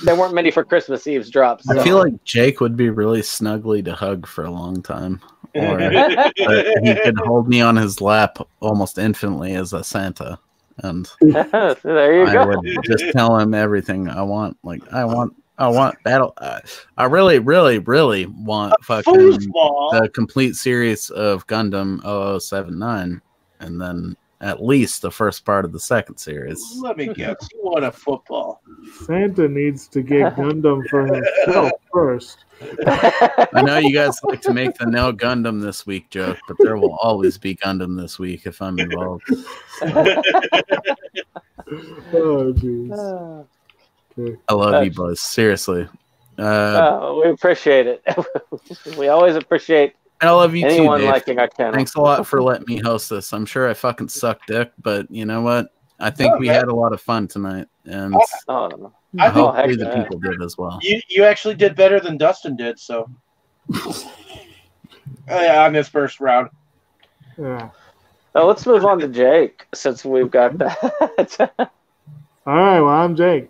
Speaker 4: There weren't many for Christmas Eve's drops. So.
Speaker 2: I feel like Jake would be really snuggly to hug for a long time. Or he could hold me on his lap almost infinitely as a Santa. And
Speaker 4: there you go.
Speaker 2: I would just tell him everything I want. Like, I want battle. I really, really, really want fucking the complete series of Gundam 0079, and then at least the first part of the second series.
Speaker 1: Let me guess. You want a football?
Speaker 3: Santa needs to get Gundam for himself first.
Speaker 2: I know you guys like to make the no Gundam this week joke, but there will always be Gundam this week if I'm involved.
Speaker 3: Oh, jeez. Okay.
Speaker 2: I love you boys. Seriously.
Speaker 4: We appreciate it. We always appreciate
Speaker 2: I love you
Speaker 4: anyone
Speaker 2: too, Dave.
Speaker 4: liking our channel.
Speaker 2: Thanks a lot for letting me host this. I'm sure I fucking suck dick, but you know what? I think we had a lot of fun tonight, and hopefully the people did as well.
Speaker 1: You actually did better than Dustin did, so on this first round.
Speaker 3: Yeah.
Speaker 4: Let's move on to Jake, since we've got that.
Speaker 3: All right, well, I'm Jake.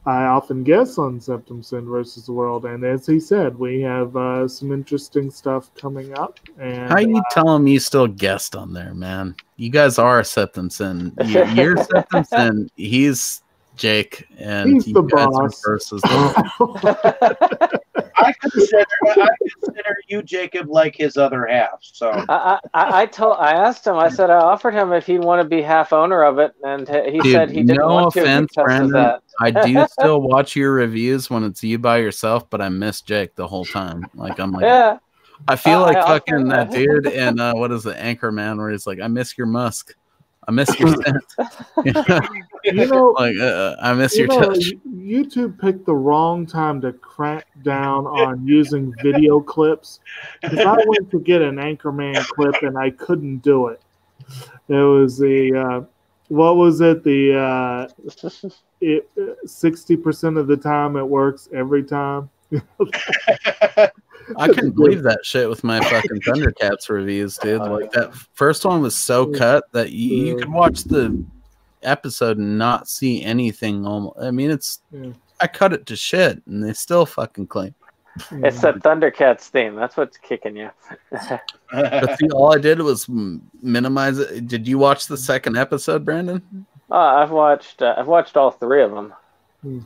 Speaker 3: I often guest on Septum Sin versus the World, and as he said, we have some interesting stuff coming up. And
Speaker 2: how you tell him you still guest on there, man? You guys are Septum Sin. You're Septum Sin. He's Jake, and
Speaker 3: he's
Speaker 2: you
Speaker 3: the
Speaker 2: guys
Speaker 3: boss.
Speaker 2: Are versus the
Speaker 1: I consider you, Jacob, like his other half. So
Speaker 4: I asked him. I said I offered him if he'd want to be half owner of it, and he said he didn't want to because
Speaker 2: Brandon,
Speaker 4: of that.
Speaker 2: I do still watch your reviews when it's you by yourself, but I miss Jake the whole time. Like I'm like,
Speaker 4: yeah.
Speaker 2: I feel like fucking that dude in what is the Anchorman where he's like, I miss your musk. I miss your scent.
Speaker 3: You know,
Speaker 2: like I miss your touch.
Speaker 3: YouTube picked the wrong time to crack down on using video clips. Because I went to get an Anchorman clip and I couldn't do it. It was the what was it? The 60% of the time it works every time.
Speaker 2: I couldn't believe that shit with my fucking Thundercats reviews, dude. Like that first one was so cut that you could watch the episode and not see anything. I mean, I cut it to shit, and they still fucking claim.
Speaker 4: It's the Thundercats theme. That's what's kicking you.
Speaker 2: But see, all I did was minimize it. Did you watch the second episode, Brandon?
Speaker 4: I've watched all 3 of them.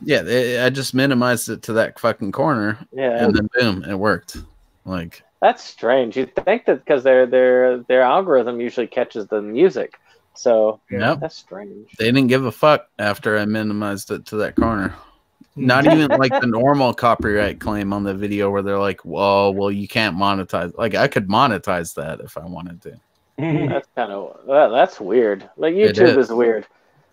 Speaker 2: Yeah, I just minimized it to that fucking corner, and then boom, it worked. Like
Speaker 4: that's strange. You'd think that because their algorithm usually catches the music, so that's strange.
Speaker 2: They didn't give a fuck after I minimized it to that corner. Not even like the normal copyright claim on the video where they're like, well, you can't monetize. Like I could monetize that if I wanted to.
Speaker 4: That's kind of that's weird. Like YouTube is weird.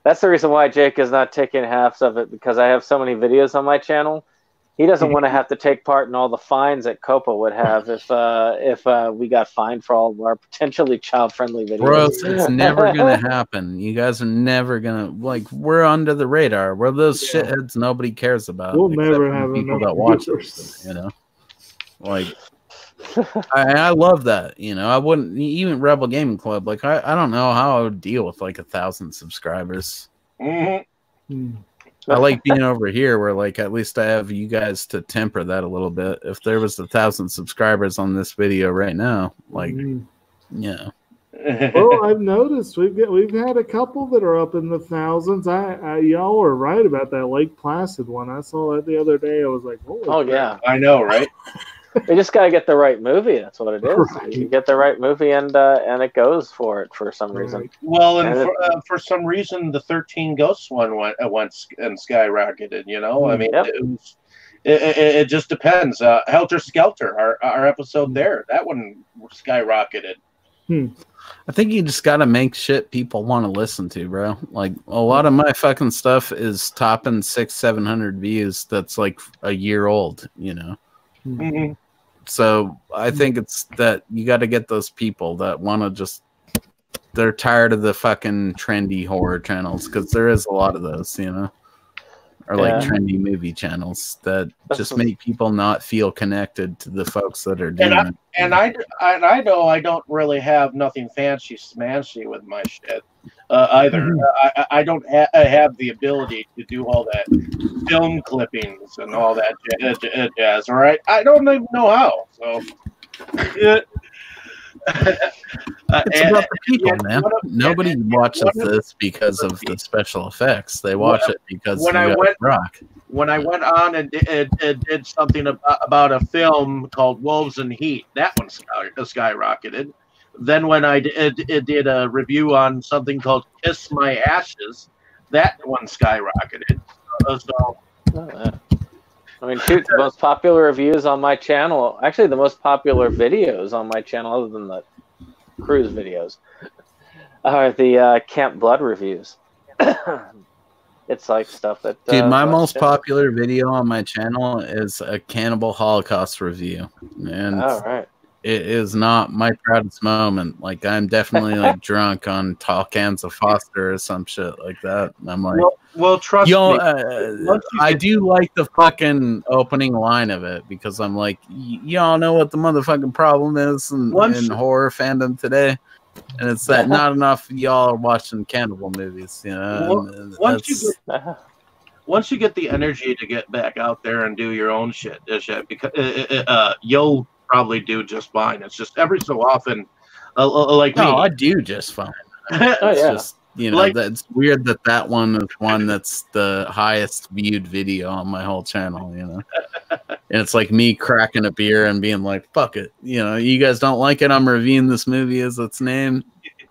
Speaker 4: That's the reason why Jake is not taking halves of it, because I have so many videos on my channel. He doesn't want to have to take part in all the fines that Copa would have if we got fined for all of our potentially child-friendly videos.
Speaker 2: Bro, it's never going to happen. You guys are never going to, like, we're under the radar. We're those shitheads nobody cares about.
Speaker 3: We'll never have
Speaker 2: people that watch us, you know? Like, I love that, you know. I wouldn't, even Rebel Gaming Club, like, I don't know how I would deal with, like, 1,000 subscribers.
Speaker 3: Mm-hmm.
Speaker 2: I like being over here where, like, at least I have you guys to temper that a little bit. If there was 1,000 subscribers on this video right now, like, yeah.
Speaker 3: Well, I've noticed we've had a couple that are up in the thousands. Y'all were right about that Lake Placid one. I saw it the other day. I was like,
Speaker 4: oh yeah,
Speaker 1: I know, right?
Speaker 4: You just gotta get the right movie. That's what it is.
Speaker 3: Right.
Speaker 4: You get the right movie, and it goes for it for some reason.
Speaker 1: Well, and for some reason, the 13 Ghosts one went and skyrocketed. You know, I mean, it just depends. Helter Skelter, our episode there, that one skyrocketed.
Speaker 2: I think you just got to make shit people want to listen to, bro. Like a lot of my fucking stuff is topping 600-700 views. That's like a year old, you know.
Speaker 1: Mm-hmm.
Speaker 2: So I think it's that you got to get those people that want to just, they're tired of the fucking trendy horror channels, because there is a lot of those, you know, or like trendy movie channels that just make people not feel connected to the folks that are doing it.
Speaker 1: And I know I don't really have nothing fancy smancy with my shit either. I don't have the ability to do all that film clippings and all that jazz. All right, I don't even know how. So
Speaker 2: it's about the people, man. Nobody watches this because of the special effects. They watch it because rock.
Speaker 1: When I went on and did something about a film called Wolves and Heat, that one skyrocketed. Then when I did a review on something called Kiss My Ashes, that one skyrocketed.
Speaker 4: I mean, shoot, the most popular reviews on my channel, actually the most popular videos on my channel, other than the cruise videos, are the Camp Blood reviews. It's like stuff that...
Speaker 2: Dude, my most popular video on my channel is a Cannibal Holocaust review. And
Speaker 4: all right.
Speaker 2: It is not my proudest moment. Like, I'm definitely, like, drunk on tall cans of Foster or some shit like that. And I'm like...
Speaker 1: Well, trust me.
Speaker 2: I do like the fucking opening line of it, because I'm like, y'all know what the motherfucking problem is in horror fandom today, and it's that not enough y'all are watching cannibal movies, you know.
Speaker 1: Once you get the energy to get back out there and do your own shit, because you'll probably do just fine. It's just every so often, like me.
Speaker 2: I do just fine. It's just, you know, that's weird that one is one that's the highest viewed video on my whole channel, you know. And it's like me cracking a beer and being like, fuck it. You know, you guys don't like it. I'm reviewing this movie as its name.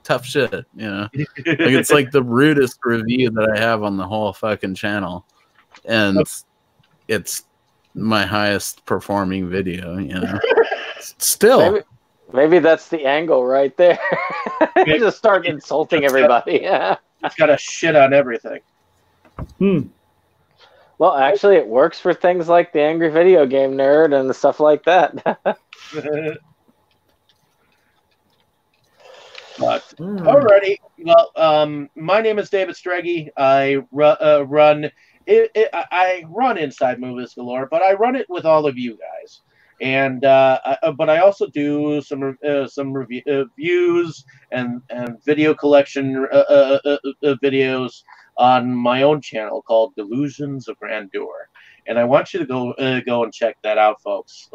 Speaker 2: Tough shit, you know. Like it's like the rudest review that I have on the whole fucking channel. And it's my highest performing video, you know. Still.
Speaker 4: Maybe that's the angle right there. Just start insulting everybody.
Speaker 1: It's got a shit on everything.
Speaker 4: Well, actually, it works for things like the Angry Video Game Nerd and stuff like that.
Speaker 1: But alrighty, well, my name is David Streggy. I run Inside Movies Galore, but I run it with all of you guys. And but I also do some reviews and video collection videos on my own channel called Delusions of Grandeur. And I want you to go and check that out, folks,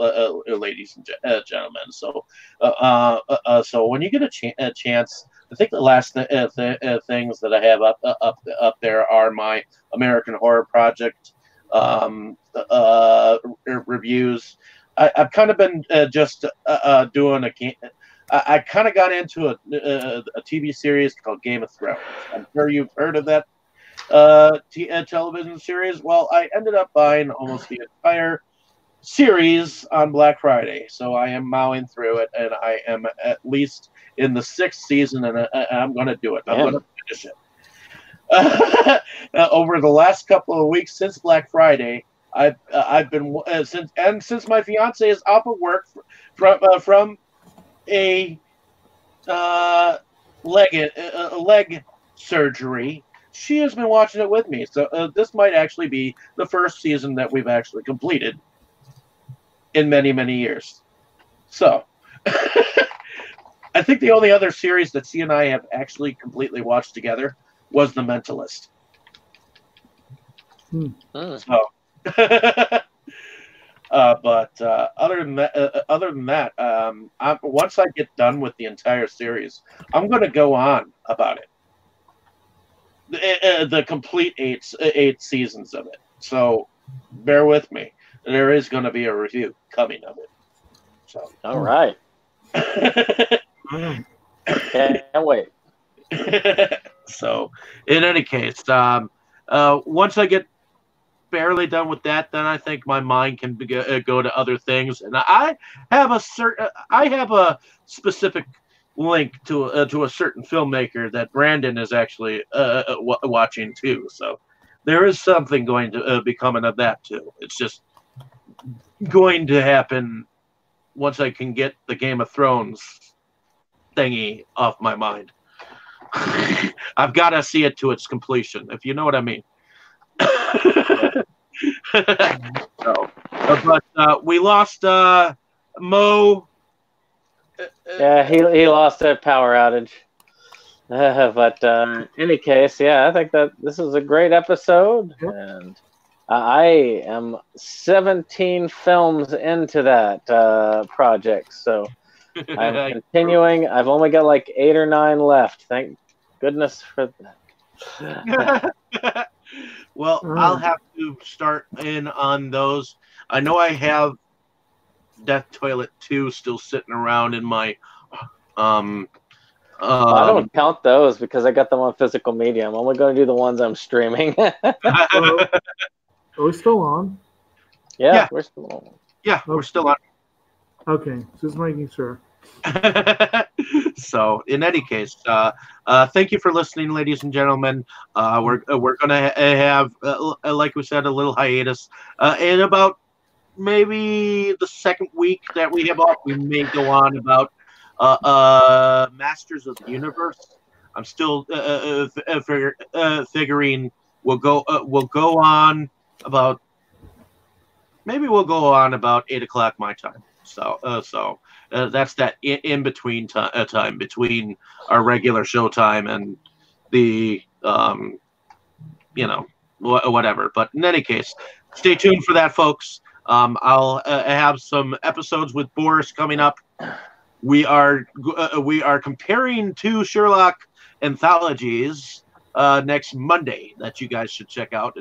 Speaker 1: ladies and gentlemen. So, so when you get a chance, I think the last things that I have up there are my American Horror Project reviews. I've kind of been just doing I kind of got into a TV series called Game of Thrones. I'm sure you've heard of that television series. Well, I ended up buying almost the entire series on Black Friday, so I am mowing through it, and I am at least in the 6th season, and I'm going to do it. I'm going to finish it. Over the last couple of weeks since Black Friday, I've been since my fiance is off of work from a leg surgery. She has been watching it with me, so this might actually be the first season that we've actually completed in many, many years. So, I think the only other series that she and I have actually completely watched together was The Mentalist. So, but other than that, once I get done with the entire series, I'm going to go on about it. The complete eight seasons of it. So bear with me. There is going to be a review coming of it. So
Speaker 4: all right. Can't wait.
Speaker 1: So in any case, once I get barely done with that, then I think my mind can go to other things, and I have a specific link to a certain filmmaker that Brandon is actually watching too. So there is something going to be coming of that too. It's just going to happen once I can get the Game of Thrones thingy off my mind. I've got to see it to its completion, if you know what I mean. So, but we lost Mo.
Speaker 4: Yeah, he lost a power outage. But in any case, yeah, I think that this is a great episode, and I am 17 films into that project, so I'm continuing. I've only got like 8 or 9 left. Thank goodness for that.
Speaker 1: Well, I'll have to start in on those. I know I have Death Toilet 2 still sitting around in my
Speaker 4: I don't count those because I got them on physical media. I'm only going to do the ones I'm streaming.
Speaker 3: Are we still on?
Speaker 4: Yeah, we're still on.
Speaker 1: Yeah, we're still on.
Speaker 3: Okay, just making sure.
Speaker 1: So, in any case, thank you for listening, ladies and gentlemen. We're going to have, like we said, a little hiatus. In about maybe the second week that we have off, we may go on about Masters of the Universe. I'm still figuring we'll go on about 8 o'clock my time. So that's that in between time between our regular show time and the whatever. But in any case, stay tuned for that, folks. I'll have some episodes with Boris coming up. We are comparing 2 Sherlock anthologies next Monday that you guys should check out,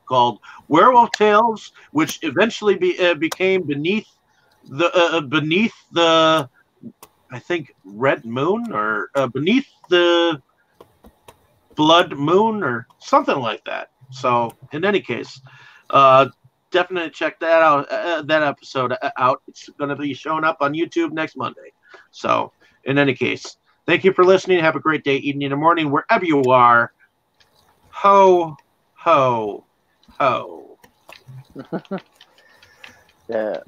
Speaker 1: called Werewolf Tales, which eventually became Beneath the I think Red Moon, or Beneath the Blood Moon, or something like that. So in any case, definitely check that out. That episode out. It's going to be showing up on YouTube next Monday. So in any case, thank you for listening. Have a great day, evening, and morning, wherever you are. Ho, ho, ho.
Speaker 4: Yeah.